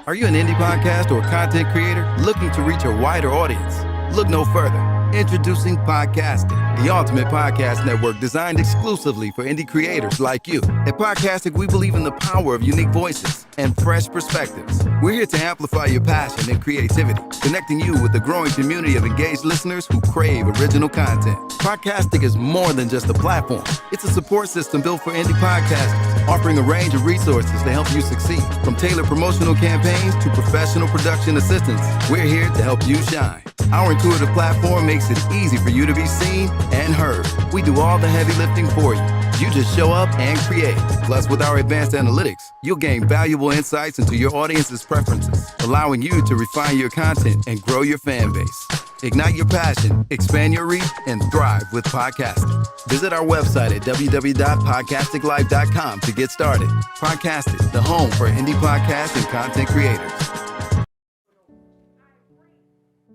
Are you an indie podcast or content creator looking to reach a wider audience? Look no further. Introducing Podcastic, the ultimate podcast network designed exclusively for indie creators like you. At Podcastic, we believe in the power of unique voices and fresh perspectives. We're here to amplify your passion and creativity, connecting you with a growing community of engaged listeners who crave original content. Podcastic is more than just a platform. It's a support system built for indie podcasters, offering a range of resources to help you succeed. From tailored promotional campaigns to professional production assistance, we're here to help you shine. Our intuitive platform makes it easy for you to be seen and heard. We do all the heavy lifting for you. You just show up and create. Plus, with our advanced analytics, you'll gain valuable insights into your audience's preferences, allowing you to refine your content and grow your fan base. Ignite your passion, expand your reach, and thrive with podcasting. Visit our website at www.podcasticlife.com to get started. Podcastic, the home for indie podcasts and content creators.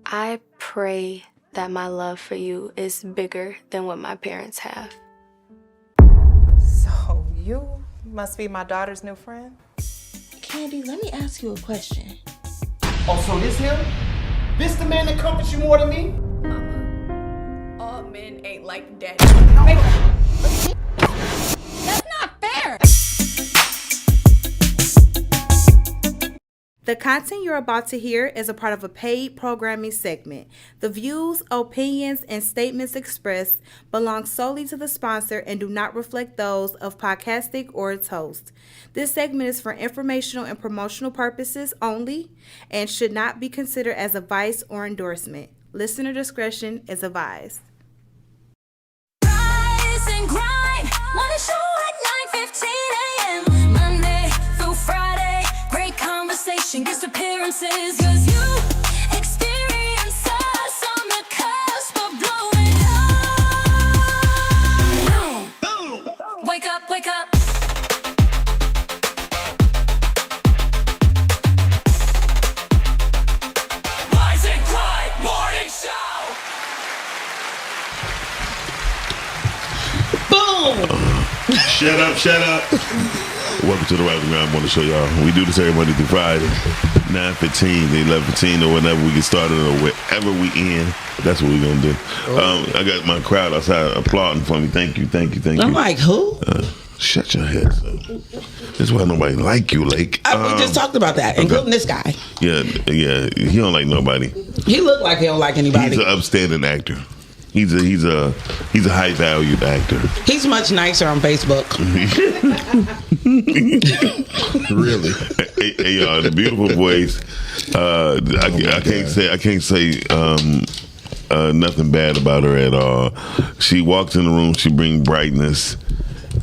I pray that my love for you is bigger than what my parents have. So you must be my daughter's new friend? Candy, let me ask you a question. Oh, so this him? This the man that comforts you more than me? Mama, all men ain't like daddy. That's not fair! The content you're about to hear is a part of a paid programming segment. The views, opinions, and statements expressed belong solely to the sponsor and do not reflect those of Podcastic or its host. This segment is for informational and promotional purposes only and should not be considered as advice or endorsement. Listener discretion is advised. Rise and grind, morning show at 9:15 a.m. Monday through Friday, great conversation, guest appearances, 'cause you experience us on the cusp of blowing up. Wake up, wake up. Rise and grind, morning show. Boom! Shut up, shut up. Welcome to the Rise and Grind Morning Show, y'all. We do this every Monday through Friday, 9:15 to 11:15, or whenever we get started, or wherever we end. That's what we're going to do. I got my crowd outside applauding for me. Thank you, thank you, thank you. I'm like, who? Shut your head up. That's why nobody like you, Lake. We just talked about that, including this guy. Yeah, he don't like nobody. He looked like he don't like anybody. He's an upstanding actor. He's a high valued actor. He's much nicer on Facebook. Really? Hey, y'all, the beautiful voice. I can't say nothing bad about her at all. She walks in the room. She brings brightness.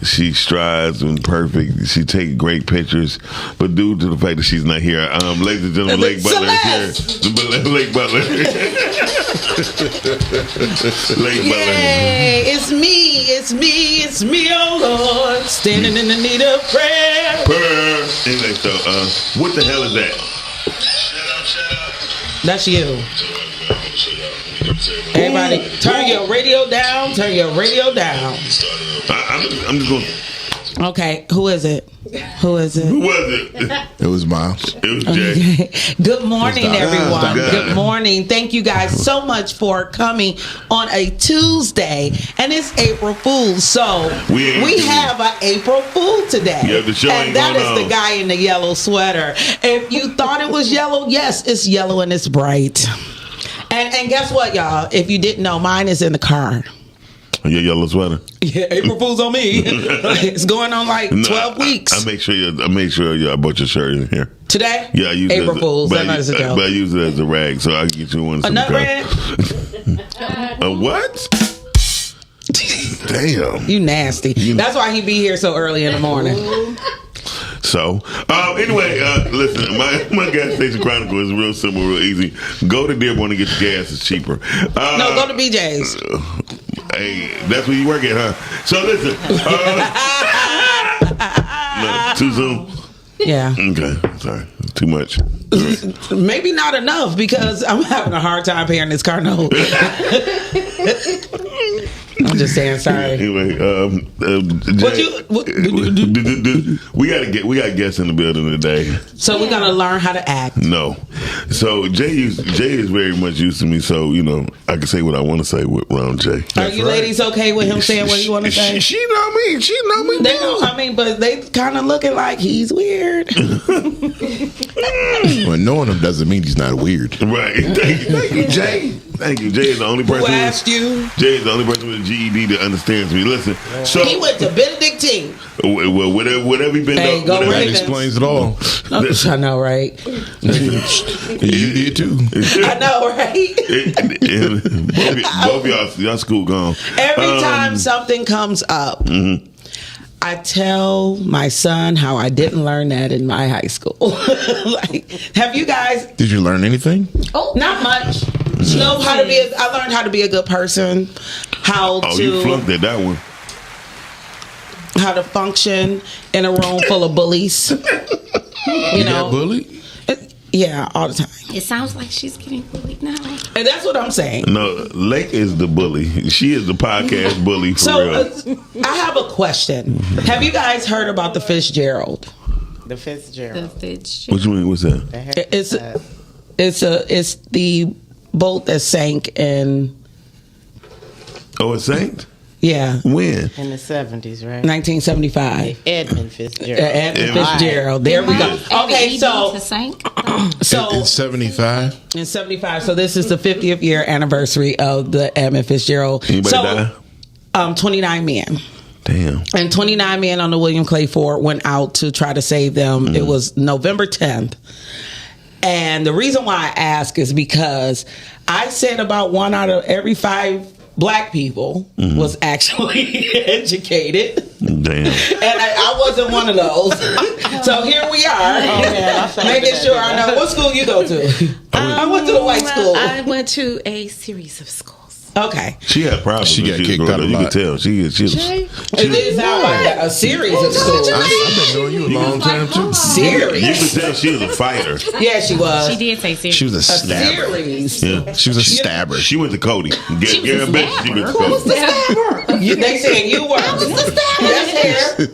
She strives and perfect. She takes great pictures, but due to the fact that she's not here, ladies and gentlemen, Lake Butler is here. Lake Butler. Lake Butler. Yay! It's me, oh Lord, standing in the need of prayer. Anyway, so what the hell is that? That's you. Everybody, turn your radio down. Turn your radio down. I'm just going. Okay, who is it? Who is it? Who was it? It was Miles. It was Jay. Okay. Good morning, everyone. Good morning. Thank you guys so much for coming on a Tuesday, and it's April Fool's. So we have an April Fool today, yeah, the show and that is the guy in the yellow sweater. If you thought it was yellow, yes, it's yellow and it's bright. And guess what, y'all? If you didn't know, mine is in the car. Your yellow sweater. Yeah, April Fool's on me. It's going on like 12 weeks. I make sure I bought your shirt in here today. Yeah, I use April Fool's. But I use it as a rag, so I can get you one. Another rag? A what? Damn. You nasty. That's why he be here so early in the morning. So, anyway, listen, my gas station chronicle is real simple, real easy. Go to Dearborn and get your gas. It's cheaper. No, go to BJ's. Hey, that's where you work at, huh? So, listen. No, too soon? Yeah. Okay, sorry. Too much. Maybe not enough, because I'm having a hard time paying this car note. I'm just saying sorry. Anyway, Jay, What we got guests in the building today. So we're gonna learn how to act. No, so Jay is very much used to me, so I can say what I want to say around Jay. Are you ladies okay with him saying what you want to say? She know me. She know me. They know. I mean, but they kind of looking like he's weird. Well, knowing him doesn't mean he's not weird. Right. Thank you, Jay. Thank you. Jay is the only person. Who asked you? Jay is the only person with a GED that understands me. Listen, so He went to Benedictine. well, whatever he been Hey, go That Ravens. explains it all. I know, right? You did too. I know, right? both y'all school gone. Every time something comes up, I tell my son how I didn't learn that in my high school. Like, have you guys? Did you learn anything? Oh, not much. Know how to be. I learned how to be a good person. How to. You flunked at that one. How to function in a room full of bullies. You know, bullied? Yeah, all the time. It sounds like she's getting bullied now. And that's what I'm saying. No, Lake is the bully. She is the podcast bully for real. I have a question. Have you guys heard about the Fitzgerald? The Fitzgerald. What you mean? What's that? It's the boat that sank in. Oh, it sank? Yeah. When? In the 70s, right? 1975. Edmund Fitzgerald. Edmund Fitzgerald. There we go. Okay, so It's 75. In 75. So this is the 50th year anniversary of the Edmund Fitzgerald. Anybody die? 29 men. Damn. And 29 men on the William Clay Ford went out to try to save them. It was November 10th. And the reason why I ask is because I said about 1 out of every 5 black people was actually educated. Damn. And I wasn't one of those. So here we are, making sure I know. What school you go to? I went to the white school. I went to a series of schools. Okay. She had problems. She got kicked out a You lot. could tell. She It is how I got a series of schools. I've been knowing you a long time too. Series. You could tell she was a fighter. Yeah, she was. She did say series. She was a stabber. Series. Yeah. She was a stabber. She went to Cody. She was a Bet she went to Cody. They saying you were. That's here.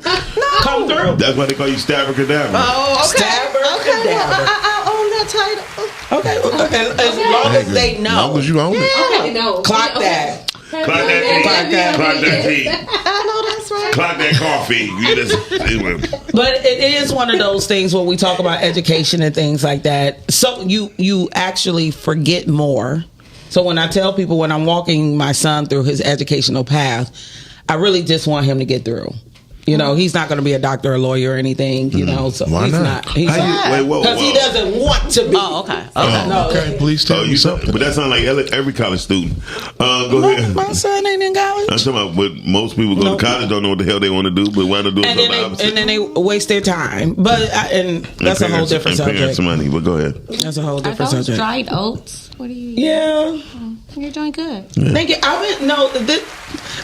Come through. That's why they call you Stabber Cadaver. Oh, okay. Stabber Cadaver. I own that title. Okay. As long as they know. As long as you own it. Okay, no. Clock that. Clock that tea. I know that's right. Clock that coffee. But it is one of those things when we talk about education and things like that. So you actually forget more. So when I tell people when I'm walking my son through his educational path, I really just want him to get through. You know, he's not going to be a doctor or lawyer or anything, you know. So Why he's not? He's not. Because he doesn't want to be. Oh, okay. Okay, please tell me something. But that sounds like every college student. Go ahead. My son ain't in college. I'm talking about what most people go to college don't know what the hell they want to do, but why not do something opposite? And then they waste their time. But that's a whole different subject. Parents money, but go ahead. That's a whole Are different those subject. dried oats? What are you? Yeah. You're doing good. Thank you.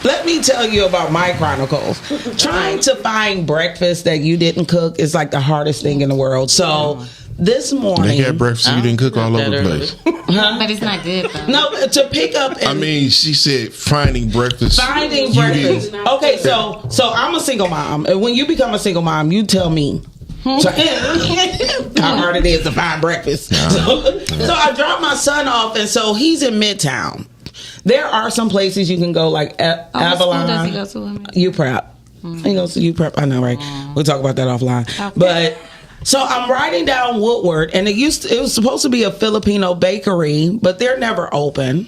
Let me tell you about my chronicles. Trying to find breakfast that you didn't cook is like the hardest thing in the world. So this morning, They got breakfast you didn't cook all over the place. But it's not good though. No, to pick up. I mean, she said finding breakfast. Finding you breakfast. didn't- Okay, so I'm a single mom, and when you become a single mom, you tell me. So, how hard it is to find breakfast. So I dropped my son off, and so he's in Midtown. There are some places you can go, like Avalon. What school does he go to? UPrep. He goes to UPrep. I know, right? We'll talk about that offline. Okay. But so I'm riding down Woodward, and it was supposed to be a Filipino bakery, but they're never open.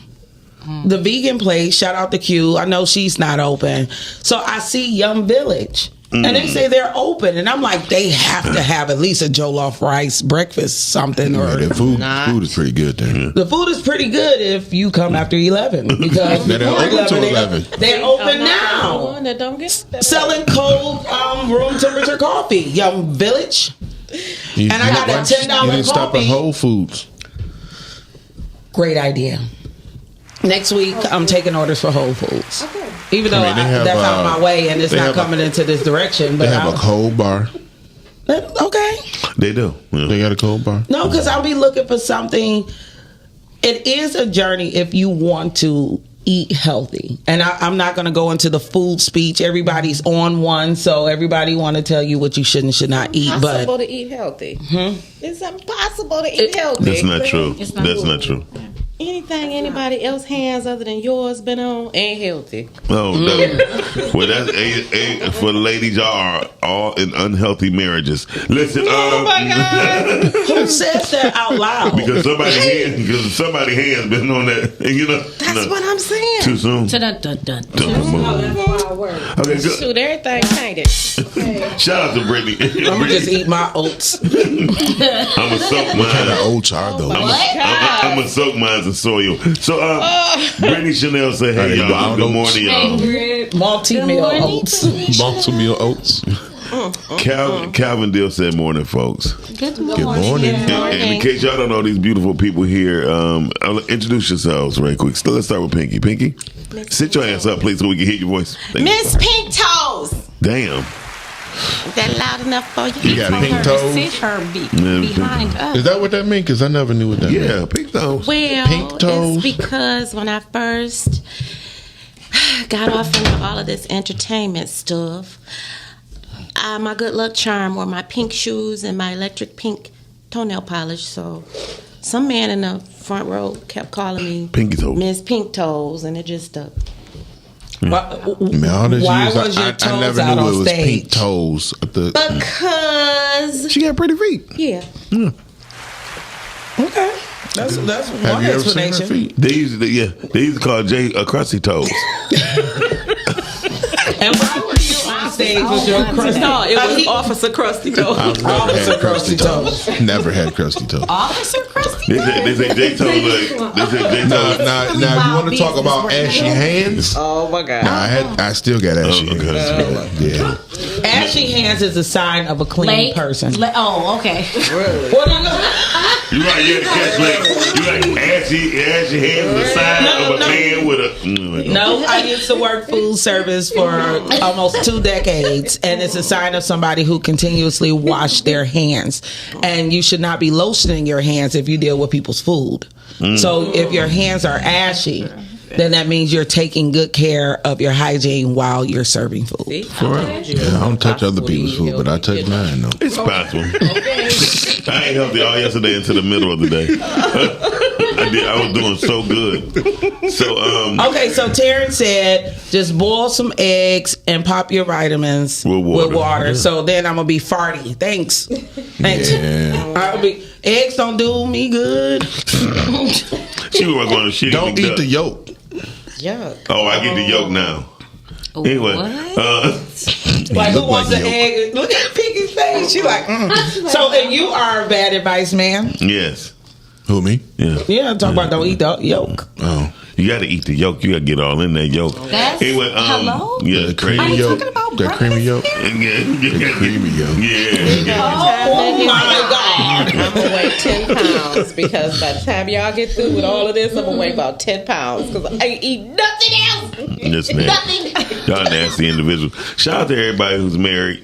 The vegan place, shout out to Q. I know she's not open. So I see Yum Village. And they say they're open, and I'm like, they have to have at least a jollof rice breakfast, something. Or the food is pretty good there. the food is pretty good if you come after 11 because They're open till 11. They're open now, One that don't get selling cold room temperature coffee. Yum Village, and I got a $10 You didn't stop at coffee. Whole Foods. Great idea. Next week, I'm taking orders for Whole Foods. Okay. Even though they have, that's out of my way and it's they not have coming into this direction. But They have a cold bar. Okay. They do. Yeah. They got a cold bar. No, because I'll be looking for something. It is a journey if you want to eat healthy. And I'm not going to go into the food speech. Everybody's on one, so everybody want to tell you what you should and should not eat. Impossible to eat healthy. It's impossible to eat healthy. That's not true. That's not true. Anything anybody else hands other than yours been on ain't healthy. Oh, well, that's for the ladies. Y'all are all in unhealthy marriages. Listen, Oh my God! Who says that out loud? because somebody hands been on that. And That's what I'm saying. Too soon. Dun, dun, dun. Okay, good. Shoot, everything tainted. Shout out to Brittany. I'm gonna just eat my oats. I'm gonna soak mine. What kind of oats are those? I'm gonna soak mine in soil. So, Brittany Chanel said, "Hey, y'all, good morning, y'all." Multi-meal oats. Multi-meal oats. Calvin Dill said, "Morning, folks." Good morning. And in case y'all don't know these beautiful people here, I'll introduce yourselves right quick. So let's start with Pinky. Pinky, sit your ass up, please, so we can hear your voice. Miss Pink Toes. Damn. Is that loud enough for you? You got pink toes? Sit her behind us. Is that what that means? Because I never knew what that meant. Yeah, pink toes. Well, Pink toes? it's because when I first got off into all of this entertainment stuff, my good luck charm were my pink shoes and my electric pink toenail polish. So some man in the front row kept calling me Pinky Toes. Miss Pink Toes, and it just stuck. Why was your I toes never out knew on it was stage? pink toes. Because She got pretty feet. yeah. Okay, that's Have one you ever seen her explanation. feet? They used to call Jay crusty toes. And why were you on stage with your crusty? No, it was Officer Krusty Toes. I've never Officer had crusty Krusty toes. Never had crusty toes. Officer Krusty? They say Jay toes like. They say Jay toes. Now, if you want to talk about ashy hands, Oh my God. I still got ashy okay. hands. Yeah. Ashy hands is a sign of a clean person. Oh, okay. What are you? You right, yeah, the catch like you like ashy hands the sign of a man with a. No, I used to work food service for almost 2 decades, and it's a sign of somebody who continuously wash their hands. And you should not be lotioning your hands if you deal with people's food. So if your hands are ashy, then that means you're taking good care of your hygiene while you're serving food. Yeah, I don't touch other people's food, but I touch mine though. It's possible. I ain't healthy all yesterday into the middle of the day. I was doing so good. So Okay, so Terrence said just boil some eggs and pop your vitamins With water. So then I'm gonna be farty. Thanks. Yeah. I'll be eggs don't do me good. she was going to Don't eat the yolk. Yuck. Oh, I get the yolk now. Anyway, Like who look wants like an yolk. egg? Look at Pinky's face. She like. So and you are a bad advice man. yes, Who, me? yeah. Yeah, talk about don't eat the yolk. Oh. You got to eat the yolk. You got to get all in that yolk. That's Anyway, hello? yeah, The crazy. creamy yolk. talking about That creamy yolk. Yeah, Creamy yolk. Oh my God. I'm gonna weigh 10 pounds because by the time y'all get through with all of this, I'm gonna weigh about 10 pounds because I ain't eat nothing else. That's nasty. Y'all nasty individuals. Shout out to everybody who's married.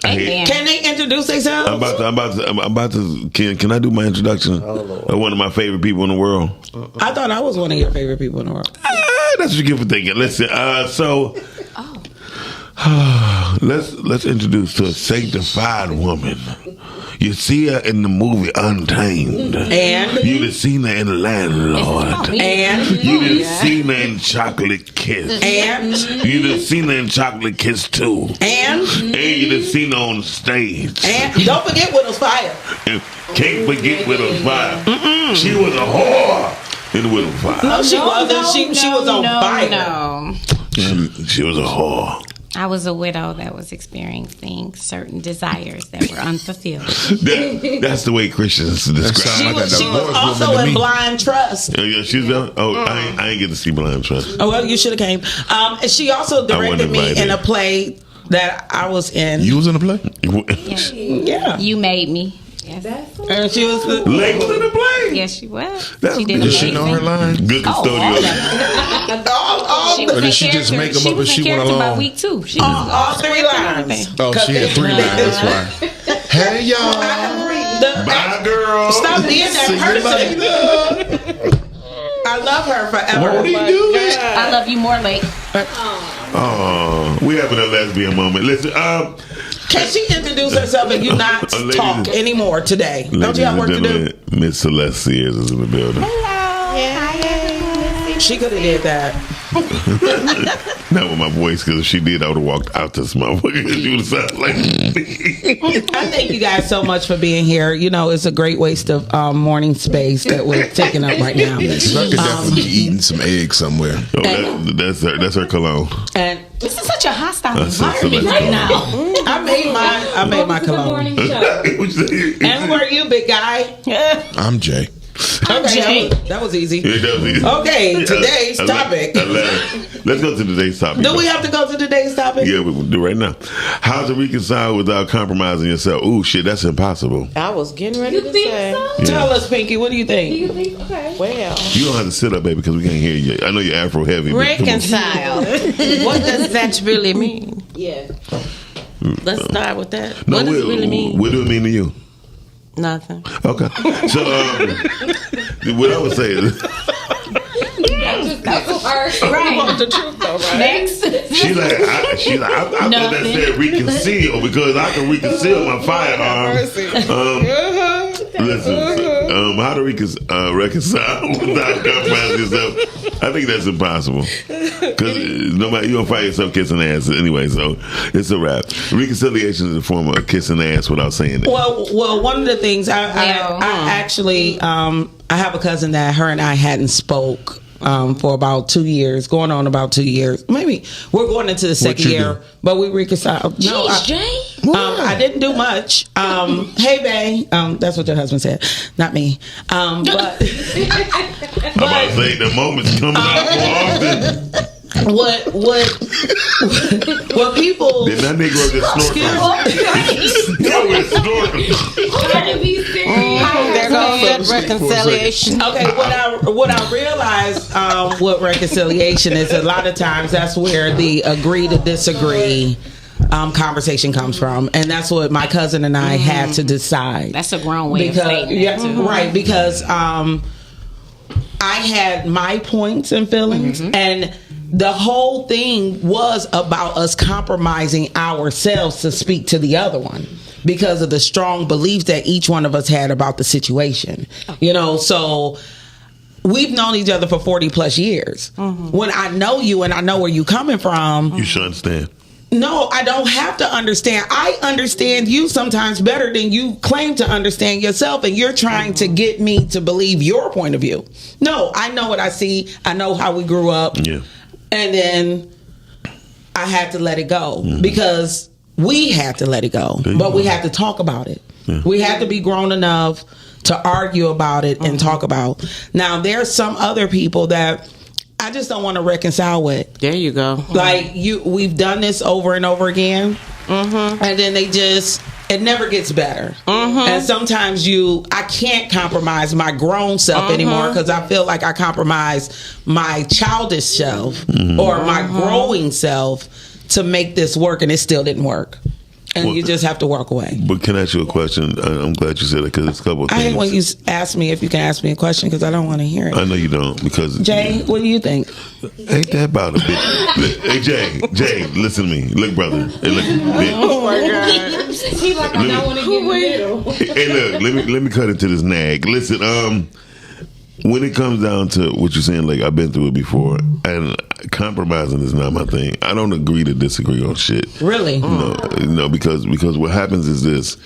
Amen. Can they introduce themselves? I'm about to. Can I do my introduction of one of my favorite people in the world? I thought I was one of your favorite people in the world. That's what you get for thinking. Listen, let's introduce to a sanctified woman. You see her in the movie Untamed, And you done seen her in Landlord, and you done seen her in Chocolate Kiss, and you done seen her in Chocolate Kiss 2, and you done seen her on stage. and don't forget Widow's Fire. And can't forget Widow's Fire. She was a whore in Widow's Fire. No, she wasn't. She was on fire. No. She was a whore. I was a widow that was experiencing certain desires that were unfulfilled. That's the way Christians describe. She was divorce also woman to in me. Blind Trust. Yeah, she's done. Oh, I ain't get to see Blind Trust. Oh well, you should have came. And she also directed me invited. in a play that I was in. You was in the play? Yeah. You made me. Yes. And she was the Labeled in the play. Yes, she was. That's She did Did she know her amazing. line? Good custodial. She Or was did she just make them up was as in she went character by along? week 2. She was all 3 lines. Oh, she had 3 lines. That's why. Hey, y'all. Bye, girl. Stop being that See you person. later. I love her forever. Won't he do it? I love you more, Lake. Oh, we having a lesbian moment. Listen, can she introduce herself and you not talk anymore today? Don't you have work to do? Miss Celeste Sears is in the building. She could have did that. Not with my voice, because if she did, I would have walked out this motherfucker. She would have sounded like me. I thank you guys so much for being here. You know, it's a great waste of morning space that we're taking up right now. So I could definitely be eating some eggs somewhere. Oh, that's her cologne. And this is such a hostile That's environment so right now. I made my cologne. And where are you, big guy? I'm Jay. Okay, that was easy. Yeah, that was easy. Okay, today's topic. Let's go to today's topic. Do we have to go to today's topic? Yeah, we will do right now. How to reconcile without compromising yourself? Ooh, shit, that's impossible. I was getting ready to say. So? Yeah. Tell us, Pinky, what do you think? Do you think? Okay. Well, you don't have to sit up, baby, because we can't hear you. I know you're Afro heavy. Reconcile. What does that really mean? Yeah. Let's start with that. No, what does it really mean? What do it mean to you? Nothing. Okay. So, what I would say is. That's harsh. Right. Want the truth though, right? Next. She like I thought that said reconcile because I can reconcile my firearm. Listen, how to reconcile without compromising yourself? I think that's impossible because nobody you don't find yourself kissing ass anyway. So it's a wrap. Reconciliation is a form of kissing ass without saying it. Well, one of the things I actually I have a cousin that her and I hadn't spoke for about 2 years, going on about 2 years. Maybe we're going into the second year, but we reconciled. Jeez, Jay. I didn't do much. Hey, bae. That's what your husband said, not me. But I'm about to say the moment's coming out more often. What people did that Negro just snort? There goes reconciliation. Okay, what I realized with reconciliation is a lot of times that's where the agree to disagree conversation comes from, and that's what my cousin and I had to decide. That's a grown way of saying that too. Right, because I had my points and feelings, and the whole thing was about us compromising ourselves to speak to the other one because of the strong beliefs that each one of us had about the situation. You know, so we've known each other for 40 plus years. When I know you and I know where you're coming from, you should understand. No, I don't have to understand. I understand you sometimes better than you claim to understand yourself, and you're trying to get me to believe your point of view. No, I know what I see. I know how we grew up. Yeah. And then I had to let it go because we had to let it go, but we had to talk about it. Yeah. We had to be grown enough to argue about it and talk about. Now, there's some other people that I just don't want to reconcile with. There you go. Like we've done this over and over again, and then it never gets better. And sometimes I can't compromise my grown self anymore because I feel like I compromise my childish self or my growing self to make this work, and it still didn't work. And you just have to walk away. But can I ask you a question? I'm glad you said it because it's a couple of things. I hate when you ask me if you can ask me a question because I don't want to hear it. I know you don't because Jay, what do you think? Ain't that about a bitch? Hey Jay, listen to me. Look, brother. Hey, look, bitch. Oh my God. He like I don't want to get in the middle. Hey, look. Let me cut into this nag. Listen, when it comes down to what you're saying, like I've been through it before, and compromising is not my thing. I don't agree to disagree on shit. Really? No, because what happens is this: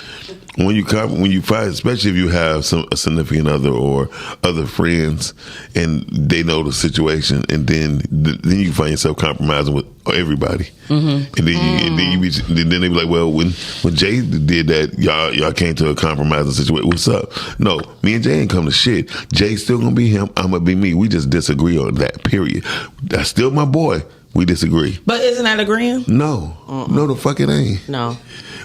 when you fight, especially if you have a significant other or other friends, and they know the situation, and then you find yourself compromising with everybody, and then then they be like, well, when Jay did that, y'all came to a compromising situation. What's up? No, me and Jay ain't come to shit. Jay's still gonna be him. I'm gonna be me. We just disagree on that. Period. That's still my boy. We disagree. But isn't that agreeing? No. No, the fuck it ain't. No.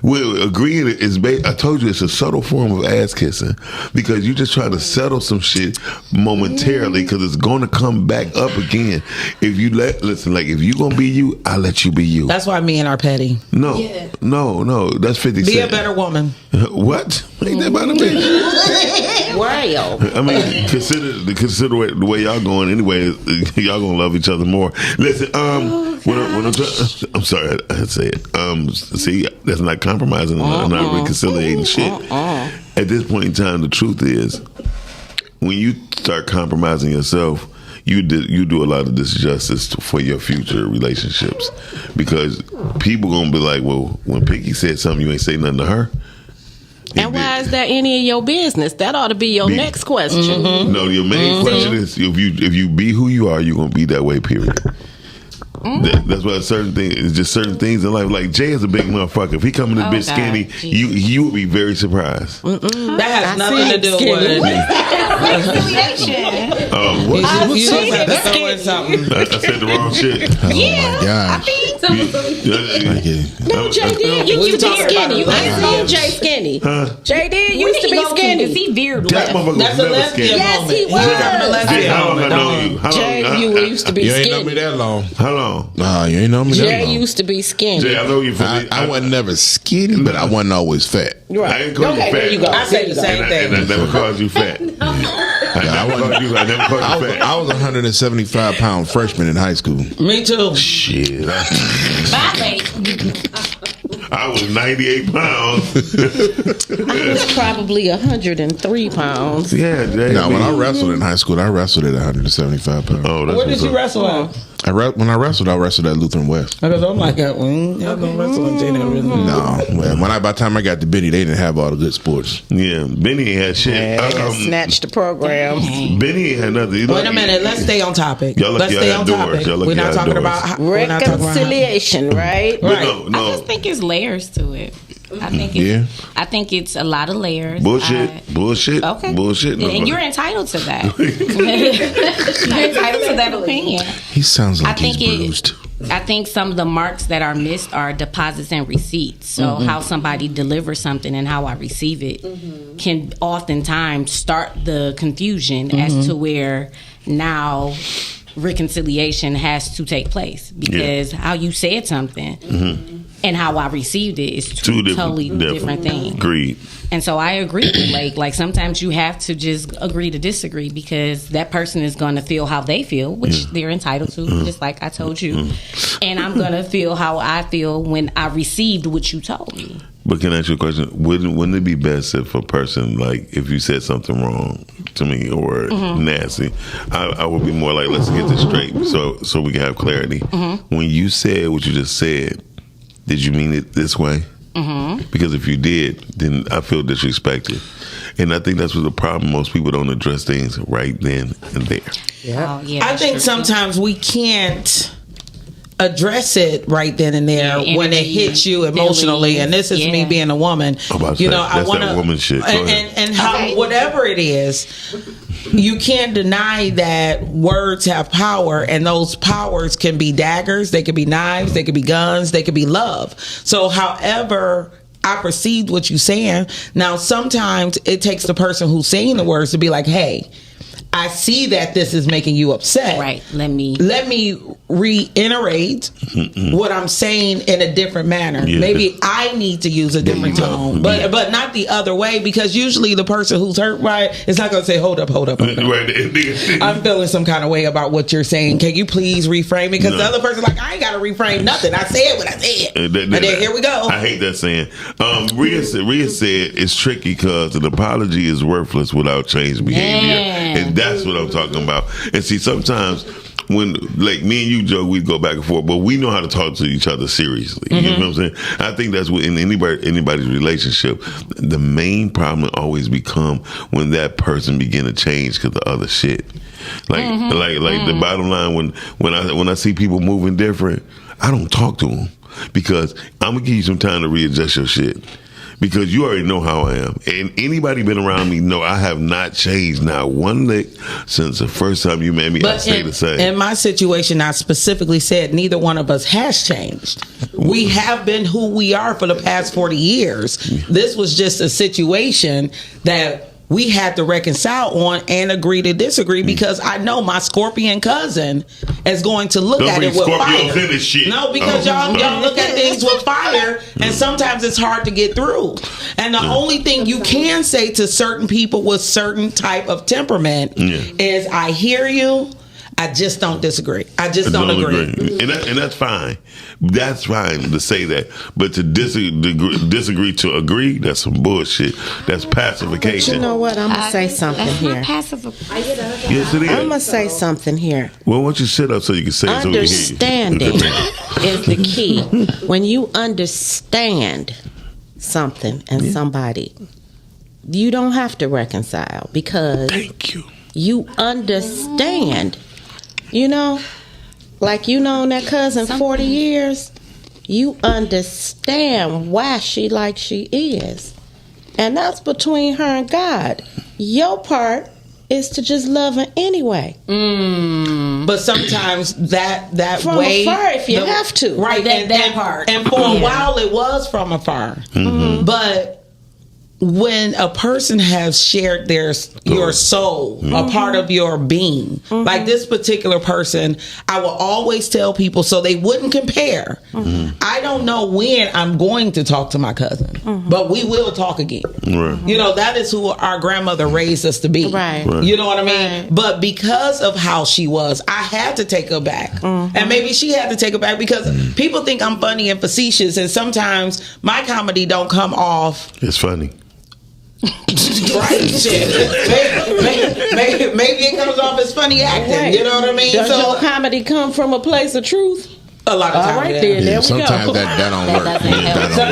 Well, agreeing is I told you it's a subtle form of ass kissing because you just try to settle some shit momentarily because it's going to come back up again. If you listen, like if you going to be you, I let you be you. That's why men are petty. No, no, that's 50 Be Cent. a better woman. What? Ain't that about a bitch? Well, I mean, consider the way y'all going anyway. Y'all gonna love each other more. Listen, I'm sorry, I had to say it. See, that's not compromising. I'm not reconciliating shit. At this point in time, the truth is, when you start compromising yourself, you do a lot of disjustice for your future relationships, because people gonna be like, well, when Pinky said something, you ain't say nothing to her. And why is that any of your business? That ought to be your next question. No, your main question is, if you be who you are, you're gonna be that way. Period. That's why certain things in life. Like Jay is a big motherfucker. If he come in this bitch skinny, you would be very surprised. That has nothing to do with reconciliation. What? You just have to throw in something. I said the wrong shit. Oh my gosh. No, Jay did. You used to be skinny. I ain't seen Jay skinny. Jay did used to be skinny. He veered That motherfucker That's was a never lesbian skinny. Yes, he Jay, How long I know was. you? Jay, you used to be You ain't skinny. know me that long. How long? Nah, you ain't know me that Jay long. used to be skinny. Jay, I know you from I wasn't never skinny, but I wasn't always fat. I ain't call you fat. There you go. I say the same And I thing. never called you fat. I never called you fat. I was a 175-pound freshman in high school. Me too. Shit. Bye, babe. I was 98 pounds. I was probably 103 pounds. Yeah, Jay. Now, when I wrestled in high school, I wrestled at 175 pounds. Oh, that's Where did you wrestle at? When I wrestled at Lutheran West. Because I'm like, y'all gonna wrestle in Jada, really? No, well, by the time I got to Benny, they didn't have all the good sports. Yeah, Benny ain't had shit. Yeah, snatched the program. Benny ain't had nothing. Wait a minute, let's stay on topic. Y'all Let's stay on outdoors. topic. We're not talking about reconciliation, right? No. I just think it's layers to it. I think it's a lot of layers. Bullshit. Okay. Bullshit. And you're entitled to that. You're entitled to that opinion. He sounds like he's bruised. I think some of the marks that are missed are deposits and receipts. So how somebody delivers something and how I receive it can oftentimes start the confusion as to where now reconciliation has to take place, because how you said something and how I received it is two totally different things. Agreed. And so I agree with like sometimes you have to just agree to disagree, because that person is going to feel how they feel, which they're entitled to, just like I told you. And I'm going to feel how I feel when I received what you told me. But can I ask you a question? Wouldn't it be best if a person, like, if you said something wrong to me or nasty, I would be more like, let's get this straight so we can have clarity. When you said what you just said, did you mean it this way? Because if you did, then I feel disrespected. And I think that's what the problem. Most people don't address things right then and there. Yeah. I think sometimes we can't address it right then and there when it hits you emotionally. And this is me being a woman. I want that woman shit. And how whatever it is, you can't deny that words have power, and those powers can be daggers, they could be knives, they could be guns, they could be love. So however I perceived what you're saying, now sometimes it takes the person who's saying the words to be like, hey, I see that this is making you upset. Right. Let me reiterate what I'm saying in a different manner. Yeah. Maybe I need to use a different tone, but not the other way, because usually the person who's hurt by it is not going to say, hold up. I'm feeling some kind of way about what you're saying. Can you please reframe it? Because the other person's like, I ain't got to reframe nothing. I said what I said. And then here we go. I hate that saying. Rhea said it's tricky because an apology is worthless without changed behavior. And that's what I'm talking about. And see, sometimes when, like, me and you, Joe, we go back and forth, but we know how to talk to each other seriously. You know what I'm saying? I think that's what in anybody's relationship, the main problem always become when that person begin to change because of other shit. Like the bottom line, when I see people moving different, I don't talk to them, because I'm gonna give you some time to readjust your shit. Because you already know how I am. And anybody been around me know I have not changed not one lick since the first time you met me. I stay the same. In my situation, I specifically said neither one of us has changed. We have been who we are for the past 40 years. This was just a situation that we had to reconcile on and agree to disagree because I know my Scorpion cousin is going to look at it with fire. No, because y'all look at things with fire, and sometimes it's hard to get through. And the only thing you can say to certain people with certain type of temperament is, I hear you, I just don't disagree. I just don't agree. And that's fine. That's fine to say that. But to disagree to agree, that's some bullshit. That's pacification. But you know what? I'm going to say something here. Yes, it is. I'm going to say something here. Well, why don't you sit up so you can say it so we can hear you? Understanding is the key. When you understand something and somebody, you don't have to reconcile because you understand. You know, like you known that cousin 40 years, you understand why she like she is. And that's between her and God. Your part is to just love her anyway. But sometimes that from way, afar if you have to. Right, that part. And for a while it was from afar. But when a person has shared your soul, a part of your being, like this particular person, I will always tell people so they wouldn't compare. I don't know when I'm going to talk to my cousin, but we will talk again. You know, that is who our grandmother raised us to be. You know what I mean? But because of how she was, I had to take her back. And maybe she had to take her back because people think I'm funny and facetious, and sometimes my comedy don't come off. It's funny. Right, shit. Maybe it comes off as funny acting. You know what I mean? Does your comedy come from a place of truth? A lot of times. All right, then. There we sometimes go. that don't work. That don't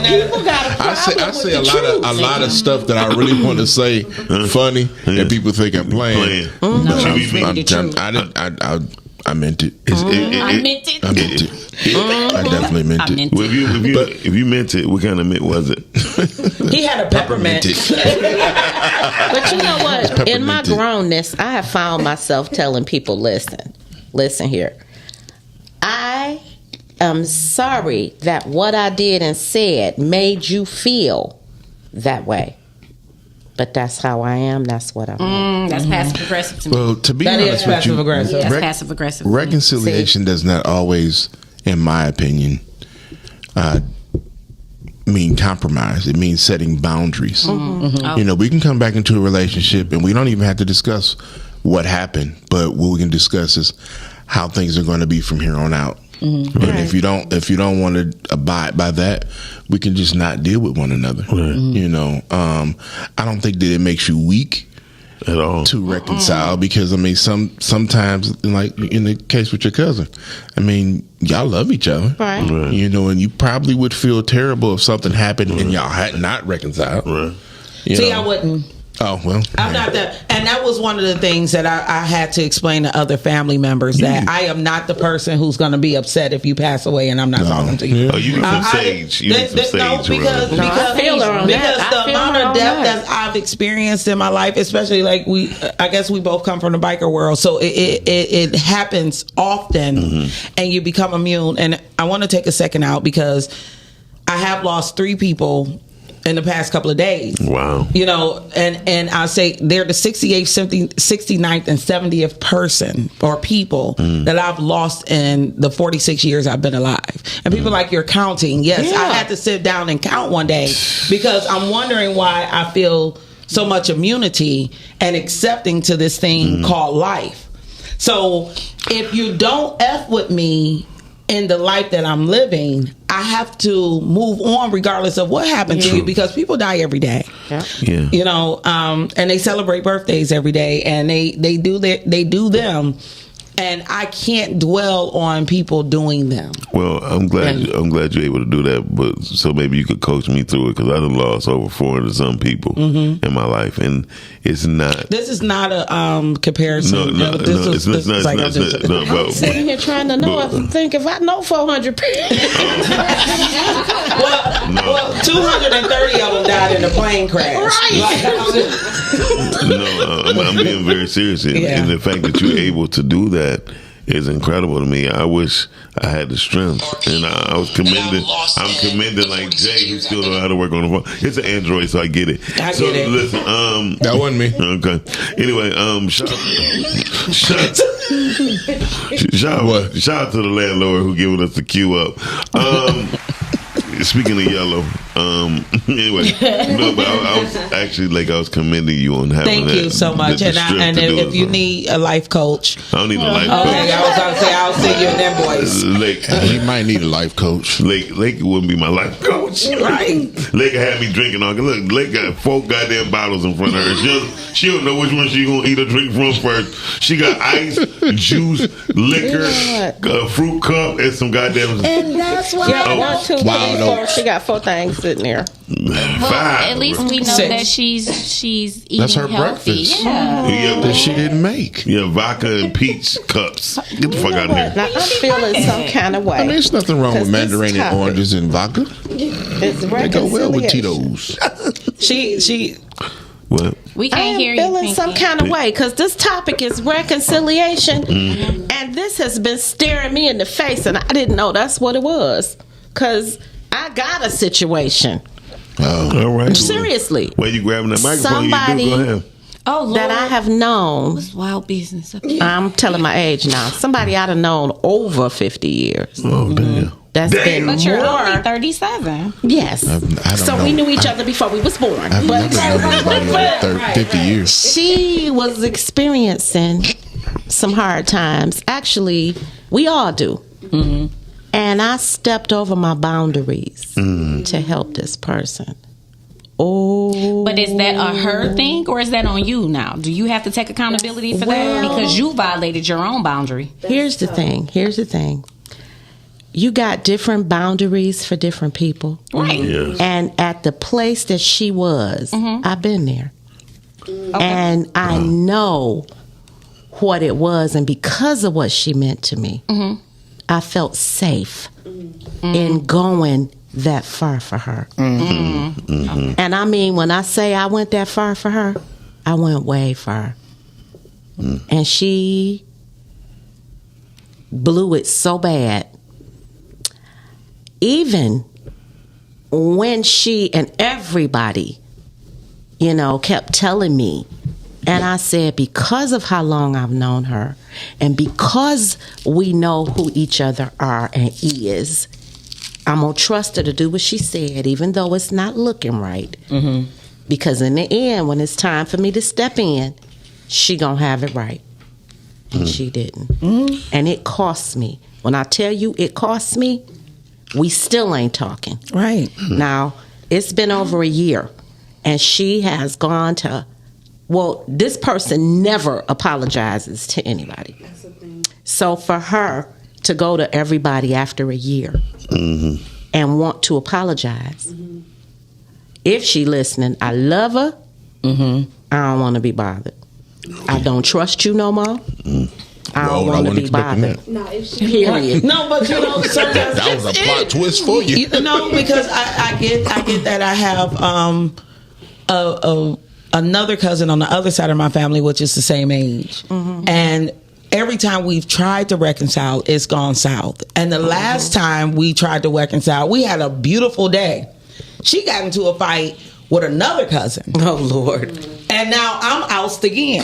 work. People got a problem I say with a lot of stuff that I really want to say funny, and people think I'm playing. I meant it. I meant it. I definitely meant it. Well, if you meant it, what kind of mint was it? He had a peppermint. But you know what? In my grownness, I have found myself telling people, listen here. I am sorry that what I did and said made you feel that way. But that's how I am. That's what I am. That's passive aggressive to me. Well, to be honest with you, That's passive aggressive. Reconciliation does not always, in my opinion, mean compromise. It means setting boundaries. You know, we can come back into a relationship and we don't even have to discuss what happened, but what we can discuss is how things are going to be from here on out. And if you don't want to abide by that, we can just not deal with one another. You know, I don't think that it makes you weak at all to reconcile because I mean sometimes, like in the case with your cousin, I mean y'all love each other, right? You know, and you probably would feel terrible if something happened and y'all had not reconciled. See, I wouldn't. Oh, well. I'm not that. And that was one of the things that I had to explain to other family members that I am not the person who's going to be upset if you pass away and I'm not talking to you. Oh, you need some sage. You need some sage. No, because the amount of death that I've experienced in my life, especially like I guess we both come from the biker world. So it happens often and you become immune. And I want to take a second out because I have lost 3 people in the past couple of days. Wow. You know, and I say they're the 68th, 69th, and 70th person or people that I've lost in the 46 years I've been alive. And people like, you're counting. Yes, I had to sit down and count one day because I'm wondering why I feel so much immunity and accepting to this thing called life. So if you don't F with me in the life that I'm living, I have to move on regardless of what happened to you because people die every day. You know, and they celebrate birthdays every day and they do them. And I can't dwell on people doing them. Well, I'm glad you're able to do that. But so maybe you could coach me through it because I done lost over 400 some people in my life, and it's not. This is not a comparison. It's not. I'm sitting here trying to know. If I know 400 people. well, 230 of them died in a plane crash. Right. I'm being very serious, and the fact that you're able to do that is incredible to me. I wish I had the strength, and I was commending. I'm commending like Jay, who still know how to work on the phone. It's an Android, so I get it. So listen, that wasn't me. Okay. Anyway, shout out to the landlord who giving us the queue up. Speaking of yellow, anyway, no, but I was actually I was commending you on having. Thank you so much, and if you need a life coach, I don't need a life coach. Okay, I was going to say I'll send you in them boys. He might need a life coach. Lake wouldn't be my life coach, right? Lake had me drinking all. Look, Lake got 4 goddamn bottles in front of her. She don't know which one she gonna eat or drink from first. She got ice, juice, liquor, fruit cup, and some goddamn. And that's why I want to. Wow, she got 4 things sitting there. Well, at least we know that she's eating That's her healthy. breakfast. Yeah. That she didn't make. Yeah, vodka and peach cups. Get the fuck out of here. Now, I'm feeling some kind of way. I mean, there's nothing wrong with mandarin and oranges and vodka. It's they go well with Tito's. She. What? We can't hear you. I'm feeling some kind of way because this topic is reconciliation, and this has been staring me in the face, and I didn't know that's what it was because I got a situation. Oh, all right. Seriously. Where you grabbing that microphone? Somebody Go ahead. Oh, Lord. that I have known. What's wild business? I'm telling my age now. Somebody I'd have known over 50 years. Oh, damn. That's been But you're more. only 37. Yes. I don't so know. we knew each other before we was born. I've never known anybody over 50 years. She was experiencing some hard times. Actually, we all do. Mm-hmm. And I stepped over my boundaries to help this person. Oh. But is that a her thing or is that on you now? Do you have to take accountability for that? Because you violated your own boundary. Here's the thing. You got different boundaries for different people. Right. Yes. And at the place that she was, I've been there. Okay. And I know what it was. And because of what she meant to me, I felt safe in going that far for her. And I mean, when I say I went that far for her, I went way far. And she blew it so bad. Even when she and everybody, kept telling me, and I said, because of how long I've known her, and because we know who each other are and is, I'm going to trust her to do what she said, even though it's not looking right. Because in the end, when it's time for me to step in, she going to have it right. And she didn't. And it cost me. When I tell you it cost me, we still ain't talking. Right. Now, it's been over a year, and she has gone to, this person never apologizes to anybody. So for her to go to everybody after a year and want to apologize, if she listening, I love her. I don't want to be bothered. I don't trust you no more. I don't want to be bothered. No, period. No, but sometimes that was a plot twist for you. Because I get that I have another cousin on the other side of my family, which is the same age, and every time we've tried to reconcile, it's gone south. And the last time we tried to reconcile, we had a beautiful day. She got into a fight with another cousin. Oh, Lord. And now I'm ousted again.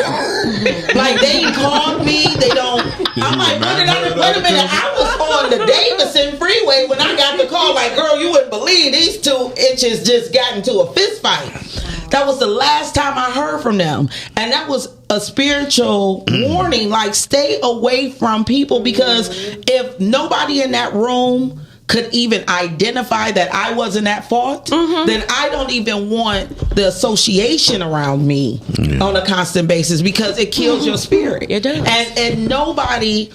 Like, they ain't called me. They don't. I'm like, wait a minute. I was on the Davison freeway when I got the call. Like, girl, you wouldn't believe these 2 inches just got into a fist fight. That was the last time I heard from them. And that was a spiritual warning. Like, stay away from people, because if nobody in that room could even identify that I wasn't at fault, then I don't even want the association around me on a constant basis, because it kills your spirit. It does. And nobody,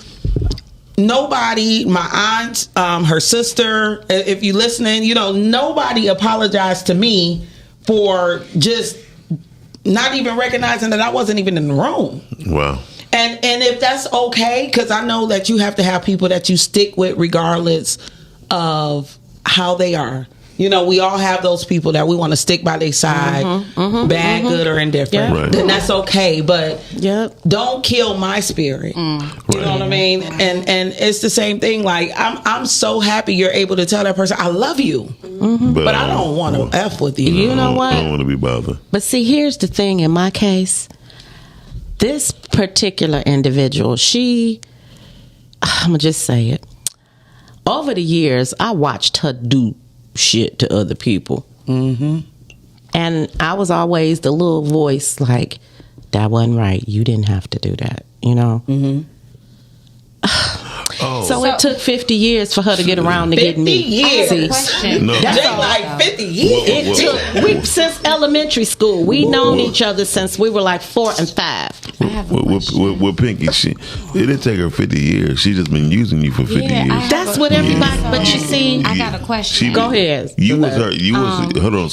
my aunt, her sister, if you're listening, nobody apologized to me for just not even recognizing that I wasn't even in the room. Wow. And if that's okay, because I know that you have to have people that you stick with regardless of how they are. You know, we all have those people that we want to stick by their side, bad, good, or indifferent. Right. Then that's okay, but don't kill my spirit. You know what I mean? And it's the same thing. Like, I'm so happy you're able to tell that person, I love you, but I don't want to F with you. You know what? I don't want to be bothered. But see, here's the thing. In my case, this particular individual, I'm gonna just say it. Over the years, I watched her do shit to other people, and I was always the little voice like, that wasn't right, you didn't have to do that, you know. So it took 50 years for her to get around to get me. 50 years. That's all. Like 50 years. Since elementary school. We known each other since we were like 4 and 5. With Pinky, it didn't take her 50 years. She just been using you for 50 years. That's what everybody. But you see, I got a question. Go ahead. You was her. Hold on.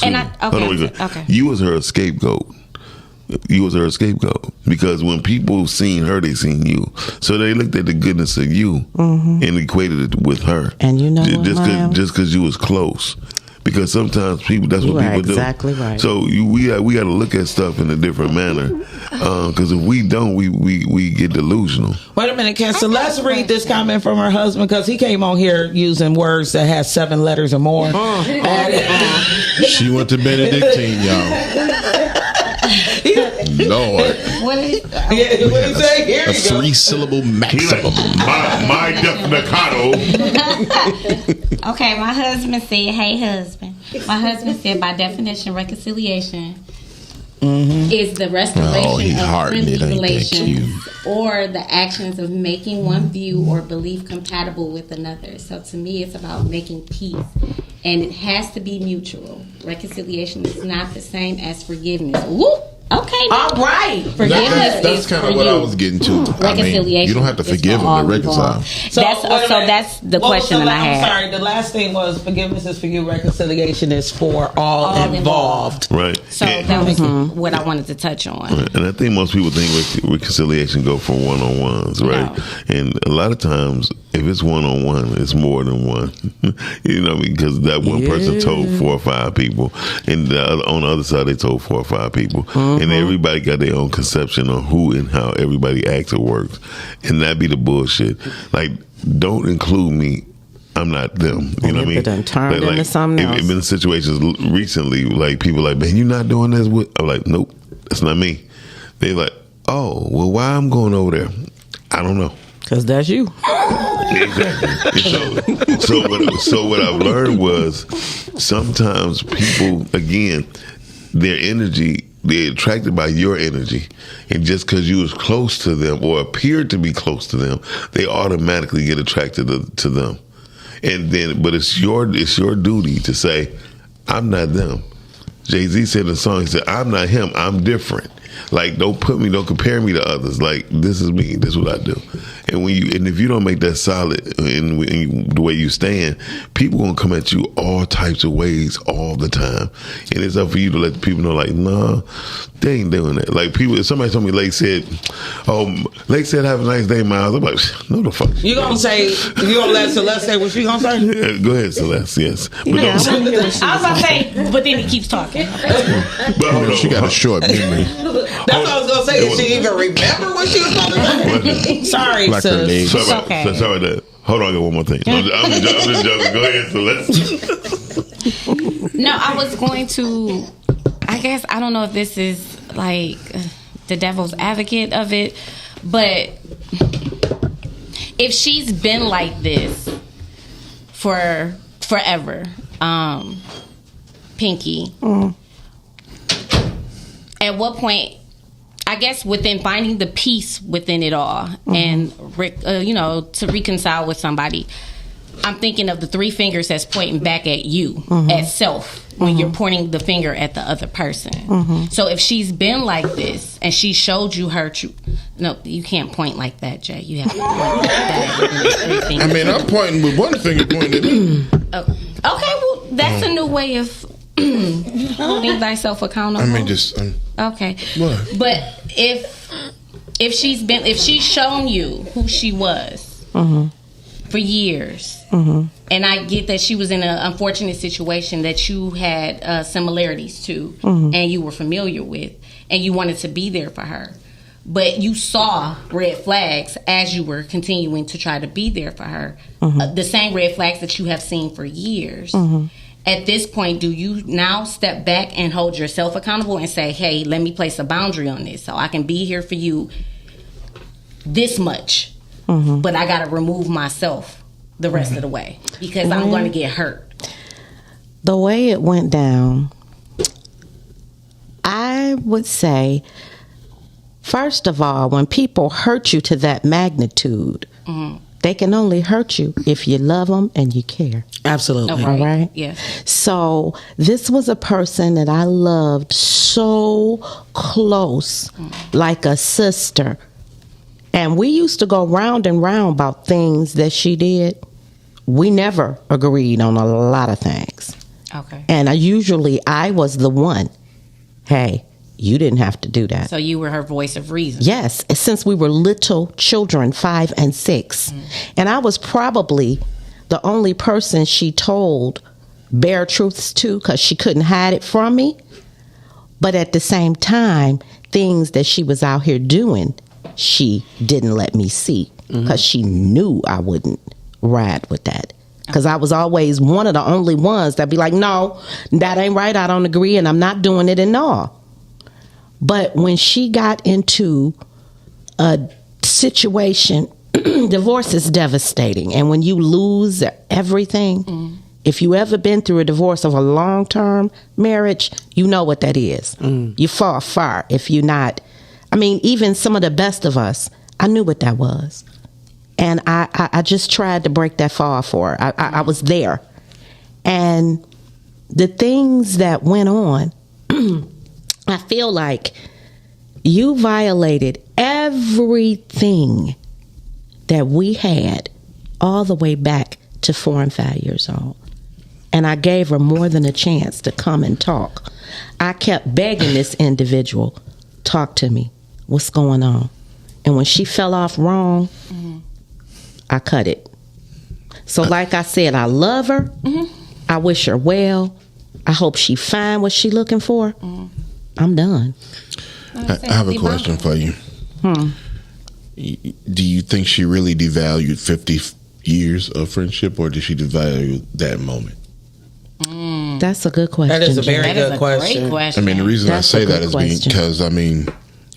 Okay. You was her scapegoat. You was her scapegoat because when people seen her, they seen you. So they looked at the goodness of you and equated it with her. And you know just because you was close. Because sometimes people, that's what people do. Exactly right. So we got to look at stuff in a different manner. Because if we don't, we get delusional. Wait a minute, can Celeste read this comment from her husband? Because he came on here using words that has 7 letters or more. She went to Benedictine, y'all. Lord. What is he say? Here a 3-syllable maximum. My definicato. Okay, my husband said, hey, husband. My husband said, by definition, reconciliation is the restoration of friendly relations or the actions of making one view or belief compatible with another. So to me, it's about making peace. And it has to be mutual. Reconciliation is not the same as forgiveness. Whoop! Okay. All right. Forgiveness that's kind of what I was getting to. Reconciliation. You don't have to forgive them to reconcile. That's the question that I had. I'm sorry. The last thing was forgiveness is for you. Reconciliation is for all involved. Right. So that was what I wanted to touch on. Right. And I think most people think reconciliation go for one-on-ones, right? No. And a lot of times, if it's one-on-one, it's more than one. You know, because that one person told 4 or 5 people, and on the other side, they told 4 or 5 people. And everybody got their own conception on who and how everybody acts or works. And that be the bullshit. Like, don't include me. I'm not them. You know what I mean? It done turned into something else. I've been in situations recently, like, people like, man, you not doing this with? I'm like, nope, that's not me. They like, oh, well, why I'm going over there? I don't know. Because that's you. Exactly. So what I've learned was sometimes people, again, their energy, they're attracted by your energy, and just because you was close to them or appeared to be close to them, they automatically get attracted to them. And then, but it's your duty to say, I'm not them. Jay-Z said in the song, he said, I'm not him, I'm different. Like, don't compare me to others. Like, this is me, this is what I do. And if you don't make that solid in the way you stand, people gonna come at you all types of ways all the time. And it's up for you to let the people know, like, nah, they ain't doing that. Like, people, somebody told me Lake said, have a nice day, Miles. I'm like, no the fuck. You gonna let Celeste say what she gonna say? Yeah, go ahead, Celeste, yes. But I was about to say, but then he keeps talking. But she got a short memory. That's what I was gonna say. Did she even remember what she was talking about? Sorry, like sis. Sorry about that. Hold on, I got one more thing. I'm just joking. Go ahead, Celeste. No, I was going to, I guess, I don't know if this is like the devil's advocate of it, but if she's been like this for forever, Pinky, at what point, I guess within finding the peace within it all and, to reconcile with somebody, I'm thinking of the 3 fingers that's pointing back at you, at self, when you're pointing the finger at the other person. So if she's been like this and she showed you her truth, no, you can't point like that, Jay. You have to point like that. I mean, I'm pointing with one finger pointing at me. Okay, well, that's a new way of holding thyself accountable. I mean, just okay. What? But if she's shown you who she was, for years. Mm-hmm. And I get that she was in an unfortunate situation that you had similarities to, Mm-hmm. and you were familiar with, and you wanted to be there for her. But you saw red flags as you were continuing to try to be there for her. Mm-hmm. The same red flags that you have seen for years. Mm-hmm. At this point, do you now step back and hold yourself accountable and say, hey, let me place a boundary on this so I can be here for you this much, Mm-hmm. but I got to remove myself the rest of the way because I'm going to get hurt? The way it went down, I would say, first of all, when people hurt you to that magnitude, they can only hurt you if you love them and you care. Absolutely. All right? Yeah. So this was a person that I loved so close, like a sister. And we used to go round and round about things that she did. We never agreed on a lot of things. Okay. And I was the one. Hey, you didn't have to do that. So you were her voice of reason. Yes, since we were little children, 5 and 6. And I was probably the only person she told bare truths to because she couldn't hide it from me. But at the same time, things that she was out here doing, she didn't let me see because she knew I wouldn't ride with that. Because I was always one of the only ones that be like, no, that ain't right. I don't agree and I'm not doing it and all. But when she got into a situation, divorce is devastating. And when you lose everything, if you ever been through a divorce of a long-term marriage, you know what that is. You fall far if you're not. I mean, even some of the best of us, I knew what that was. And I just tried to break that fall for her. I was there. And the things that went on, I feel like you violated everything that we had all the way back to 4 and 5 years old. And I gave her more than a chance to come and talk. I kept begging this individual, talk to me. What's going on? And when she fell off wrong, I cut it. So like I said, I love her. I wish her well. I hope she find what she looking for. I'm done. I have a question for you. Do you think she really devalued 50 years of friendship, or did she devalue that moment? That's a good question. That is a very That is good a question. great question. I mean, the reason That's I a say that good is question. because, I mean,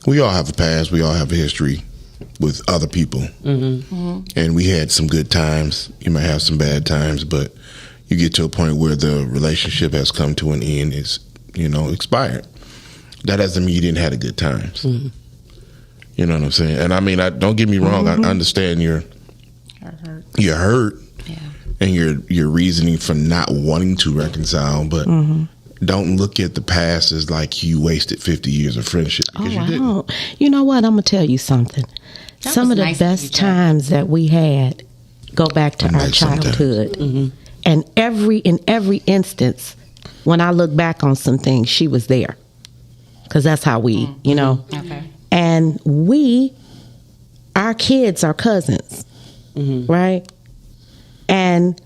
we all have a past. We all have a history with other people. And we had some good times. You might have some bad times, but you get to a point where the relationship has come to an end. It's, expired. That doesn't mean you didn't have a good times. You know what I'm saying? And I mean, don't get me wrong. I understand you're hurt. Yeah. And your reasoning for not wanting to reconcile, but don't look at the past as like you wasted 50 years of friendship, because you didn't. You know what? I'm going to tell you something. Some of the nice of you, best times that we had go back to our childhood. And in every instance, when I look back on some things, she was there. Because that's how we, Okay. And our kids are cousins, right? And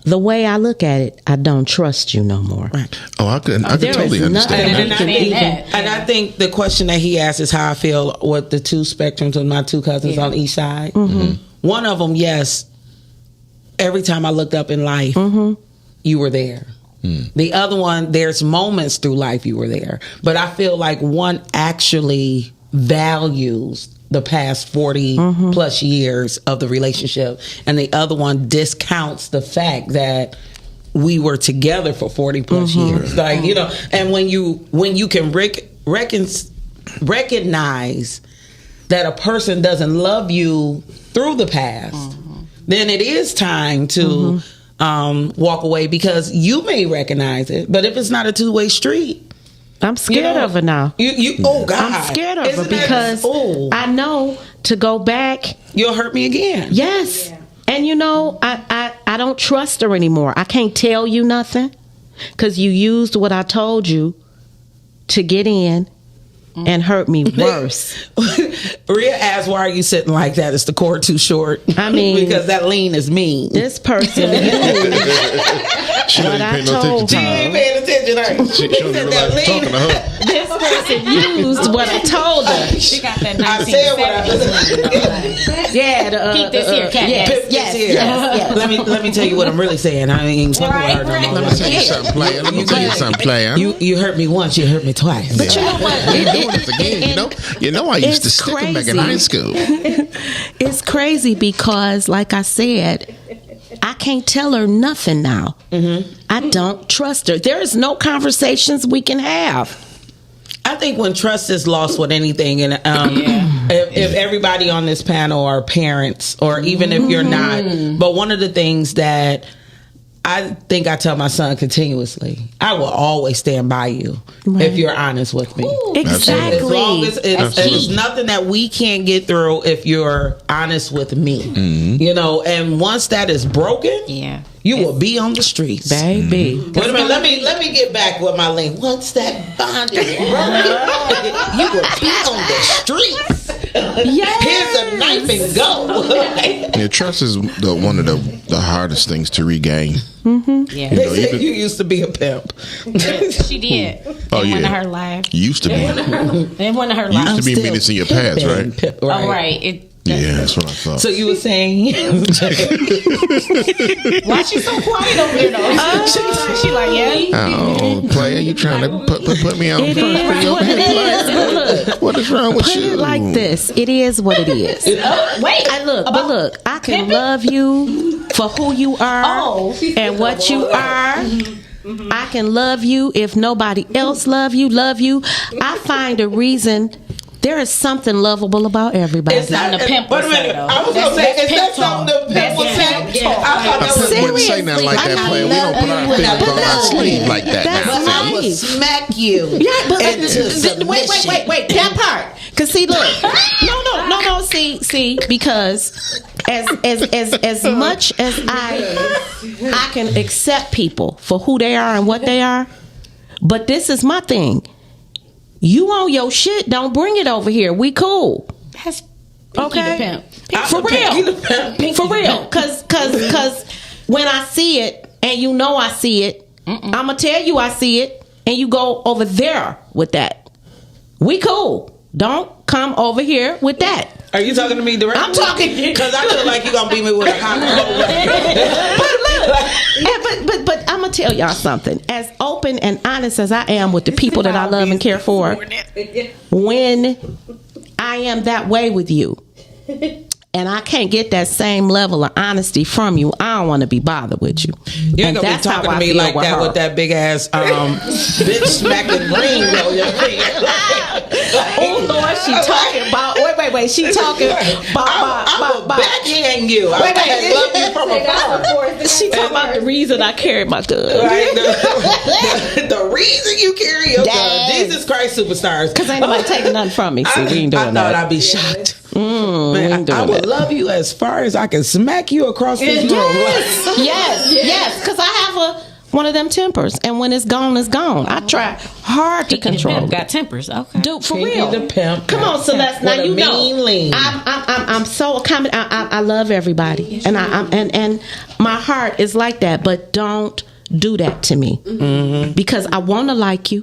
the way I look at it, I don't trust you no more. Right. Oh, I can totally understand that. And I think the question that he asked is how I feel with the two spectrums of my two cousins on each side. One of them, yes, every time I looked up in life, you were there. The other one, there's moments through life you were there. But I feel like one actually values the past 40 plus years of the relationship, and the other one discounts the fact that we were together for 40 plus years. Like, and when you can recognize that a person doesn't love you through the past, then it is time to walk away, because you may recognize it, but if it's not a two-way street, I'm scared of her now. Oh God, I'm scared of her because I know to go back, you'll hurt me again. Yes. And I don't trust her anymore. I can't tell you nothing because you used what I told you to get in, and hurt me worse. Rhea asked, "Why are you sitting like that? Is the cord too short?" I mean, because that lean is mean. This person she what I told She ain't paying attention. She don't realize talking to her. This person used what I told her. She got that I said what I said. Yeah, Keep this here, cat. Yes. Let me tell you what I'm really saying. I ain't fucking with her no more. Let me tell you something, player. Let me tell you something, player. You hurt me once, you hurt me twice. But you know what? You're doing this again. You know I used to stick them back in high school. It's crazy because, like I said, I can't tell her nothing now. I don't trust her. There is no conversations we can have. I think when trust is lost with anything, and if everybody on this panel are parents, or even if you're not, but one of the things that I think I tell my son continuously, I will always stand by you if you're honest with me. Exactly. As long as it's nothing that we can't get through if you're honest with me. You know, and once that is broken, you will be on the streets, baby. Wait a minute, let me get back with my link. Once that bond is broken, you will be on the streets. Here's a knife and go. Yeah, trust is one of the hardest things to regain. Yeah. They said you used to be a pimp. She did. Oh, in yeah. one of her lives. Used to be. In one of her Used lives. to be minutes in your past, right? Oh, right. Yeah, that's what I thought. So you were saying? Why she so quiet over there though? She like, oh, player, you trying to put me on It front is for your what it head? is. Look, What is wrong with put you? it like this. It is what it is. wait. Look, I can love you for who you are and what you are. I can love you if nobody else love you. I find a reason. There is something lovable about everybody. It's not the pimp. Wait a minute. I was going to say, is that something the pimp would say? I thought that was Wouldn't say nothing like that, player. We don't put our fingers on our sleeve like that. That's now. I would smack you. Yeah, but wait. That part. Cause see, look, no. See, because as much as I can accept people for who they are and what they are, but this is my thing. You own your shit. Don't bring it over here. We cool. That's okay. For real. Cause when I see it and you know I see it, I'ma tell you I see it, and you go over there with that. We cool. Don't come over here with that. Are you talking to me directly? I'm talking because I feel like you're gonna beat me with a hot But I'm gonna tell y'all something. As open and honest as I am with the people that I love and care for, when I am that way with you, and I can't get that same level of honesty from you, I don't want to be bothered with you. You ain't gonna be talking to me like that with that big ass bitch smacking ring on your finger. Oh Lord, she talking about. Wait. She talking about. I'm backhand you. Wait. Love you from afar. She talking about the reason I carry my gun. Right. The reason you carry your gun. Jesus Christ, superstars. Because ain't nobody taking nothing from me. See, we ain't doing that. I thought I'd be shocked. Man, I would love you as far as I can smack you across this room. Yes. Because I have one of them tempers, and when it's gone, it's gone. I try hard to control. Got tempers, okay. Dude, for Pinky real. the pimp. Come on, Celeste. Now you know. Lean. I'm so accommodating. I love everybody, and and my heart is like that. But don't do that to me, because I want to like you.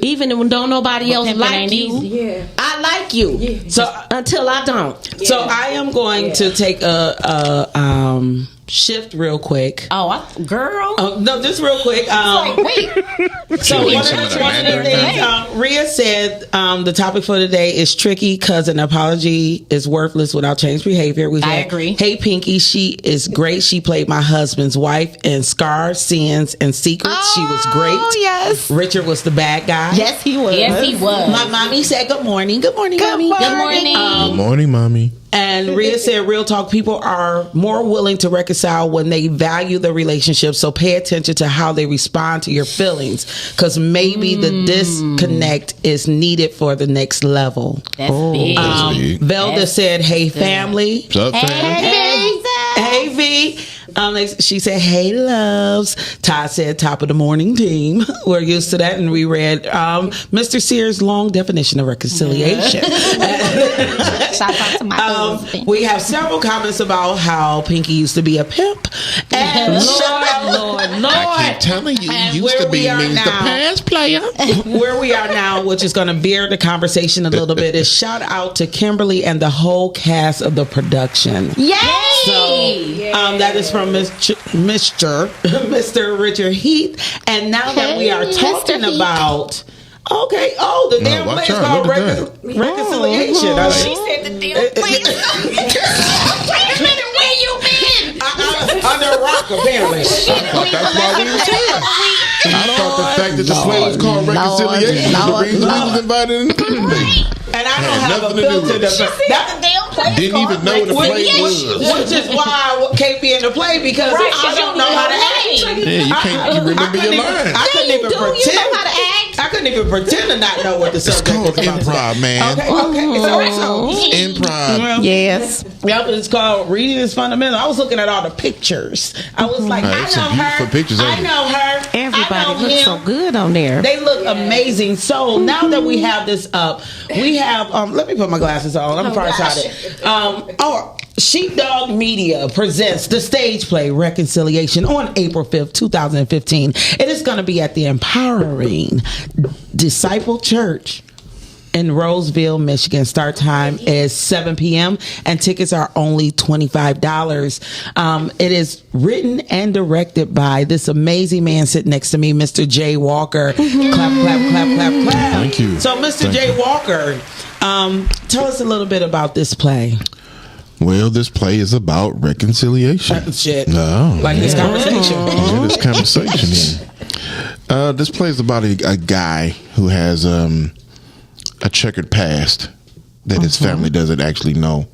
Even when don't nobody else like you, I like you. Yeah. So until I don't. So I am going to take a shift real quick. Oh, girl. No, just real quick. Wait. So one of the things Rhea said, the topic for today is tricky because an apology is worthless without changed behavior. I agree. Hey Pinky, she is great. She played my husband's wife in Scars, Sins, and Secrets. She was great. Oh yes. Richard was the bad guy. Yes, he was. My mommy said good morning. Good morning, mommy. Good morning. Good morning, mommy. And Rhea said, real talk, people are more willing to reconcile when they value the relationship. So pay attention to how they respond to your feelings, because maybe the disconnect is needed for the next level. That's big. Velda said, hey, family. What's up, fam? Hey, V. She said, "Hey, loves." Todd said, "Top of the morning team." We're used to that, and we read Mr. Sears' long definition of reconciliation. Shout out to my husband. We have several comments about how Pinky used to be a pimp. And Lord. I keep telling you, used to be means the past player. Where we are now, which is going to veer the conversation a little bit, is shout out to Kimberly and the whole cast of the production. Yay! So that is from Mr. Richard Heath. And now that we are talking about... Okay. Oh, the damn place is called Reconciliation. She said the damn place. Wait a minute, where you been? Under a rock, apparently. I thought that's why we was here. I thought the fact that the play was called Reconciliation was the reason we was invited in the first place. And I don't have a filter. Didn't even know what the play was. Which is why I can't be in the play, because I don't know how to act. Yeah, you can't. You remember your lines. I couldn't even pretend. You know how to act. I couldn't even pretend to not know what the subject was about. Improv, man. Okay. So Improv. Yes. Yep, it's called Reading is Fundamental. I was looking at all the pictures. I was like, I know her. Pictures, I know her. Everybody looks so good on there. They look amazing. So now that we have this up, we have let me put my glasses on. I'm farsighted. Sheepdog Media presents the stage play Reconciliation on April 5th, 2015. It is going to be at the Empowering Disciple Church in Roseville, Michigan. Start time is 7 p.m. and tickets are only $25. It is written and directed by this amazing man sitting next to me, Mr. Jay Walker. Clap, clap, clap, clap, clap. Thank you. So, Mr. Jay Walker, tell us a little bit about this play. Well, this play is about reconciliation. Shit. No. Like this conversation. Yeah, this conversation here. This play is about a guy who has a checkered past that his family doesn't actually know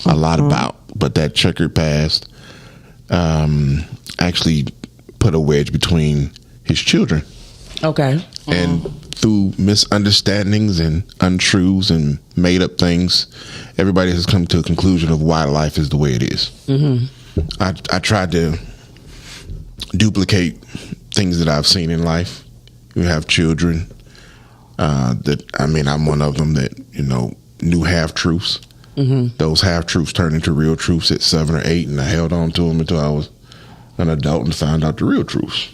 a lot about. But that checkered past actually put a wedge between his children. Okay. And through misunderstandings and untruths and made up things, everybody has come to a conclusion of why life is the way it is. Mm-hmm. I tried to duplicate things that I've seen in life. You have children I'm one of them that, knew half truths. Mm-hmm. Those half truths turned into real truths at 7 or 8, and I held on to them until I was an adult and found out the real truths.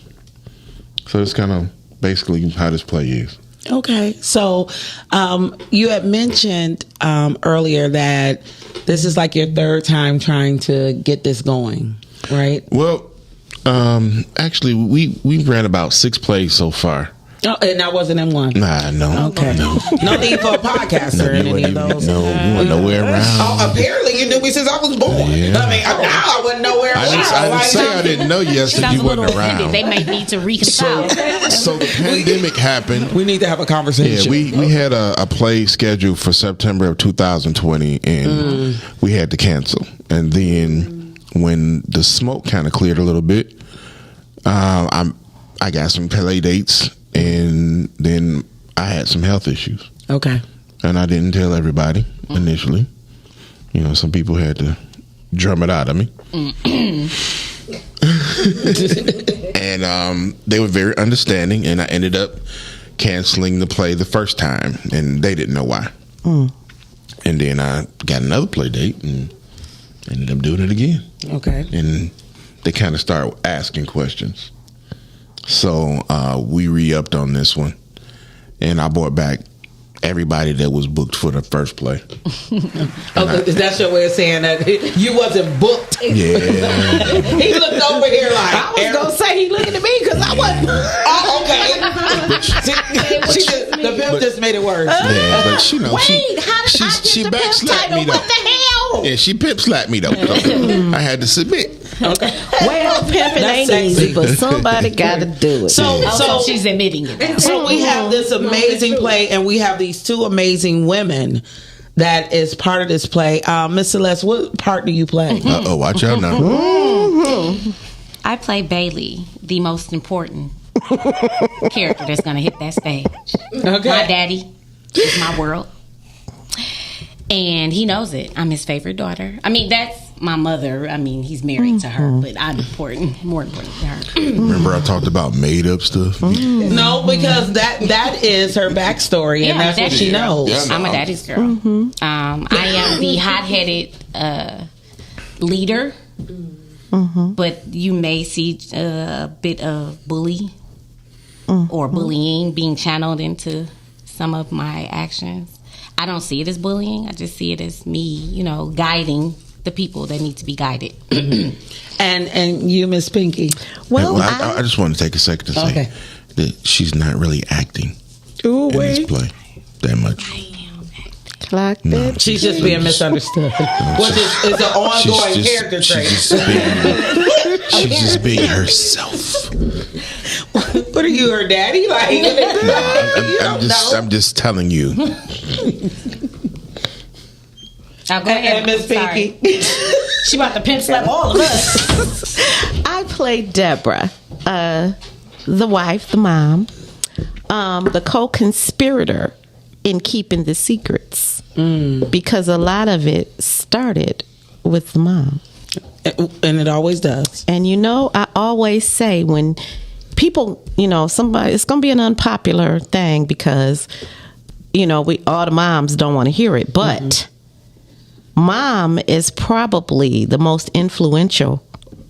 So it's kind of basically how this play is. Okay. So you had mentioned earlier that this is like your third time trying to get this going, right? Well, actually, we ran about 6 plays so far. Oh, and I wasn't in one. Nah, no. Okay. No need for a podcaster in any of those. No, we weren't nowhere around. Oh, apparently you knew me since I was born. Yeah. I wasn't nowhere around. I didn't say I didn't know you since you wasn't around. They may need to reconcile. So the pandemic happened. We need to have a conversation. Yeah, we had a play scheduled for September of 2020, and we had to cancel. And then when the smoke kind of cleared a little bit, I got some play dates. And then I had some health issues. Okay. And I didn't tell everybody initially. Some people had to drum it out of me. And they were very understanding, and I ended up canceling the play the first time, and they didn't know why. And then I got another play date and ended up doing it again. Okay. And they kind of started asking questions. So we re-upped on this one, and I brought back everybody that was booked for the first play. Okay, that's your way of saying that you wasn't booked. Yeah. He looked over here like I was gonna say he looking at me because I wasn't. Oh, okay. The pimp just made it worse. Yeah, but how did she backslapped me though. What the hell? Yeah, she pimp slapped me though. I had to submit. Okay. Well, pimping ain't easy, but somebody got to do it. So she's admitting it. So we have this amazing play, and we have these 2 amazing women that is part of this play. Miss Celeste, what part do you play? Watch out now. I play Bailey, the most important character that's going to hit that stage. Okay. My daddy is my world, and he knows it. I'm his favorite daughter. I mean, that's my mother. I mean, he's married to her, but I'm more important to her. Remember I talked about made up stuff? No, because that is her backstory, and that's what she knows. Yeah, I'm a daddy's girl. I am the hot-headed leader, but you may see a bit of bully or bullying being channeled into some of my actions. I don't see it as bullying. I just see it as me, guiding the people that need to be guided. And you, Miss Pinky? Well, I just want to take a second to say that she's not really acting in this play that much. Like that. She's just being misunderstood. Which is an ongoing character trait. She's just being herself. What are you, her daddy? Like, I'm just telling you. I'll go ahead, Miss Pinky. She about to pimp slap all of us. I played Deborah, the wife, the mom, the co-conspirator in keeping the secrets, because a lot of it started with the mom, and it always does. And I always say when people, somebody, it's gonna be an unpopular thing because all the moms don't want to hear it, but mom is probably the most influential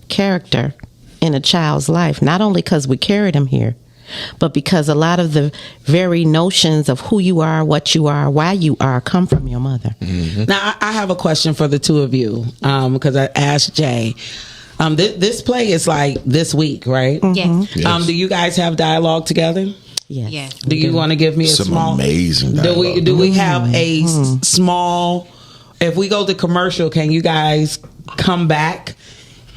character in a child's life, not only because we carried them here, but because a lot of the very notions of who you are, what you are, why you are, come from your mother. Now, I have a question for the two of you, because I asked Jay. This play is like this week, right? Yes. Do you guys have dialogue together? Yes. Do you want to give me Some small? amazing dialogue. Do we have a small? If we go to commercial, can you guys come back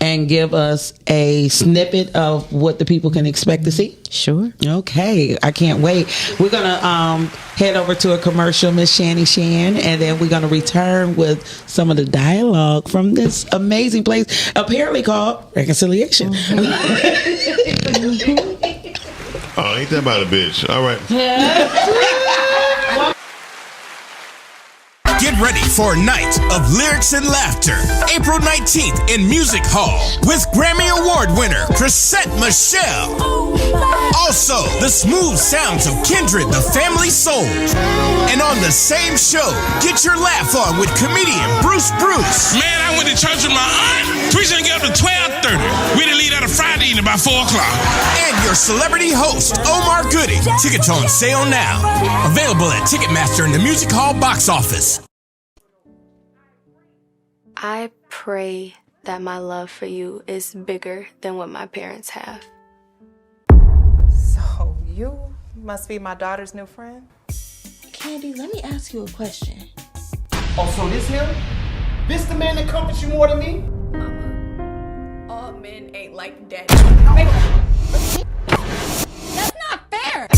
and give us a snippet of what the people can expect to see? Sure. Okay, I can't wait. We're gonna head over to a commercial, Miss Shani Shan, and then we're gonna return with some of the dialogue from this amazing place, apparently called Reconciliation. Oh, ain't that about a bitch? All right. Get ready for a night of lyrics and laughter. April 19th in Music Hall with Grammy Award winner Chrisette Michelle. Also, the smooth sounds of Kindred, the Family Soul. And on the same show, get your laugh on with comedian Bruce. Man, I went to church with my aunt. We didn't get up to 12:30. We didn't leave out of Friday evening by 4 o'clock. And your celebrity host, Omar Gooding. Tickets on sale now. Available at Ticketmaster and the Music Hall box office. I pray that my love for you is bigger than what my parents have. So you must be my daughter's new friend? Candy, let me ask you a question. Oh, so this him? This the man that comforts you more than me? Mama, all men ain't like daddy. That's not fair.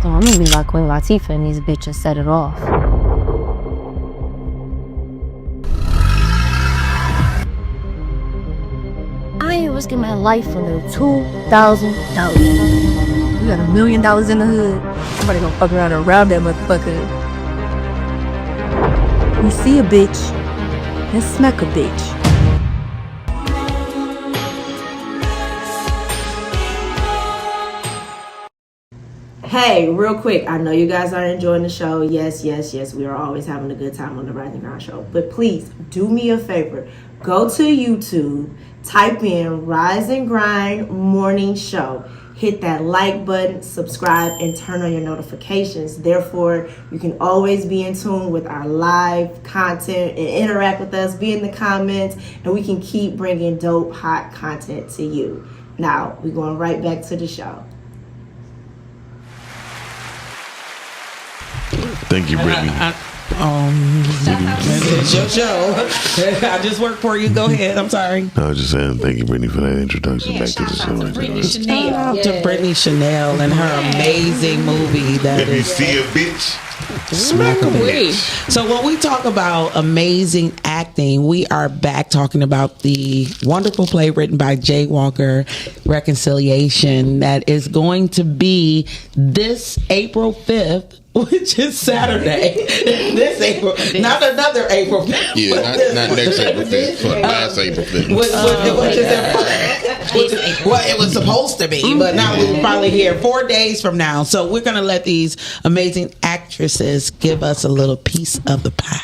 So I'm gonna be like Queen Latifah and these bitches set it off. I ain't risking my life for no $2,000. You got $1 million in the hood. Somebody gonna fuck around and rob that motherfucker. You see a bitch, then smack a bitch. Hey, real quick, I know you guys are enjoying the show. Yes, we are always having a good time on the Rise and Grind show. But please, do me a favor. Go to YouTube, type in Rise and Grind Morning Show. Hit that like button, subscribe, and turn on your notifications. Therefore, you can always be in tune with our live content and interact with us, be in the comments, and we can keep bringing dope, hot content to you. Now, we're going right back to the show. Thank you, Brittany. It's your show. I just work for you. Go ahead. I'm sorry. I was just saying thank you, Brittany, for that introduction back to the show. Shout out to Brittany Chanel and her amazing movie. That if you see a bitch, Smack a bitch. So when we talk about amazing acting, we are back talking about the wonderful play written by Jay Walker, Reconciliation, that is going to be this April 5th. Which is Saturday. This April. Not another April 5th. Yeah, not next April 5th. Last April 5th. Well, it was supposed to be, but now we're probably here 4 days from now. So we're going to let these amazing actresses give us a little piece of the pie.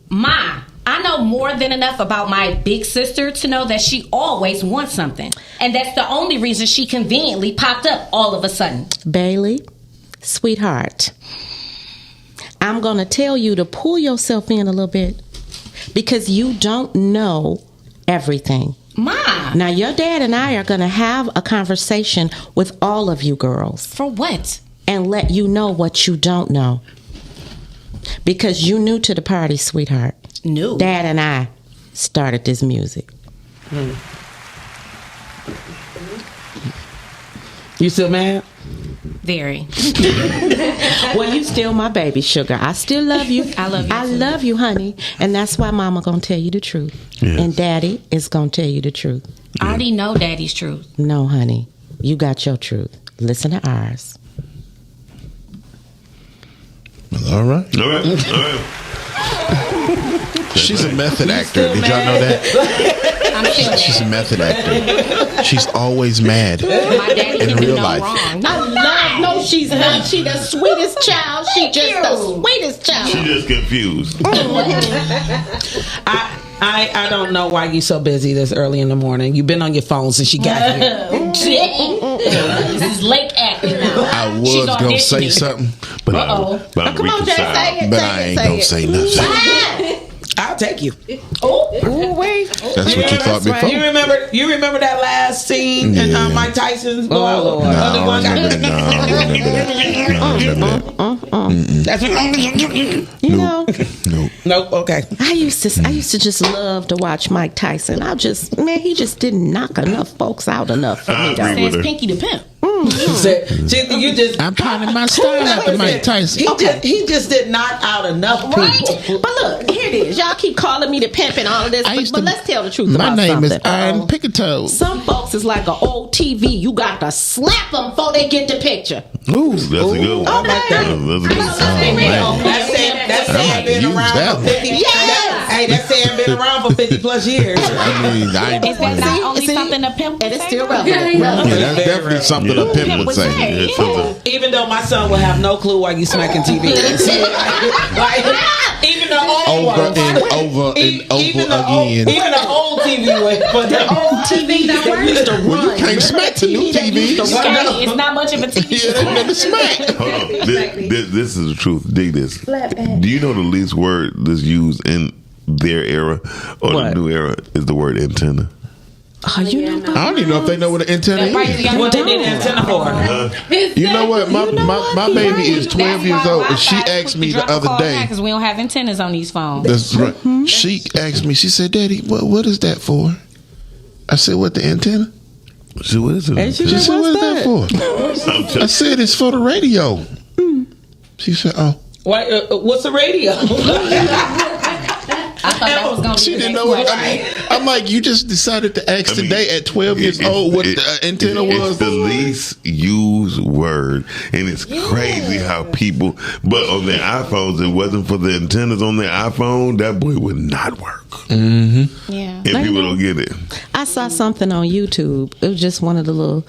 Ma, I know more than enough about my big sister to know that she always wants something. And that's the only reason she conveniently popped up all of a sudden. Bailey, sweetheart, I'm going to tell you to pull yourself in a little bit because you don't know everything. Ma! Now, your dad and I are going to have a conversation with all of you girls. For what? And let you know what you don't know. Because you new to the party, sweetheart. New? Dad and I started this music. You still mad? Very. Well, you still my baby, sugar. I still love you. I love you. I love you, honey. And that's why mama gonna tell you the truth. Yes. And daddy is gonna tell you the truth. I already know daddy's truth. No, honey. You got your truth. Listen to ours. Well, all right. She's a method actor. Did y'all know that? She's a method actor. She's always mad in real life. She's not. She the sweetest child. She just the sweetest child. She just confused. I don't know why you so busy this early in the morning. You've been on your phone since she got here. This is late acting now. I was gonna say something, but I'm Come on, Jay, say it. But I ain't gonna say nothing. I'll take you. Oh, wait. That's what you thought before. You remember that last scene in Mike Tyson's No, I remember That's what you know. Nope. Okay. I used to just love to watch Mike Tyson. He just didn't knock enough folks out enough for me. Says Pinky the Pimp. I'm finding my style after Mike Tyson. He just did knock out enough people. Right? But look, here it is. Y'all keep calling me the pimp and all of this, but let's tell the truth My about name something. is Iron Pickatoe. Some folks is like an old TV. You got to slap them before they get the picture. Ooh, that's a good one. I like that. That's saying been around for 50 years. Hey, that's saying been around for 50 plus years. Is that not only something a pimp would it's say? still relevant. Yeah, that's definitely something a pimp would say. Even though my son will have no clue why you smacking TV. Even the old over ones. and over Even again. Even the old TV way, but the old TV that used to run. Well, you can't smack the new TV. It's not much of a TV. Yeah, they never smack. Hold on. This is the truth. Dig this. Do you know the least word that's used in their era or the new era is the word antenna? Oh, you know I don't even know if they know what an antenna is. What they need an antenna for? You know what? My baby is 12 years old, and she asked me the other day. Because we don't have antennas on these phones. That's right. She asked me. She said, "Daddy, what is that for?" I said, "What, the antenna?" She said, "What is it?" She said, "What is that for?" I said, "It's for the radio." She said, "Oh." What's the radio? I thought that was going to be She didn't know what I mean. I'm like, you just decided to ask today at 12 years old what the antenna was. It's the least used word, and it's crazy how people. But on their iPhones, it wasn't for the antennas on their iPhone. That boy would not work. Yeah. And people don't get it. I saw something on YouTube. It was just one of the little,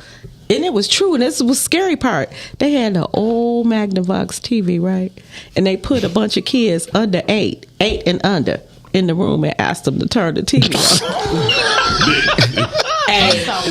and it was true. And this was the scary part. They had an old Magnavox TV, right? And they put a bunch of kids under 8 and under, in the room and asked them to turn the TV on.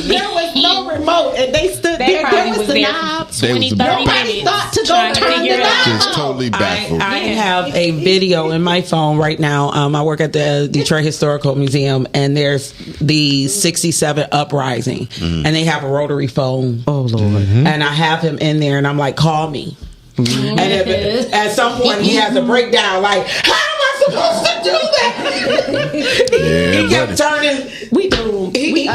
There was no remote, and they stood there. There was the knob. 20, 30 minutes thought to go turn the knob. Just totally baffled. I have a video in my phone right now. I work at the Detroit Historical Museum, and there's the 67 uprising, and they have a rotary phone. Oh, Lord. And I have him in there, and I'm like, call me. And at some point, he has a breakdown, like, how am I supposed to do that. He kept turning. We do. He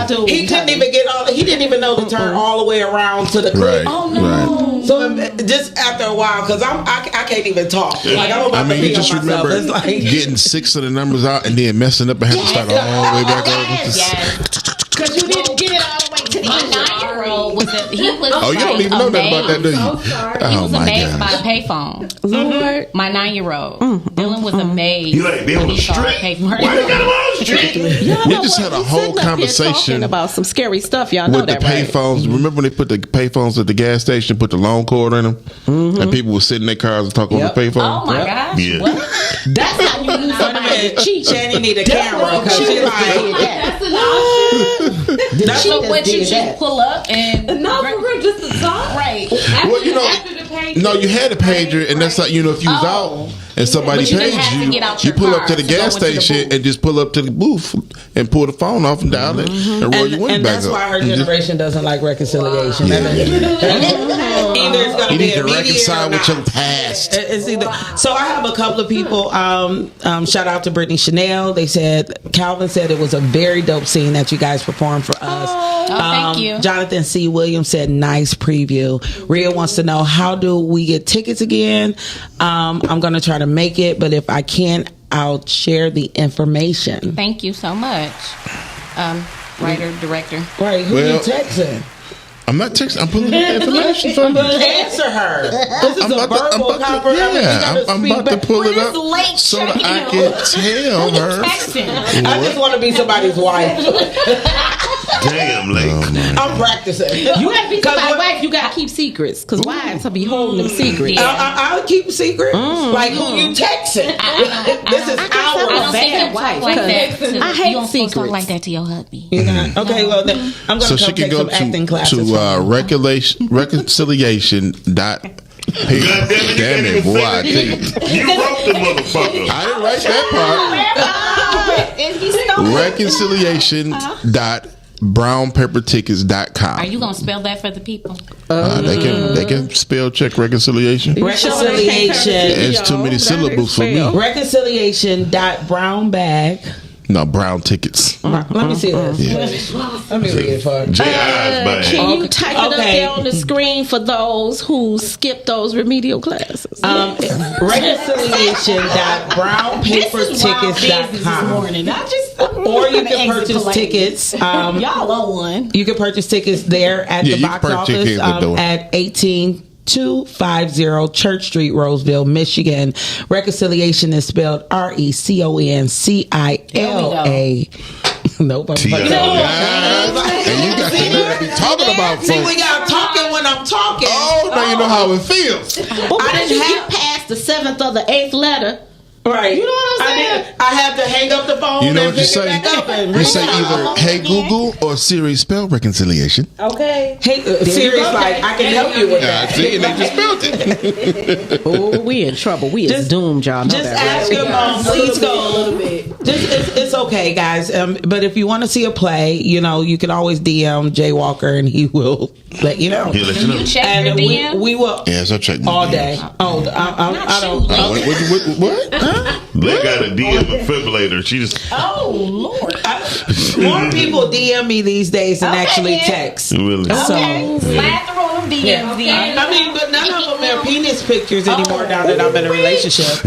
couldn't even get all. He didn't even know to turn all the way around to the clip. Right. Oh no. Right. So just after a while, because I can't even talk. Like I'm about to you pee just on myself. remember It's like, getting 6 of the numbers out and then messing up and have to start all the way back over. Because you didn't get it all the way to the My end. 9-year-old was he was Oh, you don't even know nothing about that, do you? He was amazed by a payphone. Lord. My 9-year-old Dylan was amazed. You like, they on when the he saw a street? payphone. Why they got him on the street? We just had a whole conversation about some scary stuff. Y'all know with the that, right? payphones. Remember when they put the payphones at the gas station, put the long cord in them, and people would sit in their cars and talk on the payphone? Oh my gosh! Yeah. What? That's how you use somebody to cheat. Shanny need a camera because she like. That's an option. That's So what what you did just that. pull up and No, for real, just the talk. right. Well, you know, After the page. no, you had a pager, and that's like, you know, if you was Oh. out and somebody But you didn't paged have to you, get out you your pull car up to the to go gas into the station booth. and just pull up to the booth and pull the phone off and dial it and roll your window And back that's up. why her You just- generation doesn't like reconciliation. Yeah. Either it's going to You be need to immediate reconcile or with not. your past. It's either. So I have a couple of people. Shout out to Brittany Chanel. They said Calvin said it was a very dope scene that you guys performed for us. Oh, thank you. Jonathan C. Williams said nice preview. Rhea wants to know, how do we get tickets again? I'm going to try to make it, but if I can't, I'll share the information. Thank you so much, writer, director. Right? Who Well, you texting? I'm not texting. I'm pulling the information from you. Answer her. This is I'm a about to- verbal conversation. yeah, I'm about to pull it up late so that checking I out. can tell her. Texting. I just want to be somebody's wife. Damn, late. I'm practicing. You have to be 'Cause somebody's what- wife. You gotta keep secrets, because wives will be holding them secrets. I'll keep secrets. Like who you texting? This is I our don't think bad you wife, talk like that. because To, I hate you don't supposed to talk secrets. like that to your hubby. Okay, well then I'm gonna So she come can take go some acting to classes. reconciliation dot. Hey, damn it, boy! I tell you, You wrote the motherfucker. I didn't write that And he stole part. it. Reconciliation dot brownpeppertickets.com. Are you gonna spell that for the people? They can spell check reconciliation. Reconciliation. It's too many syllables for me. Reconciliation.brownbag. No, brown tickets. Let me see this. Yeah. Let me read it for you. Can you type it up Okay. there on the screen for those who skipped those remedial classes? Reconciliation.brownpapertickets.com. Or you can purchase tickets. Y'all owe one. You can purchase tickets there at Yeah, the you box can purchase office tickets at the door. at 18250 Church Street, Roseville, Michigan. Reconciliation is spelled RECONCILA. Nope. And you got to let be talking about folks. See, we got talking when I'm talking. Oh, now you know how it feels. Well, I didn't get past the 7th or the 8th letter. Right. You know what I'm saying? I had to hang up the phone You know and what you pick it say? back up and You say either, hey Google or Siri, spell reconciliation. okay. Hey, Siri's like, I can help you with Yeah, that. see, and they just spelled it. Oh, we in trouble. We is doomed, y'all. Know Just that, ask right? your mom, please go. A little bit. It's okay, guys. But if you want to see a play, you know, you can always DM Jay Walker and he will let you know. He'll let you know. You check And your DM? we will Yes, I checked all day. Oh, I don't. What? Black got a DM defibrillator. She just Oh Lord. More people DM me these days than actually text. really. So, Okay. Slide through them DMs. I mean, but none of them are penis pictures anymore now that I'm in a relationship.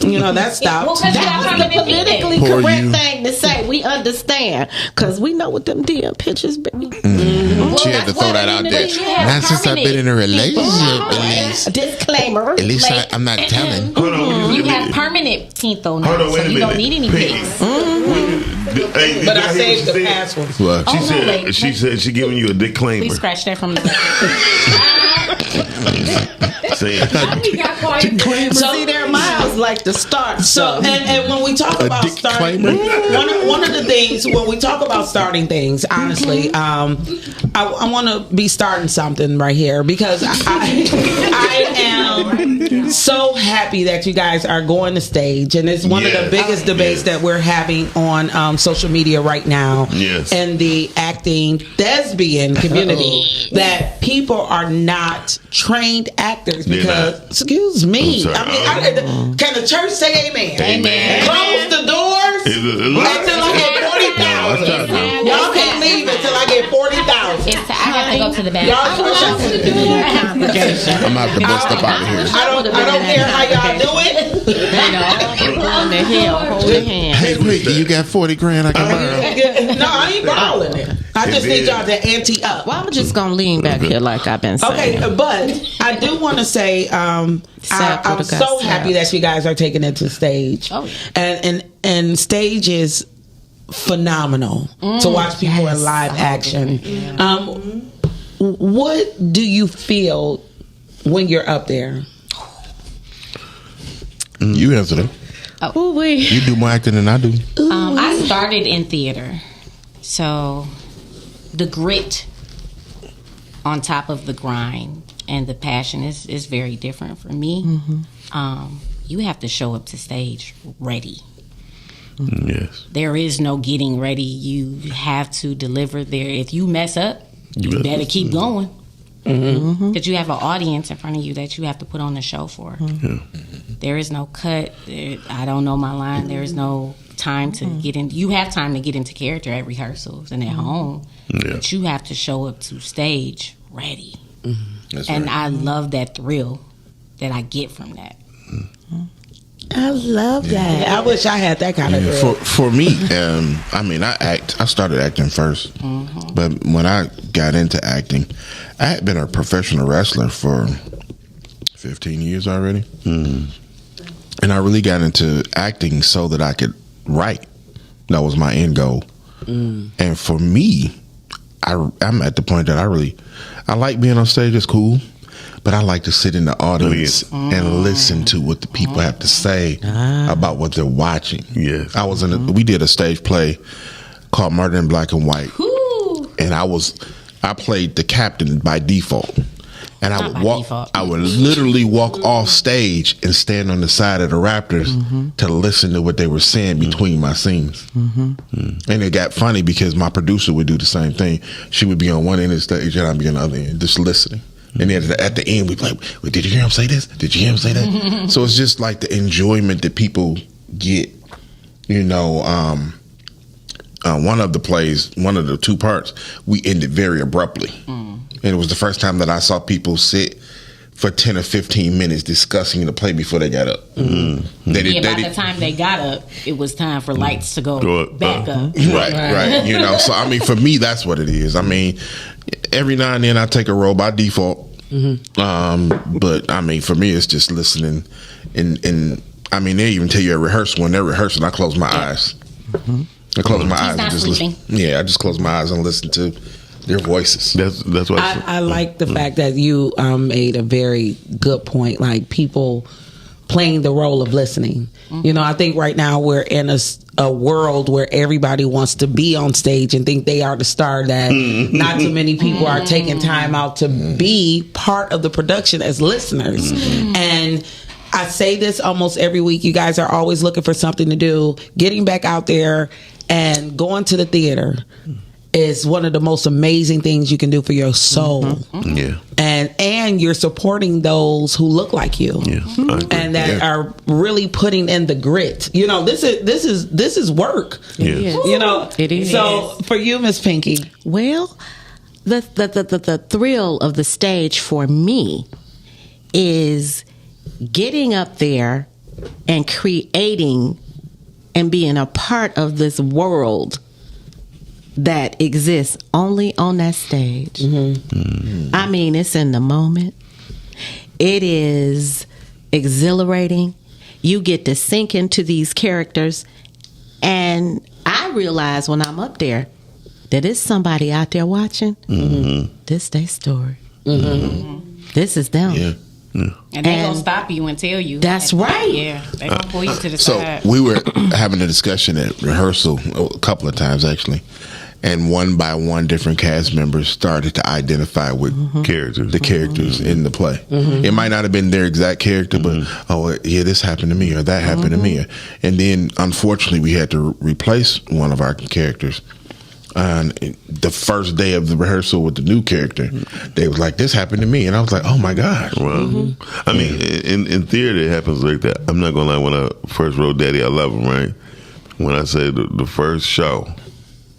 You know, that stopped. That's the politically Poor correct you. thing to say. We understand, because we know what them DM pictures be. She had to throw that out there. Not since I've been in a relationship, at least. Disclaimer. At least I'm not telling. Hold on. You have permanent pinto now, Hold on, so wait a you minute. don't need any Piggy. pics. Hey, But I did y'all hear saved the what she said? password. What? She said she giving you a disclaimer. Please scratch that from the Saying, So, See, their miles like to start. So and when we talk about starting, one of the things when we talk about starting things, honestly, I want to be starting something right here because I am so happy that you guys are going to stage, and it's one of the biggest debates that we're having on social media right now. Yes. In the acting thespian community, that people are not not trained actors because, excuse me, can the church say amen? Amen. Close the doors until I get 40,000. Y'all can't leave until I get 40,000. I have to go to the bathroom. Y'all push to do that congregation. I'm about to bust up out of here. I don't care how y'all do it. On the hill, holding hands. Hey, Ricky, you got 40 grand I can borrow? No, I ain't borrowing it. I just need y'all to ante up. Well, I'm just gonna lean back here like I've been saying. Okay, but I do want to say I'm so happy that you guys are taking it to stage. Oh, yeah. And stage is phenomenal to watch people in live action. What do you feel when you're up there? You answer them. Oh, you do more acting than I do. I started in theater, so the grit on top of the grind and the passion is very different for me. Mm-hmm. You have to show up to stage ready. Yes. There is no getting ready. You have to deliver there. If you mess up, you better keep going. Because you have an audience in front of you that you have to put on the show for. There is no cut. I don't know my line. There is no time to get in. You have time to get into character at rehearsals and at home, but you have to show up to stage ready. And I love that thrill that I get from that. I love that. I wish I had that kind of thrill. For me, I started acting first, but when I got into acting, I had been a professional wrestler for 15 years already, and I really got into acting so that I could write. That was my end goal. And for me, I'm at the point that I like being on stage. It's cool. But I like to sit in the audience and listen to what the people have to say about what they're watching. Yes. We did a stage play called Murder in Black and White. And I played the captain by default. And I would literally walk off stage and stand on the side of the Raptors to listen to what they were saying between my scenes. And it got funny because my producer would do the same thing. She would be on one end of the stage and I'd be on the other end, just listening. And then at the end, we'd be like, wait, did you hear him say this? Did you hear him say that? So it's just like the enjoyment that people get. One of the plays, one of the two parts, we ended very abruptly. And it was the first time that I saw people sit for 10 or 15 minutes discussing the play before they got up. By the time they got up, it was time for lights to go back up. Right. So, for me, that's what it is. Every now and then I take a role by default. But for me, it's just listening. And they even tell you at rehearsal, when they're rehearsing, I close my eyes. I close my eyes and just listen. I just close my eyes and listen to their voices. That's what I like the fact that you made a very good point. Like people playing the role of listening. I think right now we're in a world where everybody wants to be on stage and think they are the star, that not too many people are taking time out to be part of the production as listeners. And I say this almost every week. You guys are always looking for something to do. Getting back out there and going to the theater is one of the most amazing things you can do for your soul. And you're supporting those who look like you and that are really putting in the grit. This is work. It is. So for you, Miss Pinky, well, the thrill of the stage for me is getting up there and creating and being a part of this world that exists only on that stage. It's in the moment. It is exhilarating. You get to sink into these characters, and I realize when I'm up there that there's somebody out there watching. This their story. This is them. And they gonna stop you and tell you. That's right. Yeah, they gonna pull you to the side. So we were having a discussion at rehearsal a couple of times actually, and one by one different cast members started to identify with the characters in the play. It might not have been their exact character, but this happened to me or that happened to me, and then unfortunately we had to replace one of our characters. And the first day of the rehearsal with the new character, they was like, "This happened to me," and I was like, "Oh my god!" Well, I mean, in theater, it happens like that. I'm not gonna lie. When I first wrote Daddy, I Love Him, right? When I said the first show,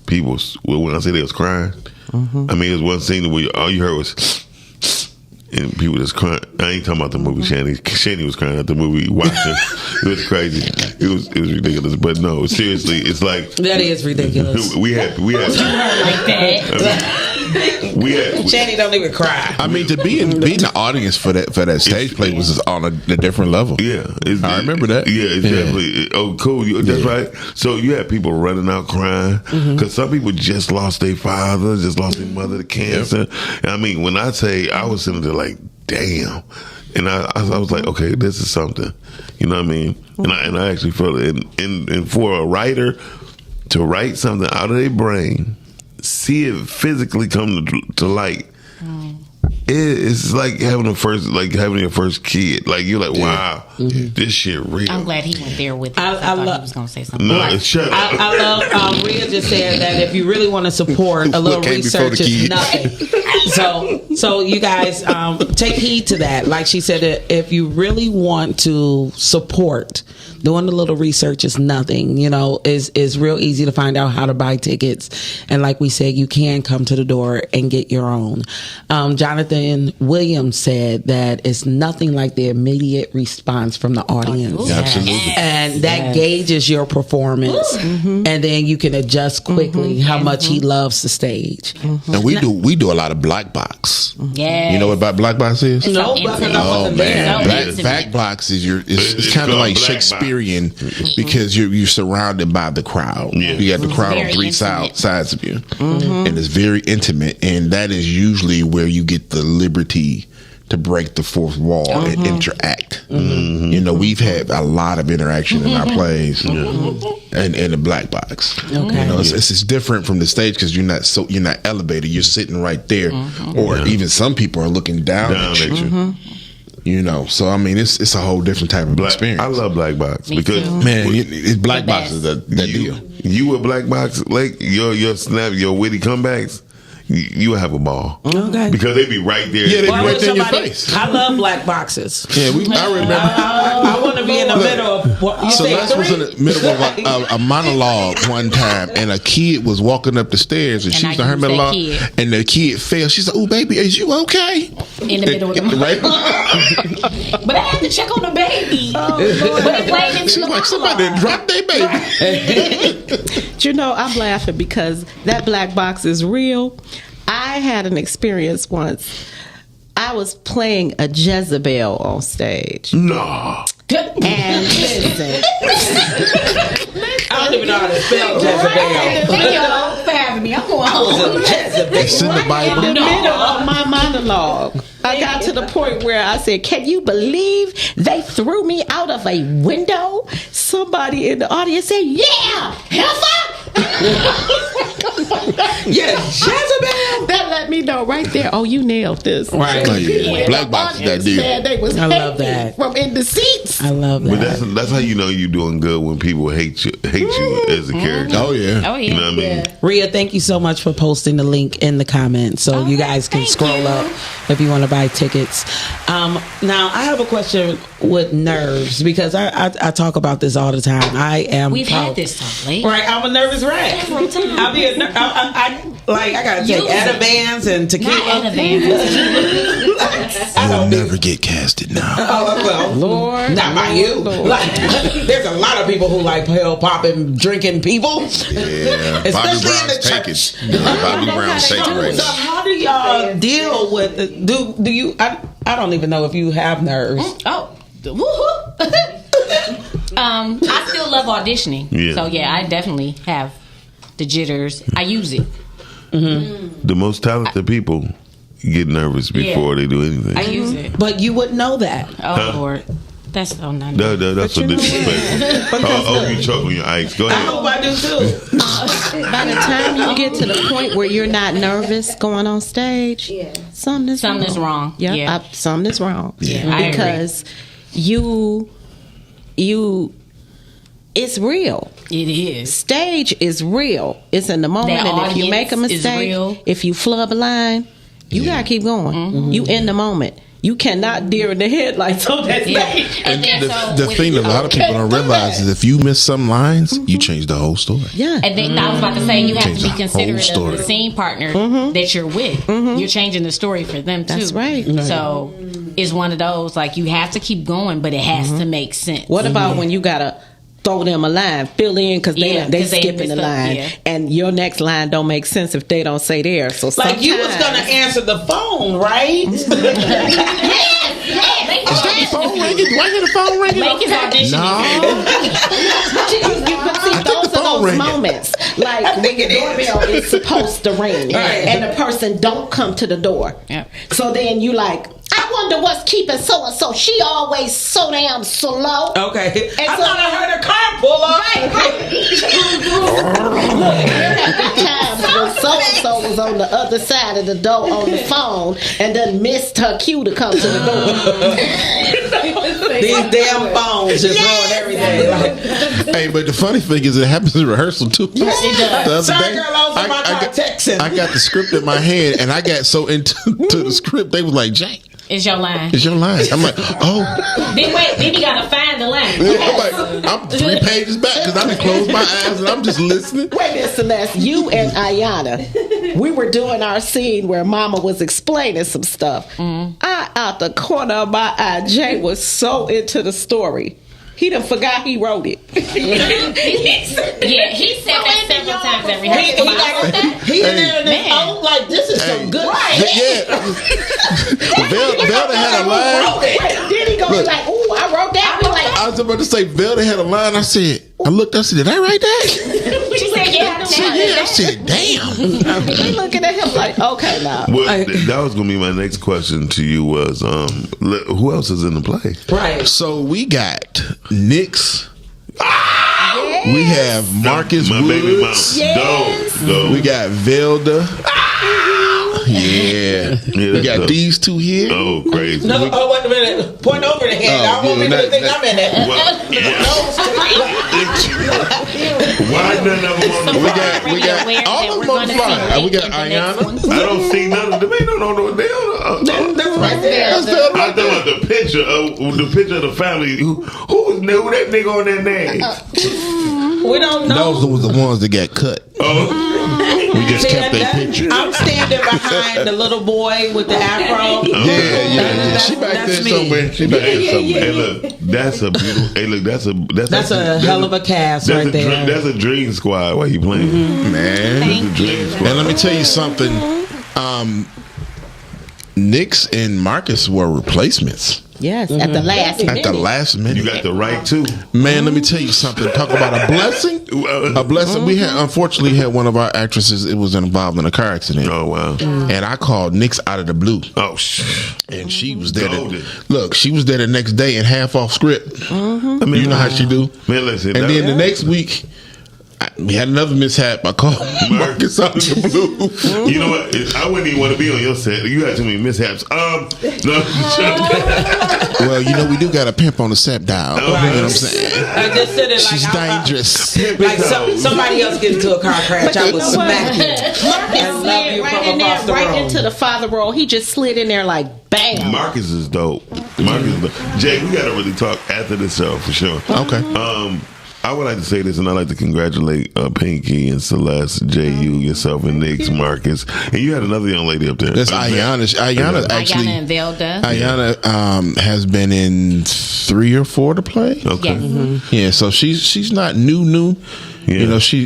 people, when I say they was crying, I mean, it was one scene where all you heard was, and people just crying. I ain't talking about the movie. Shani was crying at the movie. Watching, it was crazy. It was ridiculous. But no, seriously, it's like that is ridiculous. We had like that. Shani don't even cry. I mean, to be in the audience for that stage play was on a different level. Yeah, I remember that. Yeah, it's definitely. Oh, cool. That's right. So you had people running out crying because some people just lost their father, just lost their mother to cancer. And I mean, when I say I was sitting there like, damn, and I was like, okay, this is something. You know what I mean? And I actually felt it. And for a writer to write something out of their brain, see it physically come to light. It's like having your first kid. Like you're like, wow, this shit real. I'm glad he went there with it. I thought he was gonna say something. No, shut up. I love. Rhea just said that if you really want to support, a little research is nothing. So you guys take heed to that. Like she said, if you really want to support, doing a little research is nothing. You know, is real easy to find out how to buy tickets, and like we said, you can come to the door and get your own. Jonathan Williams said that it's nothing like the immediate response from the audience. Absolutely. And that gauges your performance, and then you can adjust quickly how much he loves the stage. And we do a lot of black box. Yeah. You know what black box is? No, oh man, black box is it's kind of like Shakespearean because you're surrounded by the crowd. Yeah. You got the crowd on three sides of you, and it's very intimate. And that is usually where you get the liberty to break the fourth wall and interact. You know, we've had a lot of interaction in our plays and in the black box. Okay. You know, it's different from the stage because you're not elevated. You're sitting right there, or even some people are looking down at you. You know, so I mean, it's a whole different type of experience. I love black box because it's black box is that deal. You with black box, like your snap, your witty comebacks. You have a ball, because they be right there. Yeah, they be right there in your face. I love black boxes. Yeah, I remember. I want to be in the middle of. Celeste was in the middle of a monologue one time, and a kid was walking up the stairs, and she was in her monologue, and the kid fell. She said, "Oh, baby, is you okay?" In the middle of the right. But I had to check on the baby. She's like, somebody dropped their baby. You know, I'm laughing because that black box is real. I had an experience once. I was playing a Jezebel on stage. No. And listen. I don't even know how to spell Jezebel. For having me. I'm going home. It's in the Bible. In the middle of my monologue, I got to the point where I said, "Can you believe they threw me out of a window?" Somebody in the audience said, "Yeah, heifer." Yes, Jezebel. That let me know right there. Oh, you nailed this. Right. Black box is that deal. I love that. From in the seats. I love that. But that's how you know you're doing good, when people hate you as a character. Oh yeah. Oh yeah. You know what I mean? Rhea, thank you so much for posting the link in the comments, so you guys can scroll up if you want to buy tickets. Now I have a question with nerves, because I talk about this all the time. We've had this talk lately. Right, I'm a nervous wreck. I gotta take Ativans and tequila. You'll never get casted now. Oh, well, Lord, not by you. Like, there's a lot of people who like pill popping, drinking people. Yeah, Especially in the church. Bobby Brown's taking right So how do y'all deal with it? Do you? I don't even know if you have nerves. Oh, woohoo! I still love auditioning. Yeah. So yeah, I definitely have the jitters. I use it. The most talented people get nervous before they do anything. I use it, but you wouldn't know that. Oh Lord, that's so not. That's so disrespectful. Oh, you choke on your ice. Go ahead. I hope I do too. By the time you get to the point where you're not nervous going on stage, something's wrong. Yeah, something's wrong. Yeah, because you it's real. It is. Stage is real. It's in the moment, That and if you make a mistake, if you flub a line, you gotta keep going. Mm-hmm. You in the moment. You cannot deer in the headlights on that stage. And the thing that a lot of people don't realize is if you miss some lines, you change the whole story. Yeah. And then I was about to say, you have Change to be the considerate whole of the story. scene partner that you're with. You're changing the story for them too. That's right. So it's one of those, like, you have to keep going, but it has to make sense. What about when you gotta throw them a line, fill in because they skipping the line, and your next line don't make sense if they don't say theirs. So like you was gonna answer the phone, right? Is that the phone ringing? Do I hear the phone ringing? Make his audition. No. But see, those are those moments. Like when the doorbell is supposed to ring, and the person don't come to the door. Yep. So then you like, I wonder what's keeping so and so. She always so damn slow. Okay. And I so thought I heard a car pull up. Look, there have been times when so and so was on the other side of the door on the phone and then missed her cue to come to the door. These damn phones just ruin everything. Hey, but the funny thing is, it happens in rehearsl too. Yes, it does. The other Sorry, day, girl, I was in my car texting. I got the script in my hand, and I got so into the script, they was like, "Jay, It's your line. it's your line." I'm like, "Oh." Then you gotta find the line. I'm like, I'm 3 pages back because I done closed my eyes and I'm just listening. Wait a minute, Celeste. You and Ayana, we were doing our scene where Mama was explaining some stuff. I, out the corner of my eye, Jay was so into the story. He done forgot he wrote it. Yeah, he said that several times every He in there in his phone like, this is some good shit. Velda had a line. Then he goes like, ooh, I wrote that. I was about to say, Velda had a line. I said, I looked, I said, did I write that? She said, yeah. I said, damn. He looking at him like, okay, now. Well, that was gonna be my next question to you was, who else is in the play? Right. So we got Nix. We have Marcus my baby mom. Woods. Dope. We got Velda. Yeah. We got these two here. Oh, crazy. No, wait a minute. Point over the head. I don't want people to think I'm in it. Why none of them on the fly? We got all of them on the fly. We got Ayana. I don't see none of them. They don't know they That's right there. That's Velda I thought about the picture of the family. Who knew that nigga on that name? We don't know. Those was the ones that got cut. We just kept their picture. I'm standing behind the little boy with the afro. Yeah. She back there somewhere. Hey, look, that's a beautiful. Hey, look, that's a hell of a cast right there. That's a dream squad. Why you playing, man? That's a dream squad. And let me tell you something. Nix and Marcus were replacements. Yes, at the last minute. At the last minute. You got the right too. Man, let me tell you something. Talk about a blessing. A blessing. We had, unfortunately, had one of our actresses. It was involved in a car accident. Oh wow! And I called Nix out of the blue. Oh, and she was there. Look, she was there the next day and half off script. I mean, you know how she do. Man, listen. And then the next week, we had another mishap. I called Marcus out of the blue. You know what? I wouldn't even want to be on your set. You had too many mishaps. No. Well, you know, we do got a pimp on the set dial. You know what I'm saying? I just said it like she's dangerous. Like somebody else get into a car crash, I would smack you. Marcus slid right in there, right into the father role. He just slid in there like bam. Marcus is dope. Jay, we got to really talk after the show for sure. Okay. I would like to say this, and I'd like to congratulate Pinky and Celeste, J.U., yourself, and Nix, Marcus. And you had another young lady up there. That's Ayana. Ayana actually. Ayana and Velda. Ayana has been in 3 or 4 to play. Okay. Yeah, so she's not new. Yeah. You know, she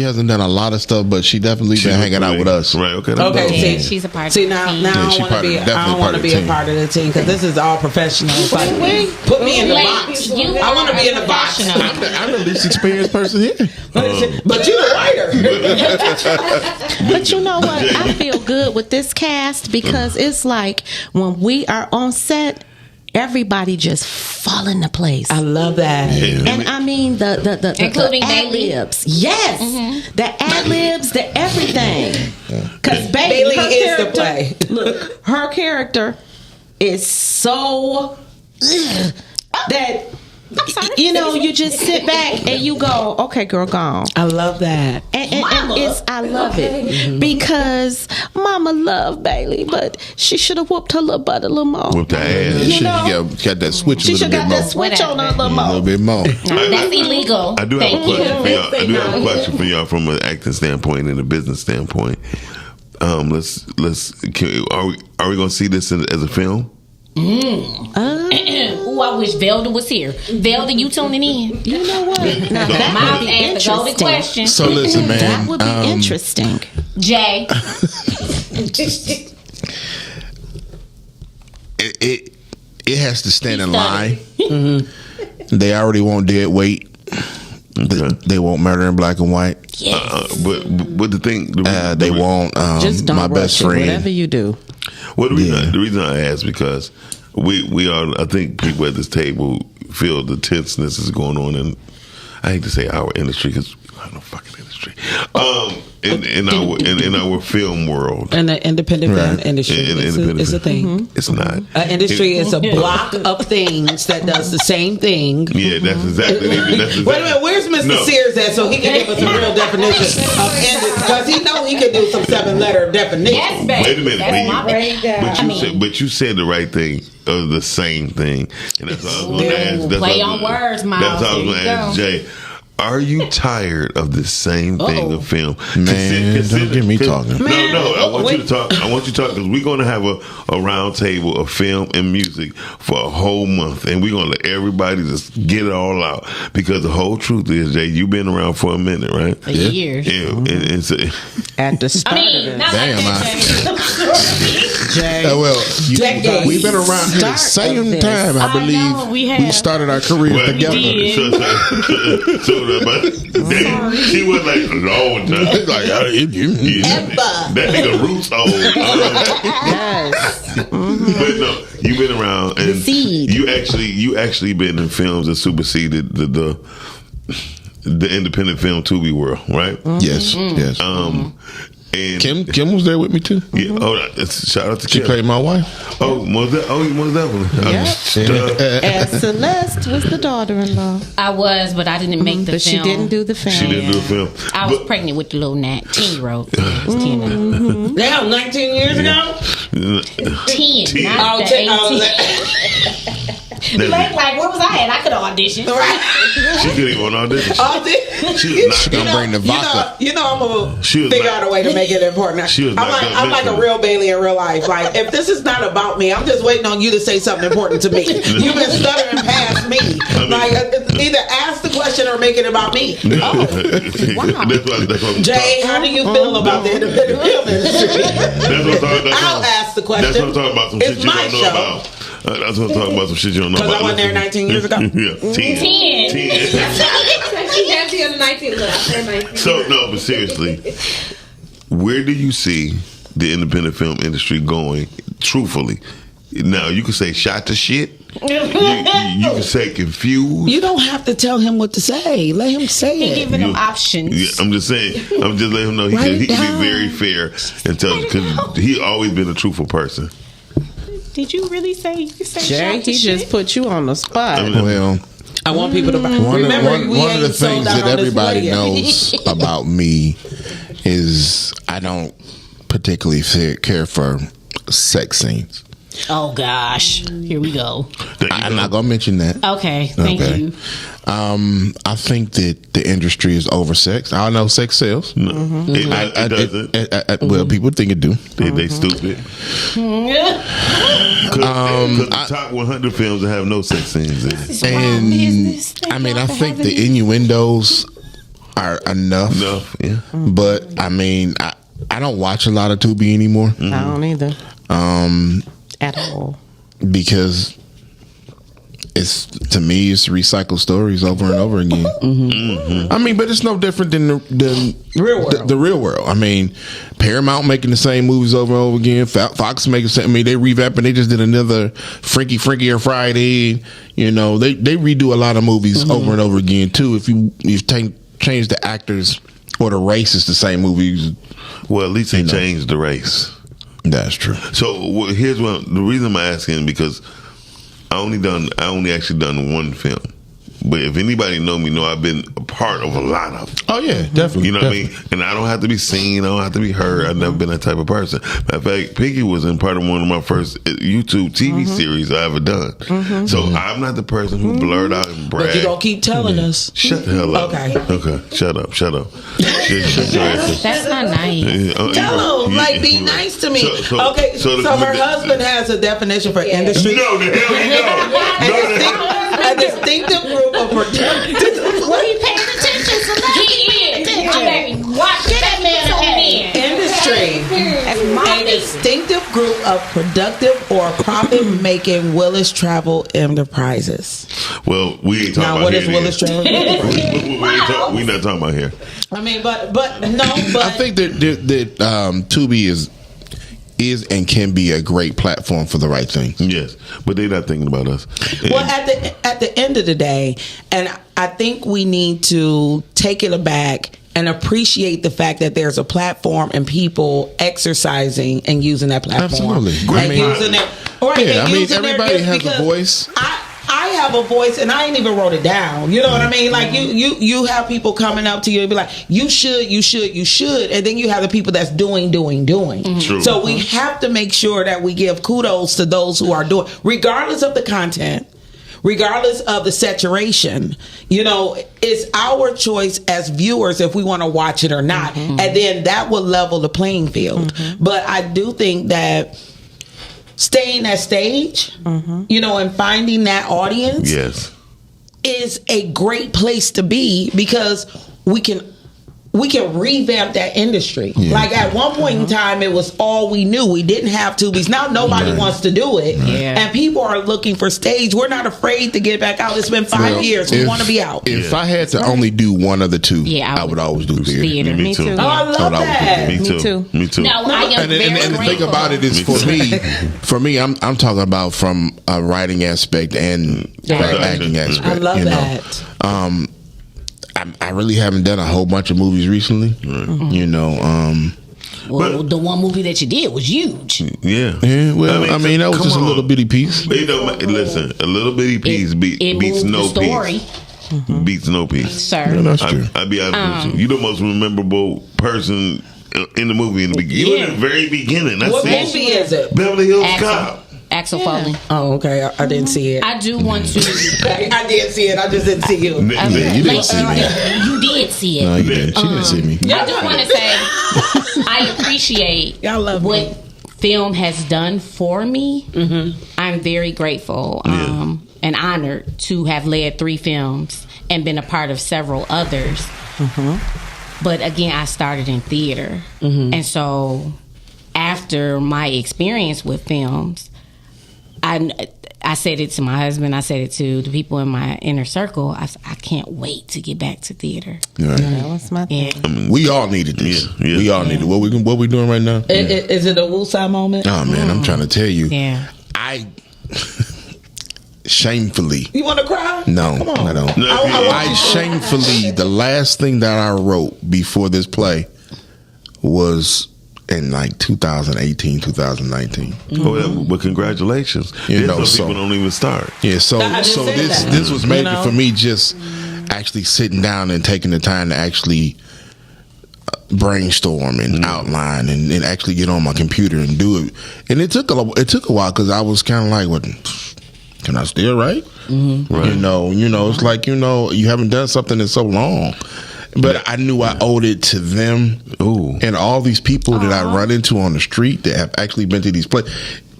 hasn't done a lot of stuff, but she definitely been hanging out with us. Right. Okay. Okay. She's a part of See, the now team. I don't want to be a part of the team because this is all professionals. Like, put me in the box. I want to be in the box. I'm the least experienced person here. But you're the writer. But you know what? I feel good with this cast because it's like when we are on set, everybody just fall into place. I love that. And I mean the including ad-libs. Yes. The ad-libs, the everything. Because Bailey is the play. Look, her character is so that You just sit back and you go, okay, girl, gone. I love that. And I love it because Mama loved Bailey, but she should have whooped her little butt a little more. Whooped her ass. She got that switch a little bit more. She should got that switch on her a little more. A little bit more. That's illegal. I do have a question for y'all. I do have a question for y'all from an acting standpoint and a business standpoint. Are we gonna see this as a film? Ooh, I wish Velda was here. Velda, you tuning in? You know what? Now Miles asked the golden question. So listen, man. That would be interesting. Jay. It has to stand in line. They already want dead weight. They want Murder in Black and White. Yes. But the thing, they want just don't My Best Friend. Whatever you do. Well, the reason I ask because we are. I think people at this table feel the tenseness is going on in. I hate to say our industry because we don't have no fucking industry. In our film world, and the independent film industry is a thing. It's not. An industry is a block of things that does the same thing. Yeah, that's exactly. Wait a minute, where's Mr. Sears at so he can give us a real definition of industry? Because he know he can do some 7-letter definition. Yes, babe. Wait a minute, That's but you said the right thing. The same thing, and that's all I was going to ask. Play on words, Miles. That's all I was going to ask Jay. Are you tired of the same thing of film? Man, don't get me talking. No, I want you to talk. I want you to talk because we're going to have a round table of film and music for a whole month, and we're going to let everybody just get it all out. Because the whole truth is, Jay, you've been around for a minute, right? A year. Yeah, and so, at the start of it. Well, we've been around here the same time. I believe we started our careers together. So she was like a long time. Like that nigga roots old. Yes. But no, you've been around and you actually been in films that superseded the independent film Tubi world, right? Yes, yes. And Kim was there with me too. Yeah. Oh, shout out to Kim. She played my wife. Oh, most definitely. And Celeste was the daughter-in-law. I was, but I didn't make the but film. She didn't do the film. She didn't do the film. I was pregnant with the little 10-year-old. 10. Damn, 19 years ago? 10. Not the 18. Like, where was I at? I could have auditioned. Right. She couldn't even audition. She was not gonna bring the vodka. I'm gonna figure out a way to make it important. I'm like a real Bailey in real life. Like, if this is not about me, I'm just waiting on you to say something important to me. You've been stuttering past me. Like, either ask the question or make it about me. Wow. That's what Jay, how do you feel about the independent film industry? I'll ask the question. That's what I'm talking about. Some shit you don't know about. That's what I'm talking about. Some shit you don't know about. Because I wasn't there 19 years ago. Yeah, 10. She has the other 19. Look, I 19. So no, but seriously, where do you see the independent film industry going? Truthfully, now you can say shot to shit. You can say confused. You don't have to tell him what to say. Let him say it. Giving him options. Yeah, I'm just saying. I'm just letting him know he can be very fair and tell because he always been a truthful person. Did you really say you could say Jay, shot to he shit? just put you on the spot. Well, I want people to buy. One Remember, of the things that everybody knows about me is I don't particularly care for sex scenes. Oh gosh, here we go. I'm not gonna mention that. Okay, thank you. I think that the industry is oversexed. I know sex sells. No, it doesn't. Well, people think it do. They stupid. Because the top 100 films that have no sex scenes in it. And I mean, I think the innuendos are enough. Yeah. But I mean, I don't watch a lot of Tubi anymore. I don't either. At all. Because it's, to me, it's recycled stories over and over again. I mean, but it's no different than the real world. The real world. I mean, Paramount making the same movies over and over again. Fox making. I mean, they revamping. They just did another Freaky or Friday. You know, they redo a lot of movies over and over again too. If you change the actors or the race, it's the same movies. Well, at least they changed the race. That's true. So here's what the reason I'm asking, because I only actually done one film, But if anybody know me, know I've been a part of a lot of them. Oh yeah, definitely. You know what I mean? And I don't have to be seen. I don't have to be heard. I've never been that type of person. Matter of fact, Piggy was in part of one of my first YouTube TV series I ever done. So I'm not the person who blurred out and bragged. But you gonna keep telling us. Shut the hell up. Okay. Shut up. Shut your ass. That's not nice. Tell him, like, be nice to me. So her husband has a definition for industry. No, the hell he don't. A distinctive group of productive. What are you paying attention to? He is. Watch that man Industry. A distinctive group of productive or profit-making Willis Travel Enterprises. Well, we ain't talking now, about what here. is Willis Travel? We not talking about here. I mean, but no, but I think that Tubi is and can be a great platform for the right thing. Yes, but they're not thinking about us. Well, at the end of the day, and I think we need to take it aback and appreciate the fact that there's a platform and people exercising and using that platform. Absolutely. And using it. Right, yeah, and I mean, using everybody has a voice. I have a voice, and I ain't even wrote it down. You know what I mean? Like you have people coming up to you and be like, you should, and then you have the people that's doing. True. So we have to make sure that we give kudos to those who are doing, regardless of the content, regardless of the saturation. You know, it's our choice as viewers if we want to watch it or not, and then that will level the playing field. But I do think that staying that stage, you know, and finding that audience, is a great place to be, because we can revamp that industry. Like at one point in time, it was all we knew. We didn't have Tubies. Now nobody wants to do it, and people are looking for stage. We're not afraid to get back out. It's been 5 years. We want to be out. If I had to only do one of the two, I would always do theater. Me too. Oh, I love that. Me too. No, I am And the thing about it is, for me, I'm talking about from a writing aspect and acting aspect. I love that. I really haven't done a whole bunch of movies recently. You know, well, the one movie that you did was huge. Yeah. Well, I mean that was just a little bitty piece. Listen, a little bitty piece beats no piece. Beats no piece. Sir. Yeah, that's true. I'd be honest with you. You're the most memorable person in the movie in the beginning. You in the very beginning. That's What it. movie is it? Beverly Hills Cop. Axel Foley. Oh, okay. I didn't see it. I do want to. I did see it. I just didn't see you. You didn't see me. You did see it. No, you didn't. She didn't see me. I do want to say I appreciate what film has done for me. I'm very grateful and honored to have led 3 films and been a part of several others. But again, I started in theater. And so after my experience with films, I said it to my husband. I said it to the people in my inner circle. I can't wait to get back to theater. Right. That was my thing. I mean, we all needed this. We all needed. What we doing right now? Is it a woosah moment? Oh man, I'm trying to tell you. Yeah. I shamefully. You want to cry? No, Come on. I don't. I shamefully, the last thing that I wrote before this play was in like 2018, 2019. Oh, yeah, but congratulations. You know, some people don't even start. Yeah, so this was major for me, just actually sitting down and taking the time to actually brainstorm and outline and actually get on my computer and do it. And it took a while because I was kind of like, what? Can I still write? Right. You know, it's like, you haven't done something in so long. But I knew I owed it to them and all these people that I run into on the street that have actually been to these places.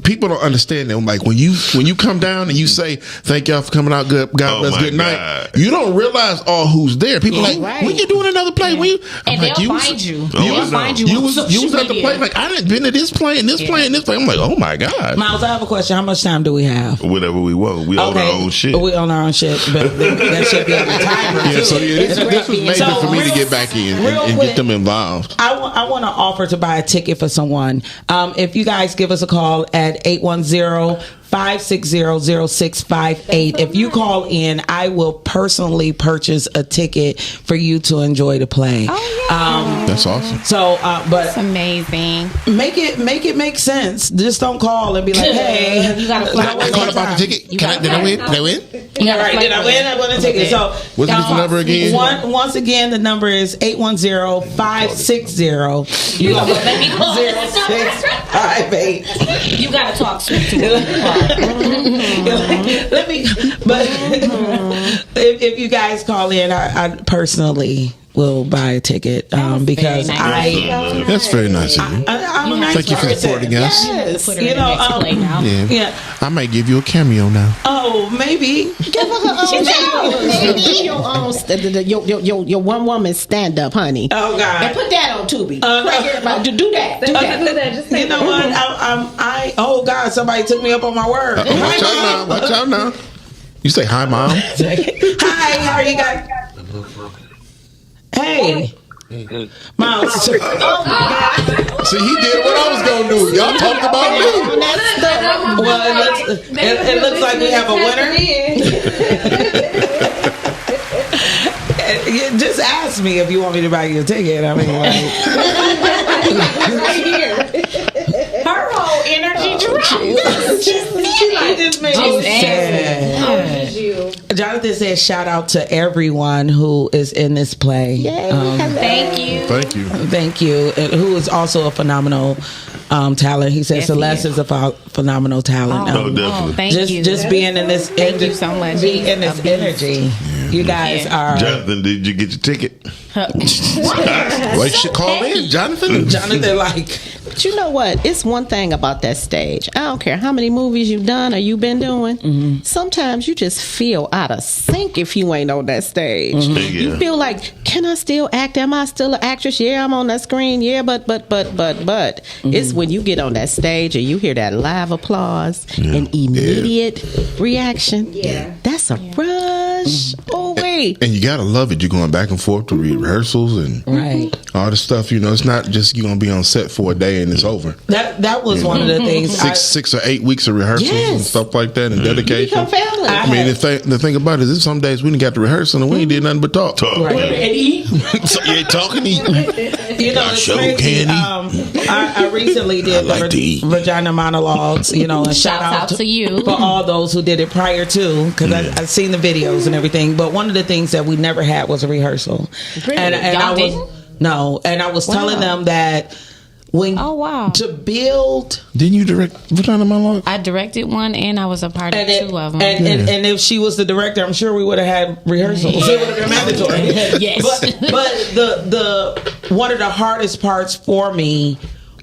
People don't understand that. Like when you come down and you say, "Thank y'all for coming out. God bless. Good night." You don't realize who's there. People like, when you doing another play? When you, and like, they'll find you. They'll find you. You was at the play. Like I didn't been to this play and this play and this play. I'm like, oh my god. Miles, I have a question. How much time do we have? Whatever we want. We own our own shit. We own our own shit, but that should be on the timer. Yeah. So this was major for me to get back in and get them involved. I want to offer to buy a ticket for someone. If you guys give us a call at 810-560-0658. If you call in, I will personally purchase a ticket for you to enjoy the play. Oh, yeah. That's awesome. So, but it's amazing. Make it make sense. Just don't call and be like, "Hey, you got to I called about the ticket. Did I win? Yeah, right. Did I win? I won a ticket. So, what's the number again? Once again, the number is 810-560. You got 0658. You gotta talk sweet to him. Let me. But if you guys call in, I personally will buy a ticket because nice. That's very nice of you. I'm a nice Thank you for supporting us. Yes. I might give you a cameo now. Oh, maybe. Give her her own. Your one woman stand up, honey. Oh God! And put that on Tubi. Do that. Just you know what? Oh God! Somebody took me up on my word. Watch out now. You say hi, Mom. Hi. How are you guys? Hey. Mom. See, he did what I was gonna do. Y'all talked about me. Well, it looks like we have a winner. Just ask me if you want me to buy you a ticket. I mean, right here. Her whole energy dropped. She just made me sad. Jonathan says, "Shout out to everyone who is in this play." Thank you. Thank you. And who is also a phenomenal talent. He says Celeste is a phenomenal talent. Definitely. Thank you. Just being in this. Thank you so much. Be in this energy. You guys are. Jonathan, did you get your ticket? Well, you should call in, Jonathan. Jonathan, like. But you know what? It's one thing about that stage. I don't care how many movies you've done or you've been doing. Mm-hmm. Sometimes you just feel out of sync if you ain't on that stage. Mm-hmm. You feel like, can I still act? Am I still an actress? Yeah, I'm on that screen. Yeah, but. Mm-hmm. It's when you get on that stage and you hear that live applause and immediate reaction. Yeah. That's a rush. Oh, wait. And you got to love it. You're going back and forth to rehearsals and all the stuff. You know, it's not just you're going to be on set for a day and it's over. That was one of the things. 6 or 8 weeks of rehearsals and stuff like that and dedication. I mean, the thing about it is some days we didn't got to rehearse and we ain't did nothing but talk. Right. And eat. So you ain't talking, eat. You know, it's crazy. I recently did vagina monologues, you know, and shout out to you for all those who did it prior to, because I've seen the videos and everything. But one of the things that we never had was a rehearsal. Really? And I was telling them that to build. Didn't you direct vagina monologue? I directed one and I was a part of 2 of them. And if she was the director, I'm sure we would have had rehearsals. It would have been mandatory. Yes. But the one of the hardest parts for me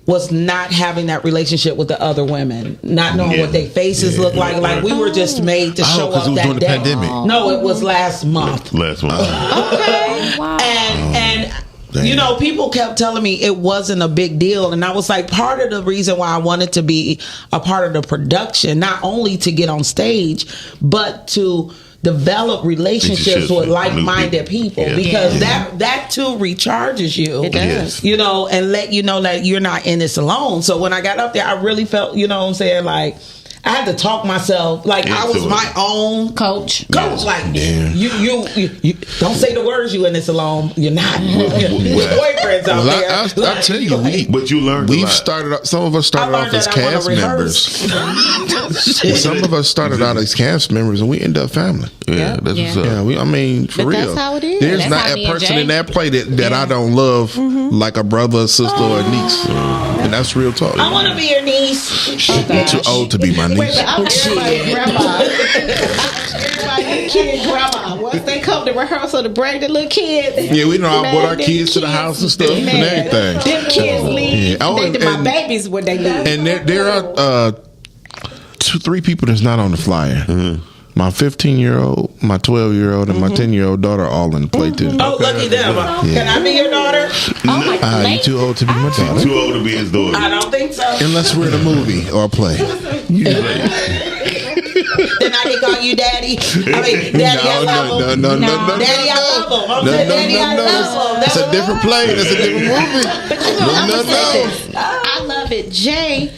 was not having that relationship with the other women, not knowing what their faces look like. Like we were just made to show up that day. Pandemic. No, it was last month. Okay. Wow. And you know, people kept telling me it wasn't a big deal. And I was like, part of the reason why I wanted to be a part of the production, not only to get on stage, but to develop relationships with like-minded people, because that too recharges you. It does. You know, and let you know that you're not in this alone. So when I got up there, I really felt, you know what I'm saying, like I had to talk myself like I was my own coach. Like you don't say the words you in this alone. You're not. Your boyfriend's out there. I'll tell you, but you learned. Some of us started off as cast members. Some of us started out as cast members, and we end up family. That's what's up. I mean, for real. That's how it is. There's not a person in that play that I don't love like a brother, sister, or a niece, and that's real talk. I want to be your niece. You're too old to be my niece. Wait, but I'm everybody's grandma. Everybody's kid grandma. Once they come to rehearsal to bring the little kids. Yeah, we know I brought our kids to the house and stuff and everything. Them kids leave. My babies when they leave. And there are 2-3 people that's not on the flyer. Mm-hmm. My 15-year-old, my 12-year-old, and my 10-year-old daughter are all in the play too. Oh, lucky them. Can I be your daughter? You're too old to be my daughter. Too old to be his daughter. I don't think so. Unless we're in a movie or a play. Then I can call you daddy. I mean, daddy, I love him. No. Daddy, I love him. I'm saying, daddy, I love him. That's a different play. That's a different movie. I love it. Jay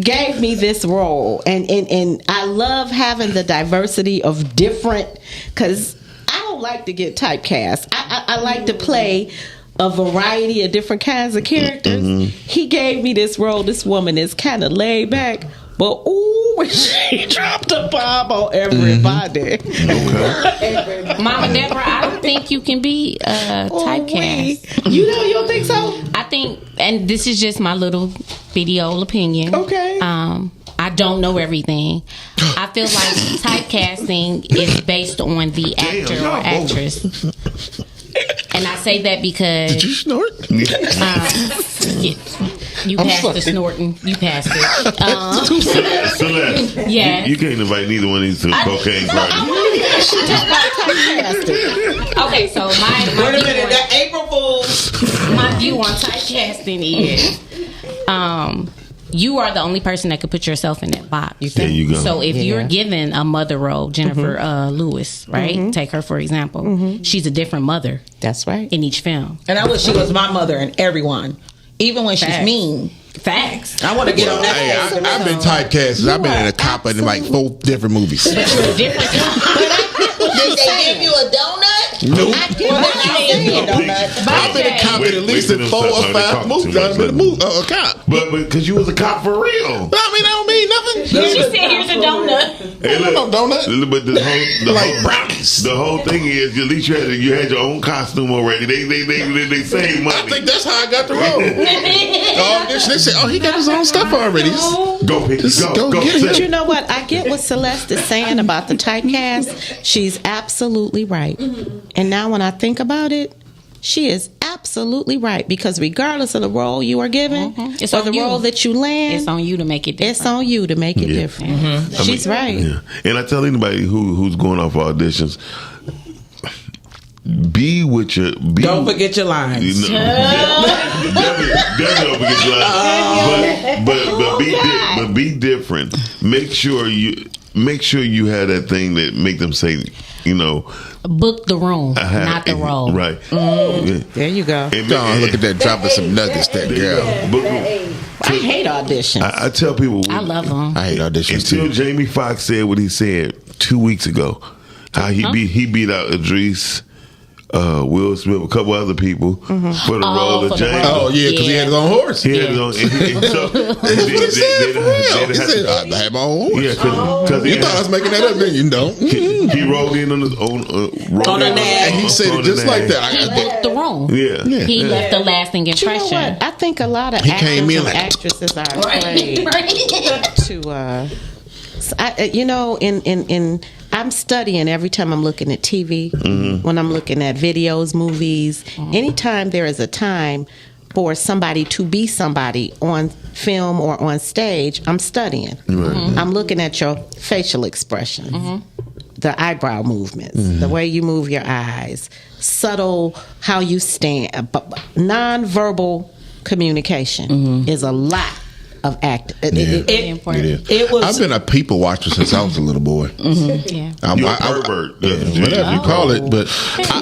gave me this role, and I love having the diversity of different, because I don't like to get typecast. I like to play a variety of different kinds of characters. He gave me this role. This woman is kind of laid back, but ooh when she dropped a bomb on everybody. Mama Deborah, I don't think you can be typecast. You don't think so? I think, and this is just my little bitty old opinion. Okay. I don't know everything. I feel like typecasting is based on the actor or actress. And I say that because... Did you snort? You passed the snorting. You passed it. Celeste, yeah. You can't invite neither one of these to the cocaine party. Okay, so my wait a minute, that April Fool's. My view on typecasting is you are the only person that could put yourself in that box. There you go. So if you're given a mother role, Jennifer Lewis, right? Take her for example. She's a different mother. That's right. In each film. And I wish she was my mother in everyone. Even when she's mean. Facts. I want to get on that. Hey, I've been typecast. I've been in a cop in like 4 different movies. Did they give you a donut? Nope. I've been a cop in at least 4 or 5 movies. I've been a cop. But because you was a cop for real. I mean, that don't mean nothing. She said, "Here's a donut." Hey, look, no donut. But the whole thing is, at least you had your own costume already. They saved money. I think that's how I got the role. They said, "Oh, he got his own stuff already." Go get it. But you know what? I get what Celeste is saying about the typecast. She's absolutely right. And now when I think about it, she is absolutely right, because regardless of the role you are given It's or on the you. role that you land, It's on you to make it different. it's on you to make it different. She's right. Yeah. And I tell anybody who's going off auditions, be with your. Don't forget your lines. Definitely don't forget your lines. But be different. Make sure you have that thing that make them say, book the room, not the role. Right. Yeah. There you go. Look at that, dropping some nuggets, that girl. I hate auditions. I tell people, I love them. I hate auditions until too. Jamie Foxx said what he said 2 weeks ago. How he beat out Idris, Will Smith, a couple other people for the role of James. Oh yeah, because he had his own horse. He had his own. He said, "I had my own horse." Yeah, because you thought I was making that up, then you don't. He rolled in on his own. And he said it just like that. He booked the room. Yeah. He left a lasting You know impression. what? I think a lot of He actors came in and like- actresses are afraid to. I'm studying every time I'm looking at TV, when I'm looking at videos, movies. Anytime there is a time for somebody to be somebody on film or on stage, I'm studying. I'm looking at your facial expression, the eyebrow movements, the way you move your eyes, subtle how you stand, non-verbal communication is a lot of act. It is. I've been a people watcher since I was a little boy. Yeah. You're a pervert. Whatever you call it, but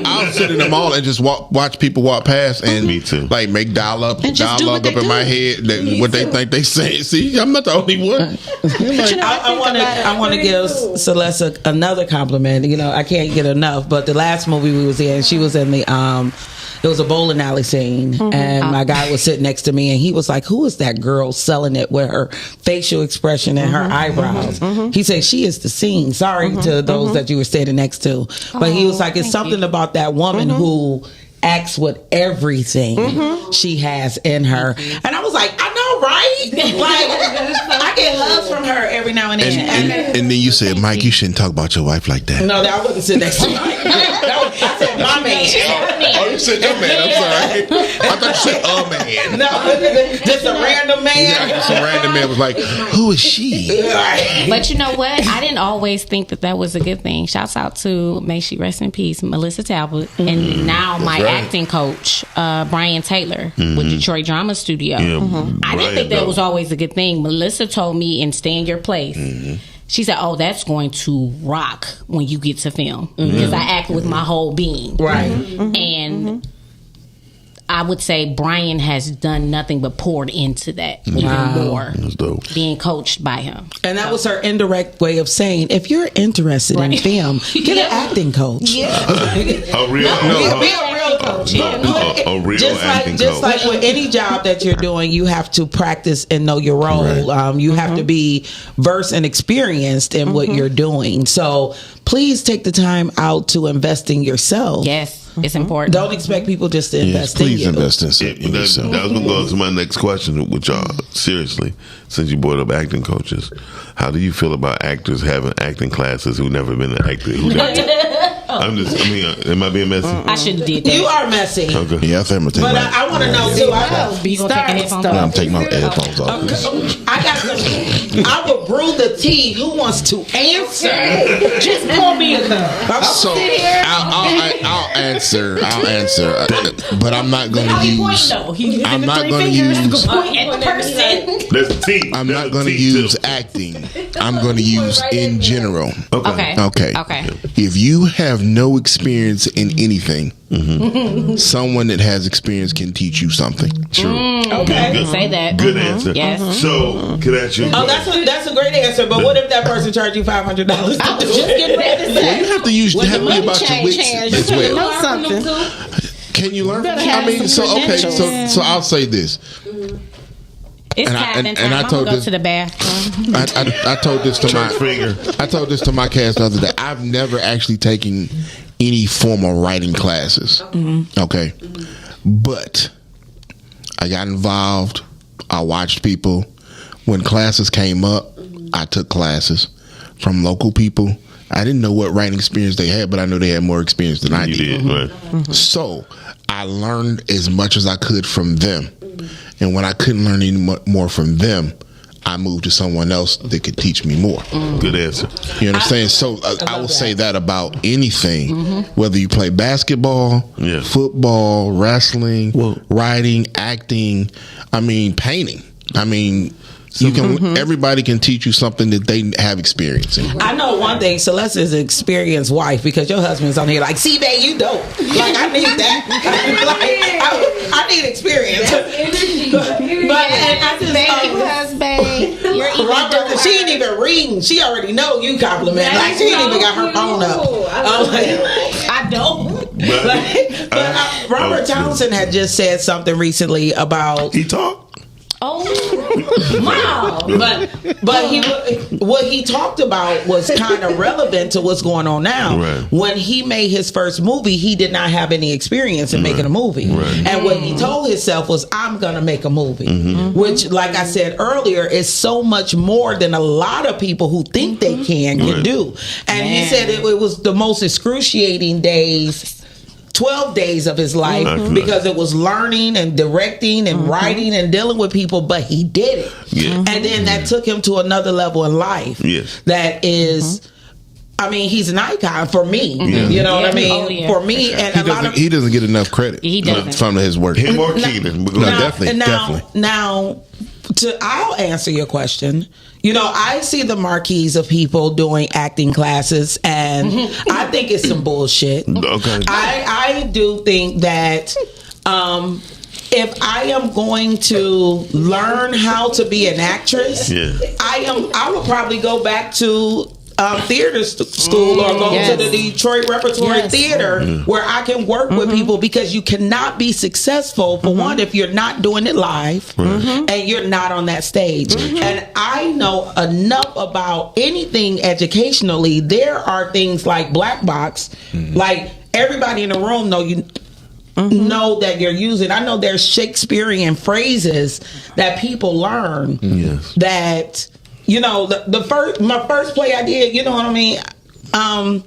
I'll sit in the mall and just watch people walk past and Me too. like make dialogue And just do what up they in my do. head what they think they say. See, I'm not the only one. I want to give Celeste another compliment. I can't get enough. But the last movie we was in, she was in the it was a bowling alley scene, and my guy was sitting next to me, and he was like, "Who is that girl selling it with her facial expression and her eyebrows?" He said, "She is the scene." Sorry to those that you were standing next to, but he was like, "It's something about that woman who acts with everything she has in her," and I was like, "I know, right? Like, I get love from her every now and then." And then you said, "Mike, you shouldn't talk about your wife like that." No, that wasn't sit next to Mike. I said my man. Oh, you said your man. I'm sorry. I thought you said a man. No, just a random man. Yeah, just a random man was like, "Who is she?" But you know what? I didn't always think that was a good thing. Shouts out to, may she rest in peace, Melissa Talbot, and now my acting coach, Brian Taylor, with Detroit Drama Studio. I didn't think that was always a good thing. Melissa told me in Stay in Your Place. She said, "Oh, that's going to rock when you get to film," because I act with my whole being, right? And I would say Brian has done nothing but poured into that even more. That's dope. Being coached by him, and that was her indirect way of saying, if you're interested in film, get an acting coach. A real be a real coach. A real acting just coach. like with any job that you're doing, you have to practice and know your role. Right. You have to be versed and experienced in what you're doing. So please take the time out to invest in yourself. Yes. It's important. Don't expect people just to invest in you. Please invest in yourself. That was going to go to my next question with y'all. Seriously, since you brought up acting coaches, how do you feel about actors having acting classes who never been an actor? Am I being messy? I shouldn't have did that. You are messy. Okay. Yeah, I think I'm going to take But my... I want to know too. You gonna take your headphones off? I'm taking my headphones off. I got the. I will brew the tea. Who wants to answer? Just pour me a cup. So I'll answer, but I'm not going to use. I'm not going to use. That's tea. I'm not going to use acting. I'm going to use in general. Okay. If you have no experience in anything, someone that has experience can teach you something. True. Okay. Good. Say that. Good answer. Yes. So, can I ask you? That's a great answer. But what if that person charged you $500? I was just getting ready to say. Well, you have to use tell me about your wits as well. Know something. Can you learn? I mean, so I'll say this. It's And cabin time. I I'm told gonna go this- to the bathroom. I told this to I told this to my cast the other day. I've never actually taken any formal writing classes. Okay, but I got involved. I watched people. When classes came up, I took classes from local people. I didn't know what writing experience they had, but I knew they had more experience than I did. Right. So I learned as much as I could from them. And when I couldn't learn any more from them, I moved to someone else that could teach me more. Good answer. You understand? So I will say that about anything, whether you play basketball, football, wrestling, writing, acting, painting. You can. Everybody can teach you something that they have experience in. I know one thing. Celeste is an experienced wife because your husband's on here like, see, babe, you dope. Like, I need that. I need experience. But and I just Robert, she ain't even reading. She already know you compliment. Like, she ain't even got her phone up. I don't. But Robert Townsend had just said something recently about he talked. Oh, wow! But what he talked about was kind of relevant to what's going on now. Right. When he made his first movie, he did not have any experience in making a movie, and what he told himself was, "I'm gonna make a movie," which, like I said earlier, is so much more than a lot of people who think they can do. And he said it was the most excruciating days. 12 days of his life because it was learning and directing and writing and dealing with people, but he did it. And then that took him to another level in life. That is, he's an icon for me. You know what I mean? For me, and he doesn't get enough credit from his work. Him or Keenan. Definitely. Now, I'll answer your question. I see the marquees of people doing acting classes, and I think it's some bullshit. Okay. I do think that if I am going to learn how to be an actress, I would probably go back to theater school or go to the Detroit Repertory Theater where I can work with people, because you cannot be successful for one if you're not doing it live and you're not on that stage. And I know enough about anything educationally. There are things like black box, like everybody in the room know that you're using. I know there's Shakespearean phrases that people learn that. My first play I did, you know what I mean? I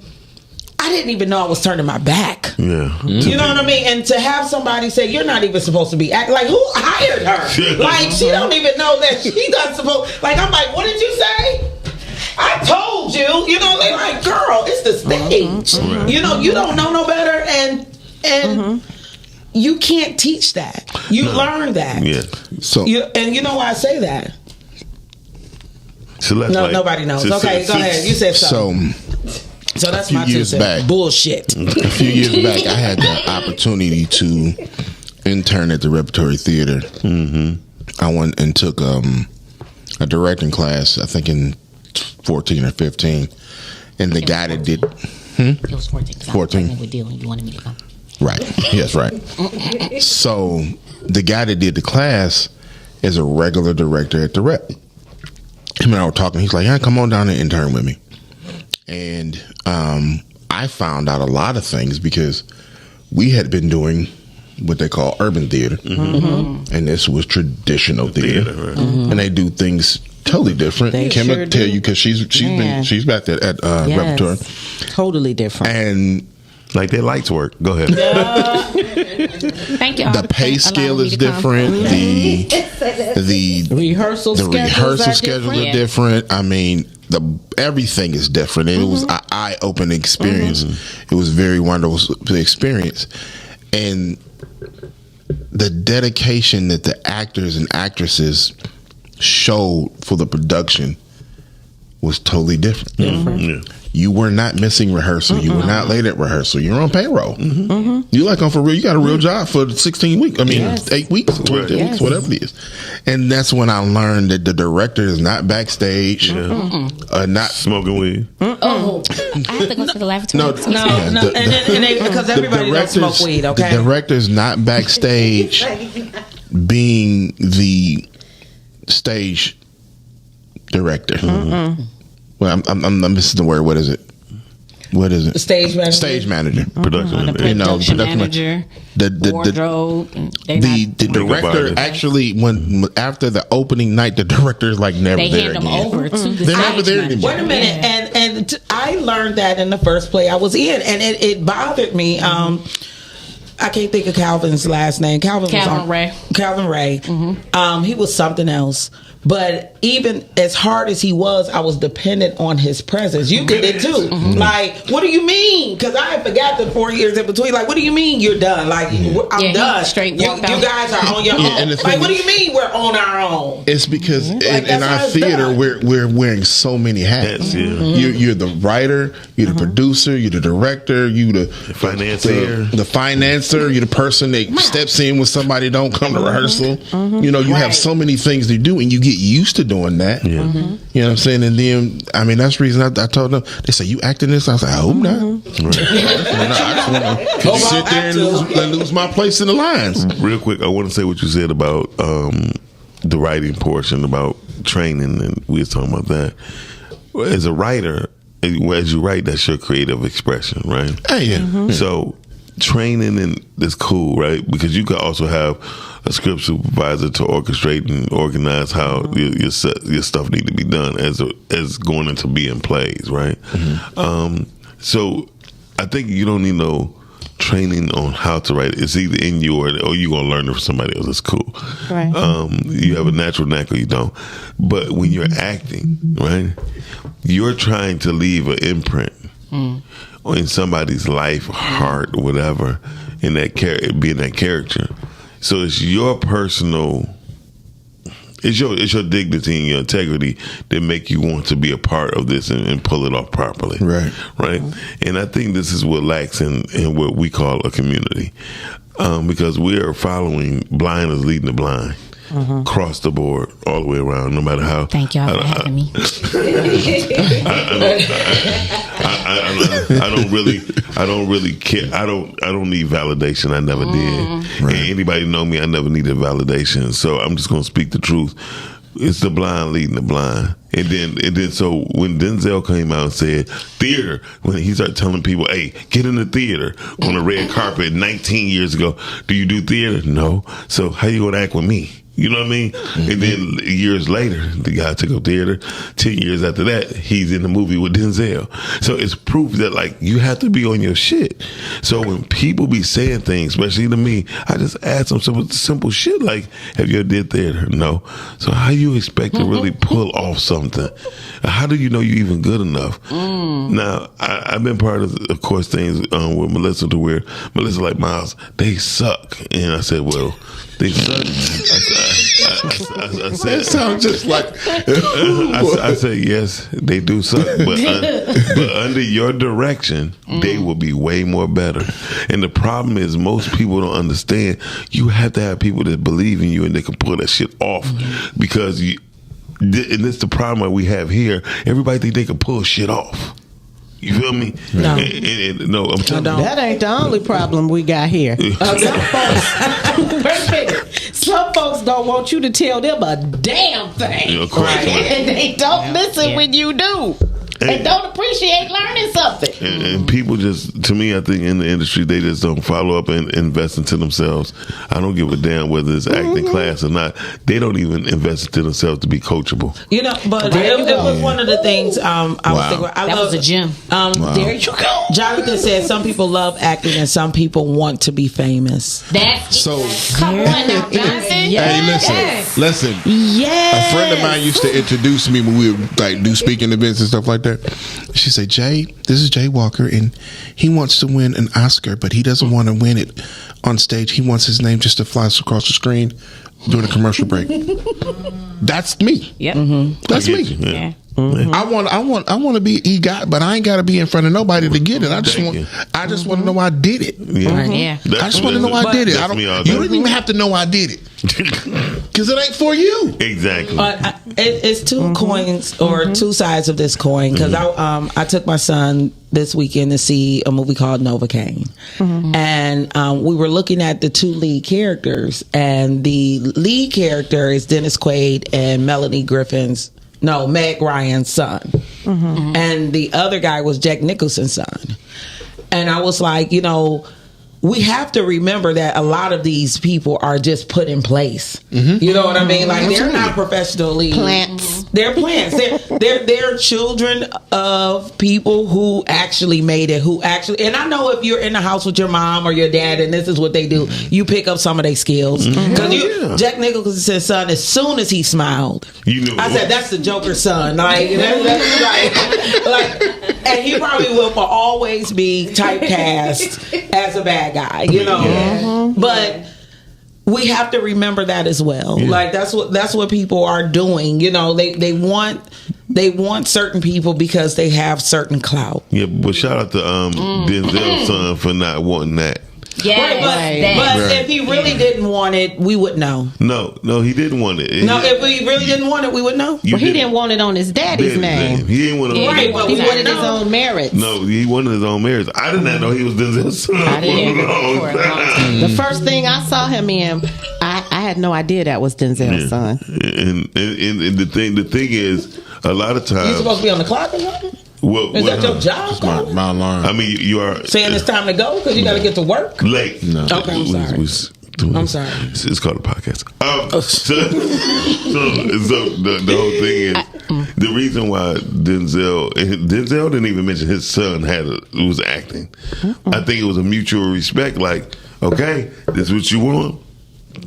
didn't even know I was turning my back. You know what I mean? And to have somebody say, you're not even supposed to be acting, like, who hired her? Like, she don't even know that she doesn't supposed, like, I'm like, what did you say? I told you. They're like, girl, it's the stage. You don't know no better, and you can't teach that. You learn that. So, and you know why I say that? Celeste, nobody knows. Okay, go ahead. You said something. So that's my 2 cents. Back, bullshit. A few years back, I had the opportunity to intern at the Repertory Theater. I went and took a directing class, I think in 14 or 15. And the guy that did... It was 14. 14. With Dylan. You wanted me to go. Right. Yes, right. So the guy that did the class is a regular director at the Rep. Him and I were talking. He's like, "Yeah, come on down and intern with me." And I found out a lot of things because we had been doing what they call urban theater, and this was traditional theater, right. And they do things totally different. Kim will tell you because she's back there at Repertoire. Totally different. And like their lights work. Go ahead. Thank you. The pay scale is different. The rehearsal schedules are different. I mean, everything is different. And it was an eye-opening experience. It was very wonderful experience. And the dedication that the actors and actresses showed for the production was totally different. Yeah. You were not missing rehearsal. You were not late at rehearsal. You're on payroll. You like on for real. You got a real job for 16 weeks. I mean, 8 weeks, 12 weeks, whatever it is. And that's when I learned that the director is not backstage, not smoking weed. I have to go to the lavatory. No, because everybody don't smoke weed. Okay, the director's not backstage, being the stage director. Well, I'm missing the word. What is it? The stage manager. Stage manager. Production manager. The wardrobe. The director actually, after the opening night, the director is like never there again. They hand them over to the They're stage never there manager. anymore. Wait a minute, and I learned that in the first play I was in, and it bothered me. I can't think of Calvin's last name. Calvin Ray. Calvin Ray. He was something else. But even as hard as he was, I was dependent on his presence. You did it too. Like, what do you mean? Because I forgot the 4 years in between. Like, what do you mean you're done? Like, I'm done. You guys are on your own. Like, what do you mean we're on our own? It's because in our theater, we're wearing so many hats. You're the writer, you're the producer, you're the director, you're the financier, the financer, you're the person that steps in when somebody don't come to rehearsal. You know, you have so many things to do, and you get used to doing that. You know what I'm saying? And then, I mean, that's the reason I told them. They say, "You acting this?" I was like, "I hope not." I just want to sit there and lose my place in the lines. Real quick, I want to say what you said about the writing portion, about training, and we were talking about that. As a writer, as you write, that's your creative expression, right? So training and is cool, right? Because you could also have a script supervisor to orchestrate and organize how your stuff need to be done as going into being plays, right? So I think you don't need no training on how to write. It's either in you or you're gonna learn it from somebody else. It's cool. Right. You have a natural knack or you don't. But when you're acting, right, you're trying to leave an imprint in somebody's life, heart, whatever, in that being that character. So it's your personal, it's your dignity and your integrity that make you want to be a part of this and pull it off properly. Right. And I think this is what lacks in what we call a community, because we are following blind as leading the blind. Across the board, all the way around, no matter how. Thank y'all for having me. I don't really care. I don't need validation. I never did. And anybody know me, I never needed validation. So I'm just gonna speak the truth. It's the blind leading the blind. And then so when Denzel came out and said theater, when he started telling people, "Hey, get in the theater" on the red carpet 19 years ago, do you do theater? No. So how you gonna act with me? You know what I mean? And then years later, the guy took up theater. 10 years after that, he's in the movie with Denzel. So it's proof that, like, you have to be on your shit. So when people be saying things, especially to me, I just ask them simple shit like, "Have you ever did theater?" No. So how you expect to really pull off something? How do you know you even good enough? Now, I've been part of course, things with Melissa to where Melissa like, "Miles, they suck." And I said, "Well, they suck." I said, that sounds just like. I said, yes, they do suck, but under your direction, they will be way more better. And the problem is, most people don't understand. You have to have people that believe in you and they can pull that shit off, because and it's the problem that we have here. Everybody think they can pull shit off. You feel me? No. No, I'm telling you. That ain't the only problem we got here. Some folks don't want you to tell them a damn thing. Yeah, of course. And they don't listen when you do. They don't appreciate learning something. And people just, to me, I think in the industry, they just don't follow up and invest into themselves. I don't give a damn whether it's acting class or not. They don't even invest into themselves to be coachable. You know, but it was one of the things I was thinking about. That was a gym. There you go. Jonathan said some people love acting and some people want to be famous. That's So, come on now, Jonathan. hey, listen. Yes. A friend of mine used to introduce me when we would like do speaking events and stuff like that. She said, Jay, this is Jay Walker, and he wants to win an Oscar, but he doesn't want to win it on stage. He wants his name just to fly across the screen during a commercial break. That's me. Yep. That's me. Yeah. I want to be EGOT, but I ain't got to be in front of nobody to get it. I just want to know I did it. Yeah. I just want to know I did it. You don't even have to know I did it because it ain't for you. Exactly. It's two coins or two sides of this coin because I took my son this weekend to see a movie called Kane, and we were looking at the two lead characters, and the lead character is Dennis Quaid and Meg Ryan's son. And the other guy was Jack Nicholson's son. And I was like, you know, we have to remember that a lot of these people are just put in place. You know what I mean? Like, they're not professionally plants. They're plants. They're children of people who actually made it. And I know if you're in the house with your mom or your dad, and this is what they do, you pick up some of their skills. Because Jack Nicholson's son, as soon as he smiled, you knew. I said, "That's the Joker's son." Like, and he probably will for always be typecast as a bad guy, you know. But we have to remember that as well. Like, that's what people are doing. You know, they want certain people because they have certain clout. Yeah, but shout out to Denzel's son for not wanting that. Yeah, but if he really didn't want it, we would know. No, he didn't want it. If he really didn't want it, we would know. Well, he didn't want it on his daddy's name. He didn't want it on he wanted his own merits. No, he wanted his own merits. I did not know he was Denzel's son. I didn't. The first thing I saw him in, I had no idea that was Denzel's son. And the thing is, a lot of times You supposed to be on the clock or something? Is that your job? It's my alarm. I mean, you are saying it's time to go because you got to get to work. Late. No. Okay, I'm sorry. I'm sorry. It's called a podcast. So the whole thing is the reason why Denzel didn't even mention his son was acting. I think it was a mutual respect. Like, okay, this is what you want.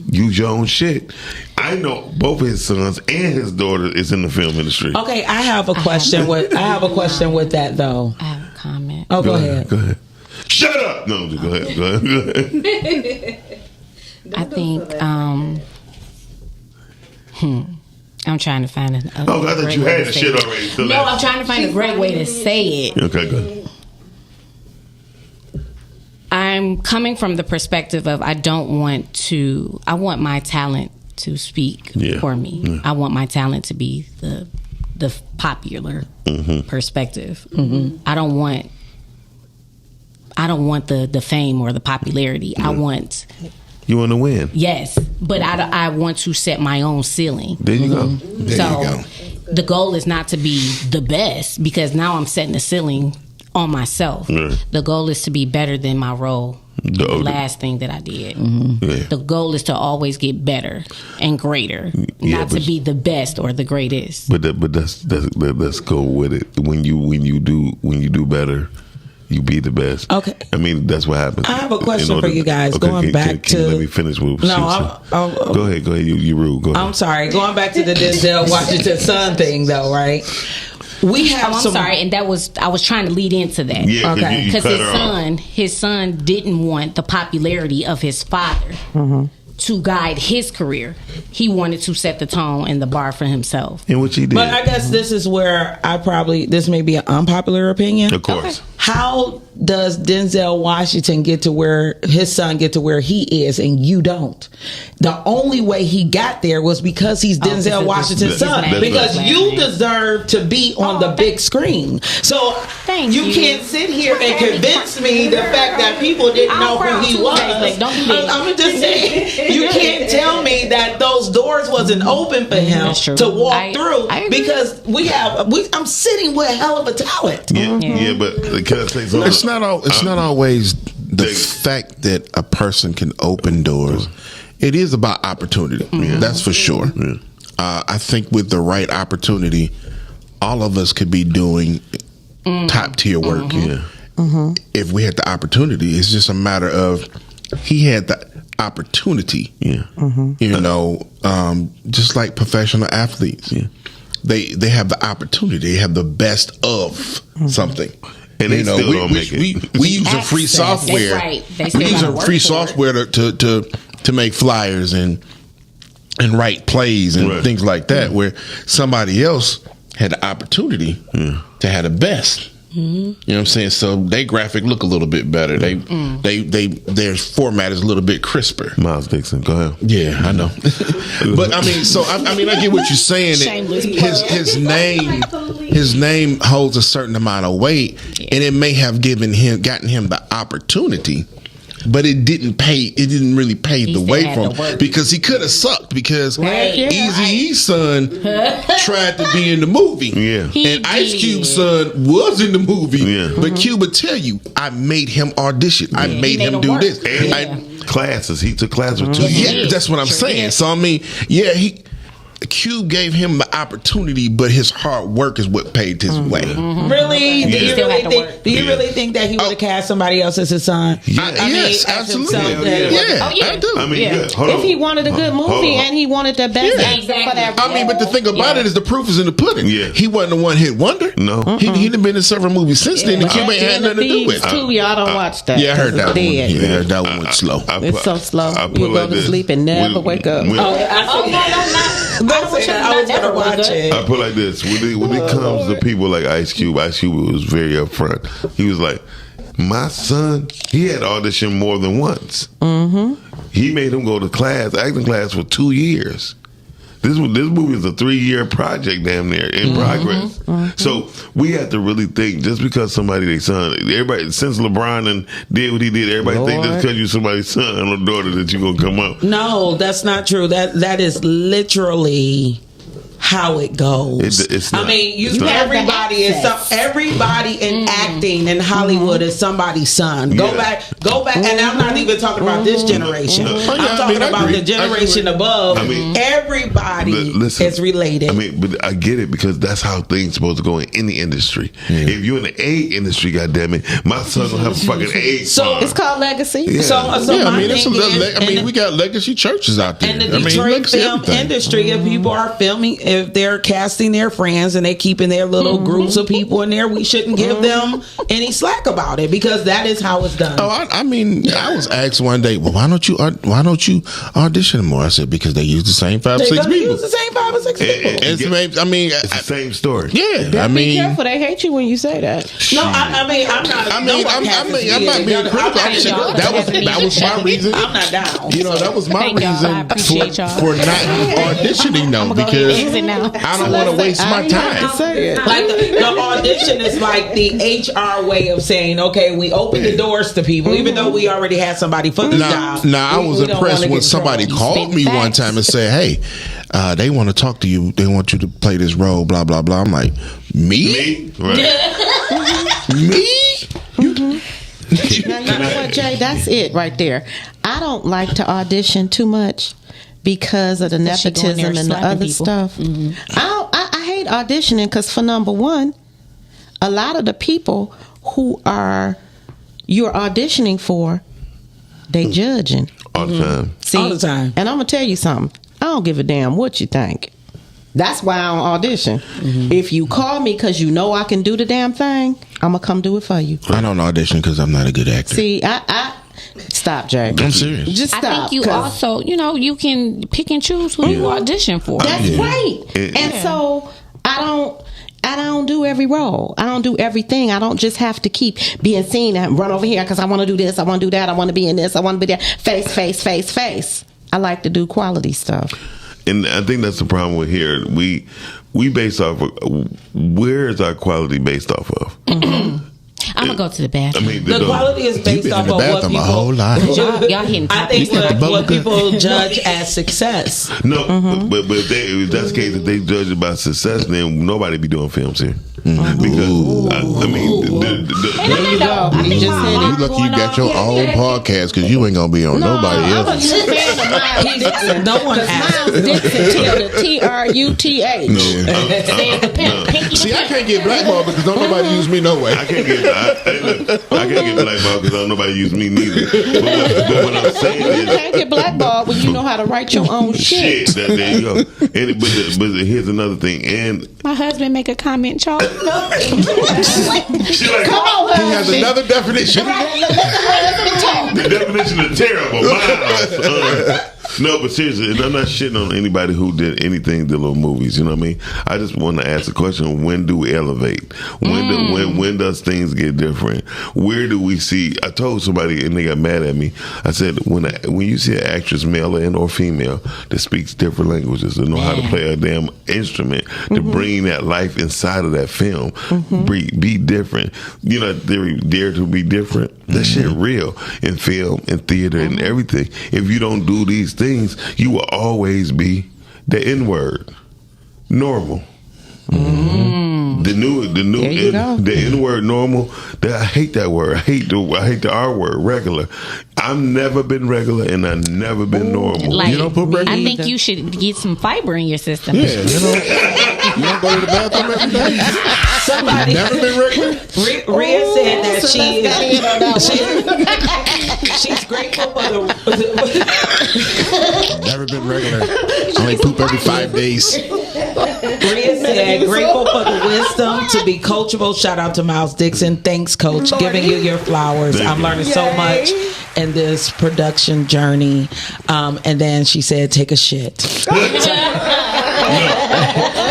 Use your own shit. I know both his sons and his daughter is in the film industry. Okay, I have a question with that though. I have a comment. Oh, go ahead. Go ahead. Shut up. No, go ahead. I think I'm trying to find I thought you had the shit already. So no, I'm trying to find a great way to say it. Okay, go ahead. I'm coming from the perspective of I want my talent to speak for me. Yeah. I want my talent to be the popular perspective. I don't want the fame or the popularity. I want. You want to win? Yes, but I want to set my own ceiling. There you go. The goal is not to be the best because now I'm setting the ceiling on myself. The goal is to be better than my role. The last thing that I did. The goal is to always get better and greater, not to be the best or the greatest. But let's go with it. When you do better, you be the best. Okay. I mean, that's what happens. I have a question for you guys. Going back to let me finish with. No, go ahead. You rude. Go ahead. I'm sorry. Going back to the Denzel Washington son thing, though, right? We have. I'm sorry, and I was trying to lead into that. Yeah, okay. Because his son didn't want the popularity of his father to guide his career. He wanted to set the tone and the bar for himself. And what he did. But I guess this is where this may be an unpopular opinion. Of course. Okay. how does Denzel Washington get to where his son get to where he is and you don't? The only way he got there was because he's Denzel Washington's son. Because you deserve to be on the big screen. So you can't sit here and convince me the fact that people didn't know who he was. I'm just saying, you can't tell me that those doors wasn't open for him to walk through because I'm sitting with a hell of a talent. Yeah, but can I say something? It's not always the fact that a person can open doors. It is about opportunity. That's for sure. I think with the right opportunity, all of us could be doing top tier work. If we had the opportunity, it's just a matter of he had the opportunity. You know, just like professional athletes, they have the opportunity. They have the best of something. And they still don't make it. We use a free software. We use a free software to make flyers and write plays and things like that. Where somebody else had the opportunity to have the best. You know what I'm saying? So they graphic look a little bit better. Their format is a little bit crisper. Miles Dixon, go ahead. Yeah, I know. But I mean, so I get what you're saying. His name holds a certain amount of weight, and it may have gotten him the opportunity. But it didn't really pay the way for him because he could have sucked because Eazy-E's son tried to be in the movie. And Ice Cube's son was in the movie. But Cube would tell you, I made him audition. I made him do this. Classes. He took classes with 2 years. Yeah, that's what I'm saying. So I mean, Cube gave him the opportunity, but his hard work is what paved his way. Really? Do you really think that he would have cast somebody else as his son? Yes, absolutely. I do. I mean, if he wanted a good movie and he wanted the best actor for that role. I mean, but the thing about it is the proof is in the pudding. He wasn't a one-hit wonder. No. He'd been in several movies since then, and Cube ain't had nothing to do with it. Y'all don't watch that. Yeah, I heard that one. Yeah, that one went slow. It's so slow. You go to sleep and never wake up. I put it like this: when it comes to people like Ice Cube was very upfront. He was like, "My son, he had auditioned more than once. He made him go to acting class for 2 years. This movie is a 3-year project, damn near in progress. So we have to really think. Just because somebody their son, everybody since LeBron and did what he did, everybody think just because you somebody's son or daughter that you gonna come up. No, that's not true. That is literally how it goes. I mean, everybody in acting in Hollywood is somebody's son. Go back, and I'm not even talking about this generation. I'm talking about the generation above. Everybody is related. I mean, but I get it because that's how things supposed to go in any industry. If you're in the egg industry, goddammit, my son will have a fucking egg. So it's called legacy. We got legacy churches out there. And the Detroit film industry, if people are filming, if they're casting their friends and they keeping their little groups of people in there, we shouldn't give them any slack about it because that is how it's done. I was asked one day, well, why don't you audition more? I said, because they use the same 5 or 6 people. Use the same 5 or 6 people. It's the same story. Yeah, be careful. They hate you when you say that. No, I'm not. I'm not being critical. That was my reason. I'm not down. That was my reason for not auditioning though, because I don't want to waste my time. Like the audition is like the HR way of saying, okay, we open the doors to people, even though we already had somebody for the job. Now, I was impressed when somebody called me one time and said, hey, they want to talk to you. They want you to play this role, blah, blah, blah. I'm like, me? Right. Me? Now, you know what, Jay? That's it right there. I don't like to audition too much because of the nepotism and the other stuff. I hate auditioning because, for number one, a lot of the people who you're auditioning for, they judging all the time. See, all the time. And I'm gonna tell you something. I don't give a damn what you think. That's why I don't audition. If you call me because you know I can do the damn thing, I'm gonna come do it for you. I don't audition because I'm not a good actor. See, stop, Jay. I'm serious. Just stop. I think you also, you can pick and choose who you audition for. That's right. And so I don't. I don't do every role. I don't do everything. I don't just have to keep being seen and run over here because I want to do this, I want to do that, I want to be in this, I want to be there. Face. I like to do quality stuff. And I think that's the problem with here. We base off of, where is our quality based off of? I'm gonna go to the bathroom. I mean, the quality is based off of what people. A whole lot. Y'all hitting. I think what people judge as success. No, but if that's the case, if they judge it by success, then nobody be doing films here. Because I mean, there you go. You just said it. You lucky you got your own podcast because you ain't gonna be on nobody else. No one asked. Miles Dixon, TRUTH. See, I can't get blackballed because don't nobody use me no way. I can't get blackballed because don't nobody use me neither. But what I'm saying is, you can't get blackballed when you know how to write your own shit. There you go. But here's another thing. And my husband make a comment, Charles. Come on, he has another definition. The definition is terrible. No, but seriously, I'm not shitting on anybody who did anything to little movies. You know what I mean? I just want to ask the question: when do we elevate? When does things get different? Where do we see? I told somebody and they got mad at me. I said when you see an actress, male and or female, that speaks different languages, that know how to play a damn instrument, to bring that life inside of that film, be different. You know, they dare to be different. That shit real in film and theater and everything. If you don't do these things, you will always be the N-word. Normal. The N-word normal. I hate that word. I hate the R word, regular. I've never been regular and I've never been normal. Like, you don't put regular? I think you should get some fiber in your system. Yeah, you don't go to the bathroom every day? Somebody never been regular? Rhea said that she's grateful for the never been regular. Only poop every 5 days. Rhea said grateful for the wisdom to be coachable. Shout out to Miles Dixon. Thanks, Coach. Giving you your flowers. I'm learning so much in this production journey. And then she said, take a shit.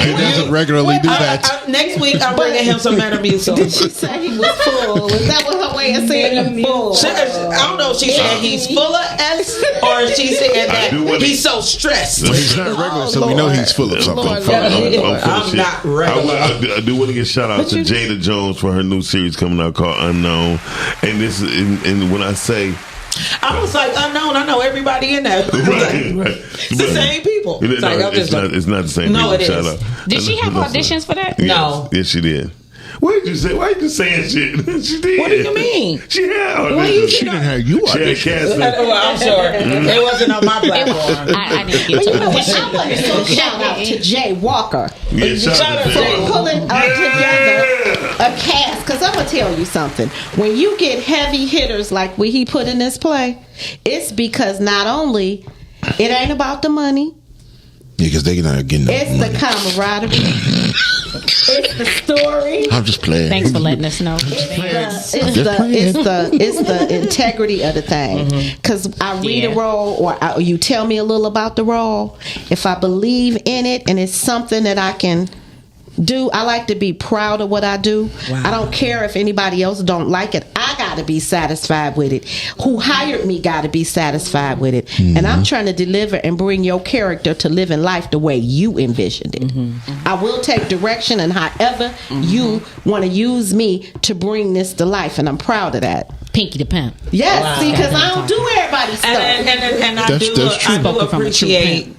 He doesn't regularly do that. Next week, I'm bringing him some Metamucil. Did she say he was full? Was that what her way of saying he's full? I don't know if she said he's full of S or if she said that he's so stressed. Well, he's not regular, so we know he's full of something. I'm not regular. I do want to give a shout out to Jada Jones for her new series coming out called Unknown. And this is, and when I say, I was like, unknown. I know everybody in that. Right. It's the same people. It's not the same no, people. It is. Did she have auditions for that? No. Yes, she did. What did you say? Why are you saying shit? She did. What do you mean? She had. She didn't have you audition. Well, I'm sure. It wasn't on my platform. I didn't get to it. Shout out to Jay Walker. Yeah, shout out to Jay. Pulling together a cast. Because I'm going to tell you something. When you get heavy hitters like he put in this play, it's because not only it ain't about the money. Yeah, because they're not getting it's the camaraderie. It's the story. I'm just playing. Thanks for letting us know. It's the integrity of the thing. Because I read a role or you tell me a little about the role. If I believe in it and it's something that I can do, I like to be proud of what I do. Wow. I don't care if anybody else don't like it. I got to be satisfied with it. Who hired me got to be satisfied with it. And I'm trying to deliver and bring your character to living life the way you envisioned it. I will take direction and however you want to use me to bring this to life, and I'm proud of that. Pinky the Pimp. Yes, because I don't do everybody's stuff. And I do appreciate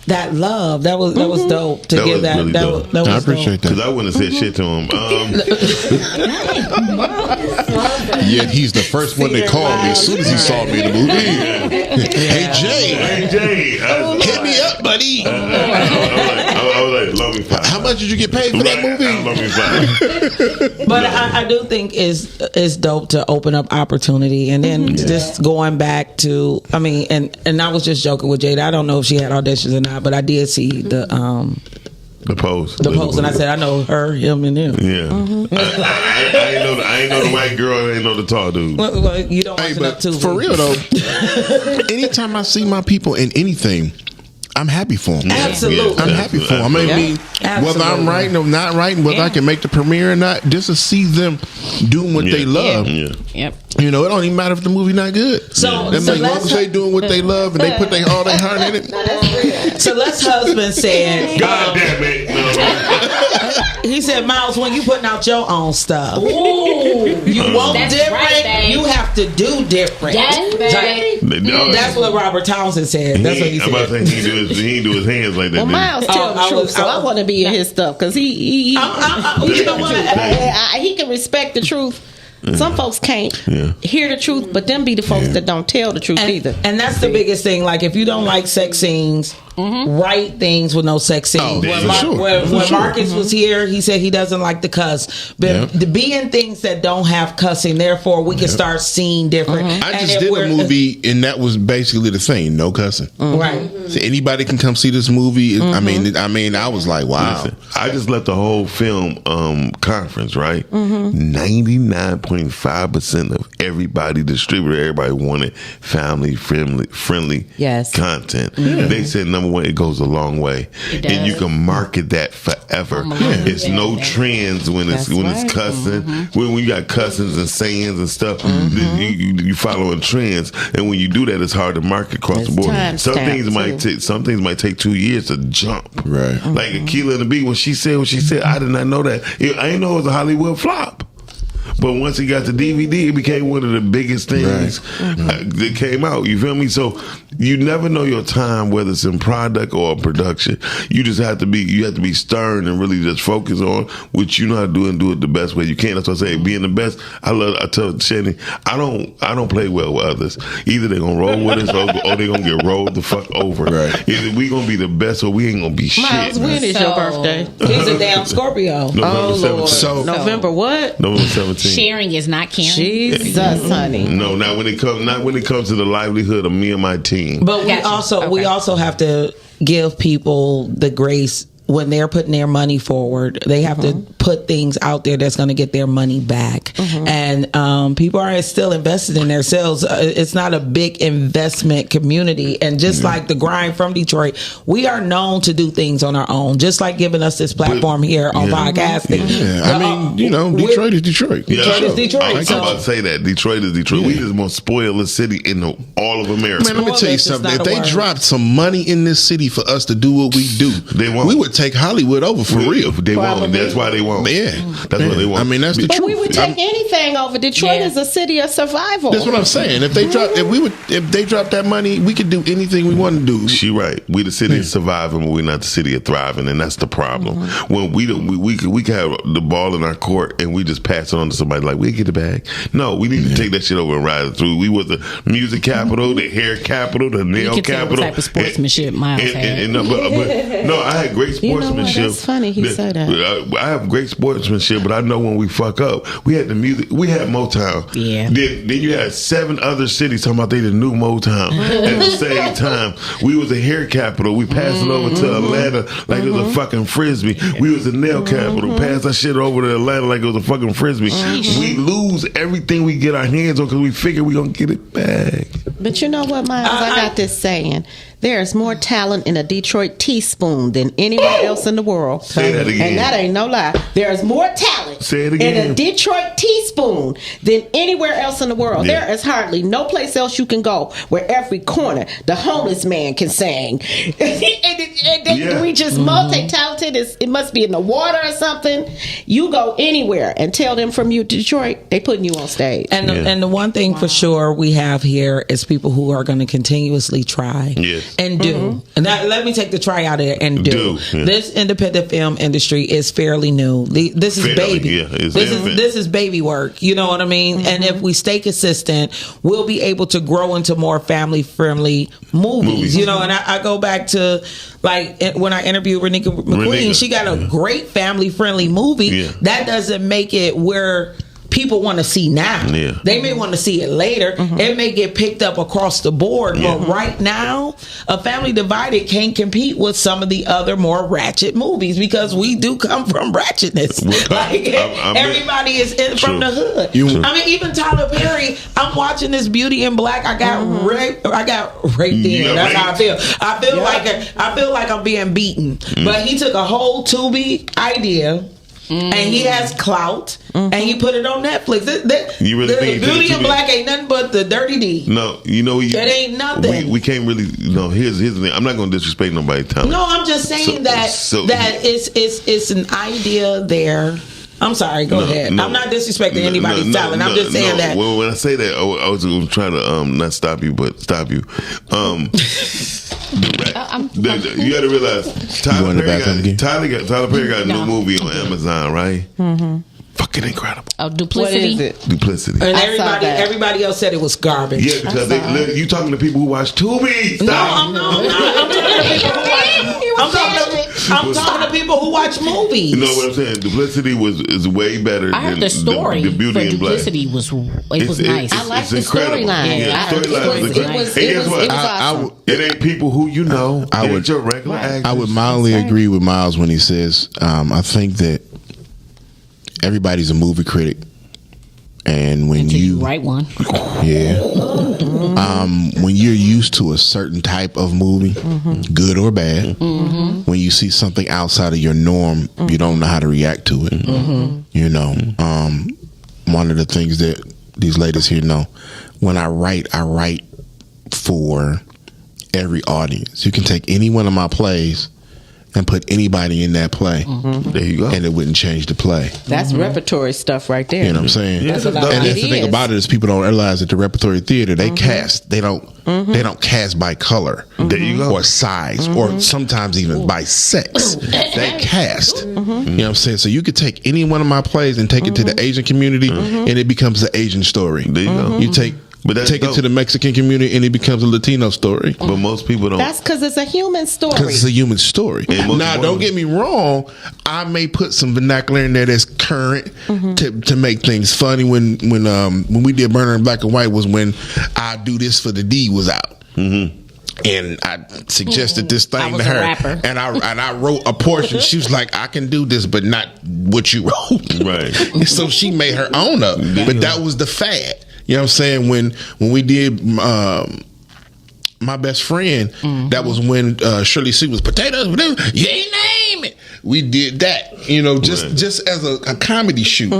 that love. That was dope to give that. Really that was I appreciate that. Because I wouldn't have said shit to him. Yet he's the first one that called me as soon as he saw me in the movie. Hey Jay, hit me up, buddy. I was like, love me fine. How much did you get paid for that movie? Love me fine. But I do think it's dope to open up opportunity, and then just going back to, I mean, and I was just joking with Jada. I don't know if she had auditions or not, but I did see the post, and I said I know her, him, and him. Yeah, I ain't know the white girl, I ain't know the tall dude. Well, you don't watch enough too. For real though, anytime I see my people in anything, I'm happy for him. Absolutely. I'm happy for him. I mean, whether I'm writing or not writing, whether I can make the premiere or not, just to see them doing what they love. Yep. You know, it don't even matter if the movie not good. So as long as they doing what they love and they put all their heart in it. Celeste's husband said, God damn it. He said, Miles, when you putting out your own stuff, Ooh, you want that's different, right, you have to do different. That's what Robert Townsend said. That's what he said. I'm about to say he ain't do his hands like that. Well, Miles tell the truth, so I want to be in his stuff because he you know what? He can respect the truth. Some folks can't hear the truth, but them be the folks that don't tell the truth either. And that's the biggest thing. Like, if you don't like sex scenes, write things with no sex scenes. When Marcus was here, he said he doesn't like the cuss. But the be in things that don't have cussing, therefore we can start seeing different. I just did a movie, and that was basically the thing: no cussing. Right. So anybody can come see this movie. I mean, I was like, wow. Listen, I just left the whole film conference, right? 99.5% of everybody, distributor, everybody wanted family friendly content. They said, number one, it goes a long way, and you can market that forever. It's no trends when it's cussing. When you got cussings and sayings and stuff, you following trends, and when you do that, it's hard to market across the board. Some things might take 2 years to jump. Right. Like Akilah and the Bee, when she said, I did not know that. I didn't know it was a Hollywood flop. But once it got to DVD, it became one of the biggest things that came out. You feel me? So you never know your time, whether it's in product or production. You just have to be stern and really just focus on what you know how to do and do it the best way you can. That's what I say. Being the best. I tell Shannon, I don't play well with others. Either they're gonna roll with us or they're gonna get rolled the fuck over. Right. Either we gonna be the best or we ain't gonna be Miles, shit. when is your birthday? He's a damn Scorpio. November 17th. So November what? November 17th. Sharing is not caring. Jesus, honey. No, not when it comes to the livelihood of me and my team. But we also have to give people the grace when they're putting their money forward. They have to put things out there that's going to get their money back. And people are still invested in themselves. It's not a big investment community. And just like the grind from Detroit, we are known to do things on our own. Just like giving us this platform here on podcasting. Yeah, I mean, Detroit is Detroit. Detroit is Detroit. I'm about to say that. Detroit is Detroit. We just most spoiled city in all of America. Man, let me tell you something. If they dropped some money in this city for us to do what we do, we would take Hollywood over for real. They won't. That's why they won't. Yeah. That's what they want. I mean, that's the But truth. we would take anything over. Detroit is a city of survival. That's what I'm saying. If they drop that money, we could do anything we want to do. She right. We the city of surviving, but we're not the city of thriving, and that's the problem. When we can have the ball in our court and we just pass it on to somebody like we get the bag. No, we need to take that shit over and ride it through. We was the music capital, the hair capital, the nail capital. What type of sportsmanship Miles had. No, I had great sportsmanship. That's funny. He said that. I have great sportsmanship, but I know when we fuck up, we had the music. We had Motown. Yeah. Then you had 7 other cities talking about they the new Motown at the same time. We was a hair capital. We passed it over to Atlanta like it was a fucking frisbee. We was a nail capital. Passed that shit over to Atlanta like it was a fucking frisbee. We lose everything we get our hands on because we figure we gonna get it back. But you know what, Miles? I got this saying. There's more talent in a Detroit teaspoon than anywhere else in the world. Say that again. And that ain't no lie. There's more talent Say it again. in a Detroit teaspoon than anywhere else in the world. Yeah. There is hardly no place else you can go where every corner the homeless man can sing. We just multi-talented. It must be in the water or something. You go anywhere and tell them from you Detroit, they putting you on stage. And the one thing for sure we have here is people who are going to continuously try. Yes. And do. And let me take the try out of there and do. Yeah. This independent film industry is fairly new. This is baby. Yeah, this is baby work. You know what I mean? And if we stay consistent, we'll be able to grow into more family friendly movies. You know, and I go back to like when I interviewed Renika McQueen, she got a great family friendly movie. Yeah. That doesn't make it where people want to see now. Yeah. They may want to see it later. It may get picked up across the board. But right now, A Family Divided can't compete with some of the other more ratchet movies because we do come from ratchetness. Everybody is from the hood. I mean, even Tyler Perry, I'm watching this Beauty in Black. I got raped in. That's how I feel. I feel like I'm being beaten. But he took a whole Tubi idea. And he has clout, and he put it on Netflix. You really think Beauty in Black ain't nothing but the dirty D. No, you know it ain't nothing. We can't really. No, here's the thing. I'm not going to disrespect nobody's talent. No, I'm just saying that it's an idea there. I'm sorry. Go ahead. I'm not disrespecting anybody's talent. I'm just saying that. Well, when I say that, I was trying to not stop you, but stop you. You got to realize Tyler Perry got a new movie on Amazon, right? Fucking incredible. Duplicity. What is it? Duplicity. And everybody else said it was garbage. Yeah, because you talking to people who watch Tubi. No, I'm not. I'm talking to people who watch movies. You know what I'm saying? Duplicity is way better. I heard the story the Beauty for in Black. Duplicity was nice. I like the incredible. storyline. Yeah, it was awesome. It ain't people who you know. I would mildly agree with Miles when he says, I think that everybody's a movie critic. And when you write one, when you're used to a certain type of movie, good or bad, when you see something outside of your norm, you don't know how to react to it. You know, one of the things that these ladies here know, when I write for every audience. You can take any one of my plays and put anybody in that play. There you go. And it wouldn't change the play. That's repertory stuff right there. You know what I'm saying? That's and the thing about it is people don't realize that the repertory theater, they cast. They don't cast by color. There you go. Or size. Or sometimes even by sex. They cast. You know what I'm saying? So you could take any one of my plays and take it to the Asian community and it becomes an Asian story. There you go. You take it to the Mexican community and it becomes a Latino story. But most people don't. That's because it's a human story. Because it's a human story. Now, don't get me wrong. I may put some vernacular in there that's current to make things funny. When we did Burner in Black and White was when I Do This for the D was out. And I suggested this thing to her, and I wrote a portion. She was like, "I can do this, but not what you wrote." Right. So she made her own up, but that was the fad. You know what I'm saying? When we did My Best Friend, that was when Shirley C was potatoes. You ain't name it. We did that, you know, just as a comedy shoot.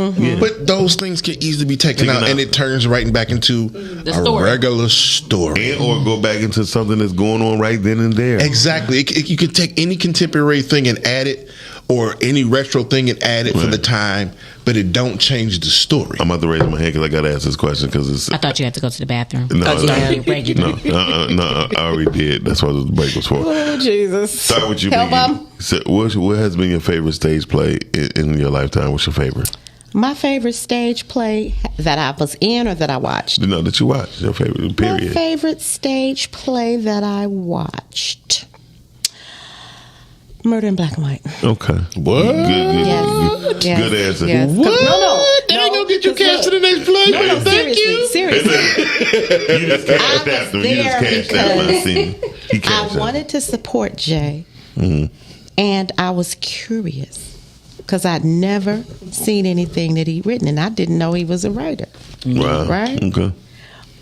But those things can easily be taken out, and it turns right back into a regular story, or go back into something that's going on right then and there. Exactly. You can take any contemporary thing and add it, or any retro thing and add it for the time, but it don't change the story. I'm about to raise my hand because I got to ask this question because it's. I thought you had to go to the bathroom. No, I already did. That's what the break was for. Oh, Jesus. Start with you, Help Biggie. So what has been your favorite stage play in your lifetime? What's your favorite? My favorite stage play that I was in or that I watched? No, that you watched. Your favorite, period. My favorite stage play that I watched. Murder in Black and White. Okay. What? Good answer. Yes. What? No. That ain't gonna get you cast to the next play. No, seriously. You just cashed that. You just cashed that scene. I wanted to support Jay, and I was curious because I'd never seen anything that he'd written, and I didn't know he was a writer. Wow. Right? Okay.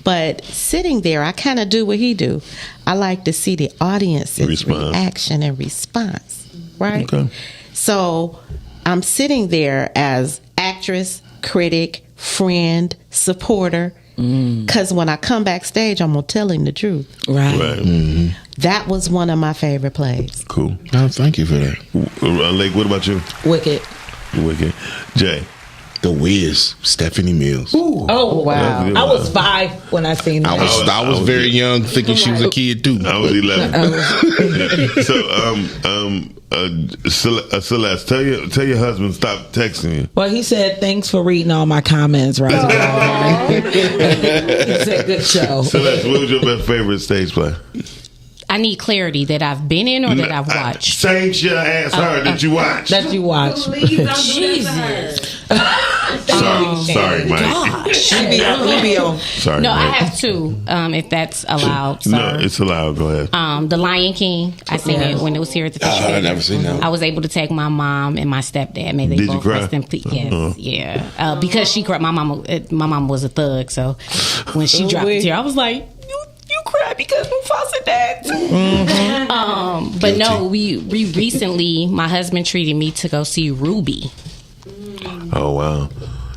But sitting there, I kind of do what he do. I like to see the audience's reaction and response, right? Okay. So I'm sitting there as actress, critic, friend, supporter, because when I come backstage, I'm going to tell him the truth. Right. That was one of my favorite plays. Cool. Oh, thank you for that. Lake, what about you? Wicked. Jay. The Wiz, Stephanie Mills. Ooh. Oh, wow. I was 5 when I seen that. I was very young, thinking she was a kid, too. I was 11. So, Celeste, tell your husband stop texting you. Well, he said, thanks for reading all my comments, right? He said, good show. Celeste, what was your best favorite stage play? I need clarity that I've been in or that I've watched. Same shit I asked her that you watched. That you watched. Jesus. Sorry, Mike. Gosh, we be on. Sorry, No, Mike. I have two. If that's allowed. Sir. No, it's allowed. Go ahead. The Lion King. I seen it when it was here at the festival. I never seen that. I was able to take my mom and my stepdad. May they Did you both cry? rest in peace. Yes, yeah. Because she cried. My mom was a thug, so when she dropped a tear, I was like, "You cried because Mufasa died too." But no, we recently, my husband treated me to go see Ruby. Oh wow.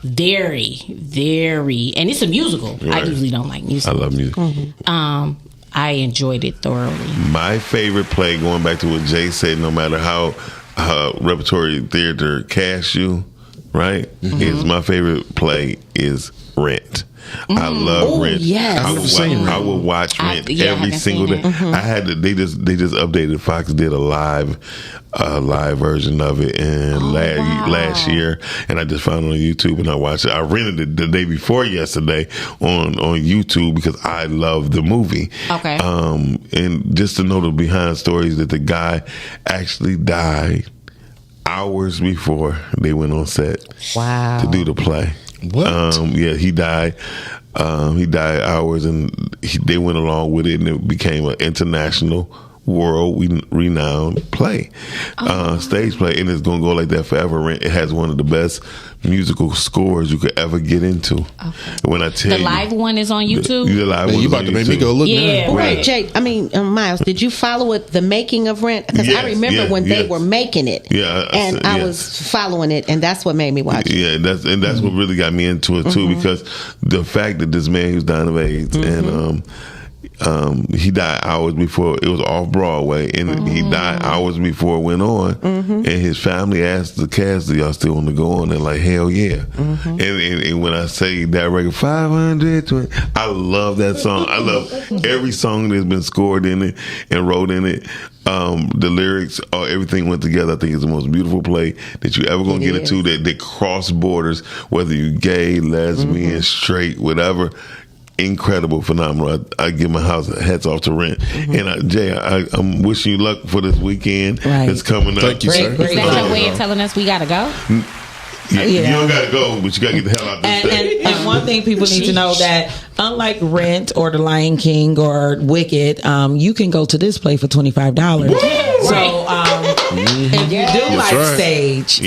Very, and it's a musical. Right. I usually don't like music. I love music. I enjoyed it thoroughly. My favorite play, going back to what Jay said, no matter how repertory theater casts you, right? Is my favorite play is Rent. I love Rent. Yes. I would watch Rent every single day. I had to. They just updated. Fox did a live version of it and last year, and I just found it on YouTube and I watched it. I rented it the day before yesterday on YouTube because I love the movie. Okay. And just to know the behind stories that the guy actually died hours before they went on set. Wow. To do the play. What? Yeah, he died. He died hours, and they went along with it, and it became an international, world renowned play, stage play, and it's gonna go like that forever. It has one of the best musical scores you could ever get into. Okay. When I tell the live one is on YouTube. The live one you about to make me go look now. Wait, Jake. Miles, did you follow it? The making of Rent? Because I remember when they were making it. Yeah, and I was following it, and that's what made me watch it. Yeah, that's what really got me into it too, because the fact that this man who's dying of AIDS and he died hours before it was off Broadway, and he died hours before it went on. And his family asked the cast, "Do y'all still want to go on?" They're like, "Hell yeah!" And when I say that record 520, I love that song. I love every song that's been scored in it and wrote in it. The lyrics, everything went together. I think it's the most beautiful play that you ever gonna get into that cross borders, whether you gay, lesbian, straight, whatever. Incredible, phenomenal. I give my hats off to Rent. And Jay, I'm wishing you luck for this weekend. It's coming up. Thank you, sir. Is that your way of telling us we gotta go? You don't gotta go, but you gotta get the hell out this thing. And one thing people need to know that unlike Rent or The Lion King or Wicked, you can go to this play for $25. So if you do stage,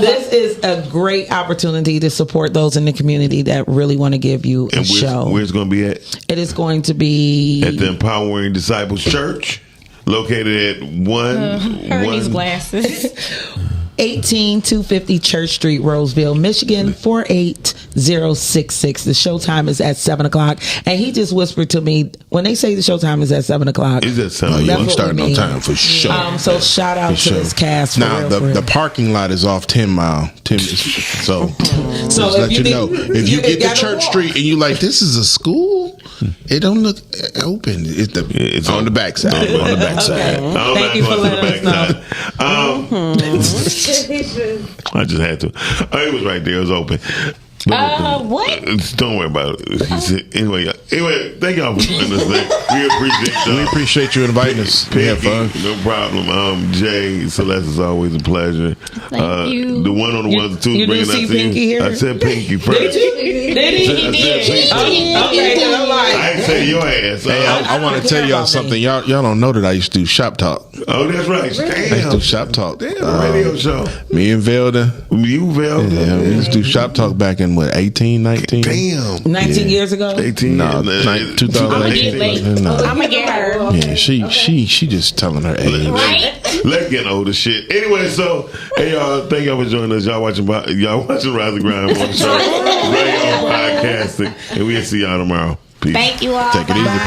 this is a great opportunity to support those in the community that really want to give you a show. Where's it going to be at? It is going to be at the Empowering Disciples Church, located at these glasses. 18250 Church Street, Roseville, Michigan 48066. The showtime is at 7:00, and he just whispered to me when they say the showtime is at 7:00. Is that 7? You ain't starting on time for sure. So shout out to this cast. Now the parking lot is off 10 Mile. So just let you know, if you get to Church Street and you like, this is a school, it don't look open. It's on the backside. On the backside. Thank you for letting us know. I just had to. It was right there. It was open. What? Don't worry about it. Anyway, thank y'all for joining us. We appreciate y'all. We appreciate you inviting us. We have fun. No problem. Jay, Celeste, is always a pleasure. Thank you. The one on the ones and twos You bringing didn't see us in. Pinky here? I said Pinky first. Did you? Did he? I ain't say your ass. Hey, I want to tell y'all something. Y'all don't know that I used to do shop talk. Oh, that's right. I used to do shop talk. Damn, radio show. Me and Velda. You, Velda. Yeah, we used to do shop talk back in 18, 19? Damn. 19 years ago? 18. No, 2018. I'm gonna get her. Yeah, she just telling her age. Let's get older shit. Anyway, so hey y'all, thank y'all for joining us. Y'all watching Rise and Grind Morning Show, radio podcasting, and we'll see y'all tomorrow. Peace. Thank you all. Take it easy, peace.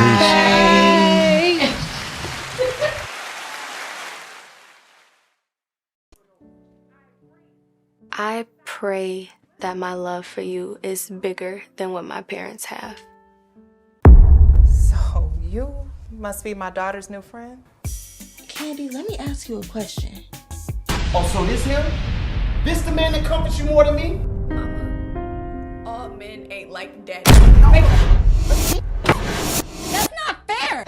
I pray that my love for you is bigger than what my parents have. So you must be my daughter's new friend? Candy, let me ask you a question. Oh, so this him? This the man that comforts you more than me? Mama, all men ain't like daddy. That's not fair.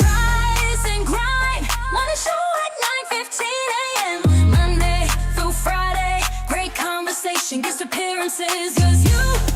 Rise and grind. Wanna show at 9:15 a.m. just appearances. 'Cause you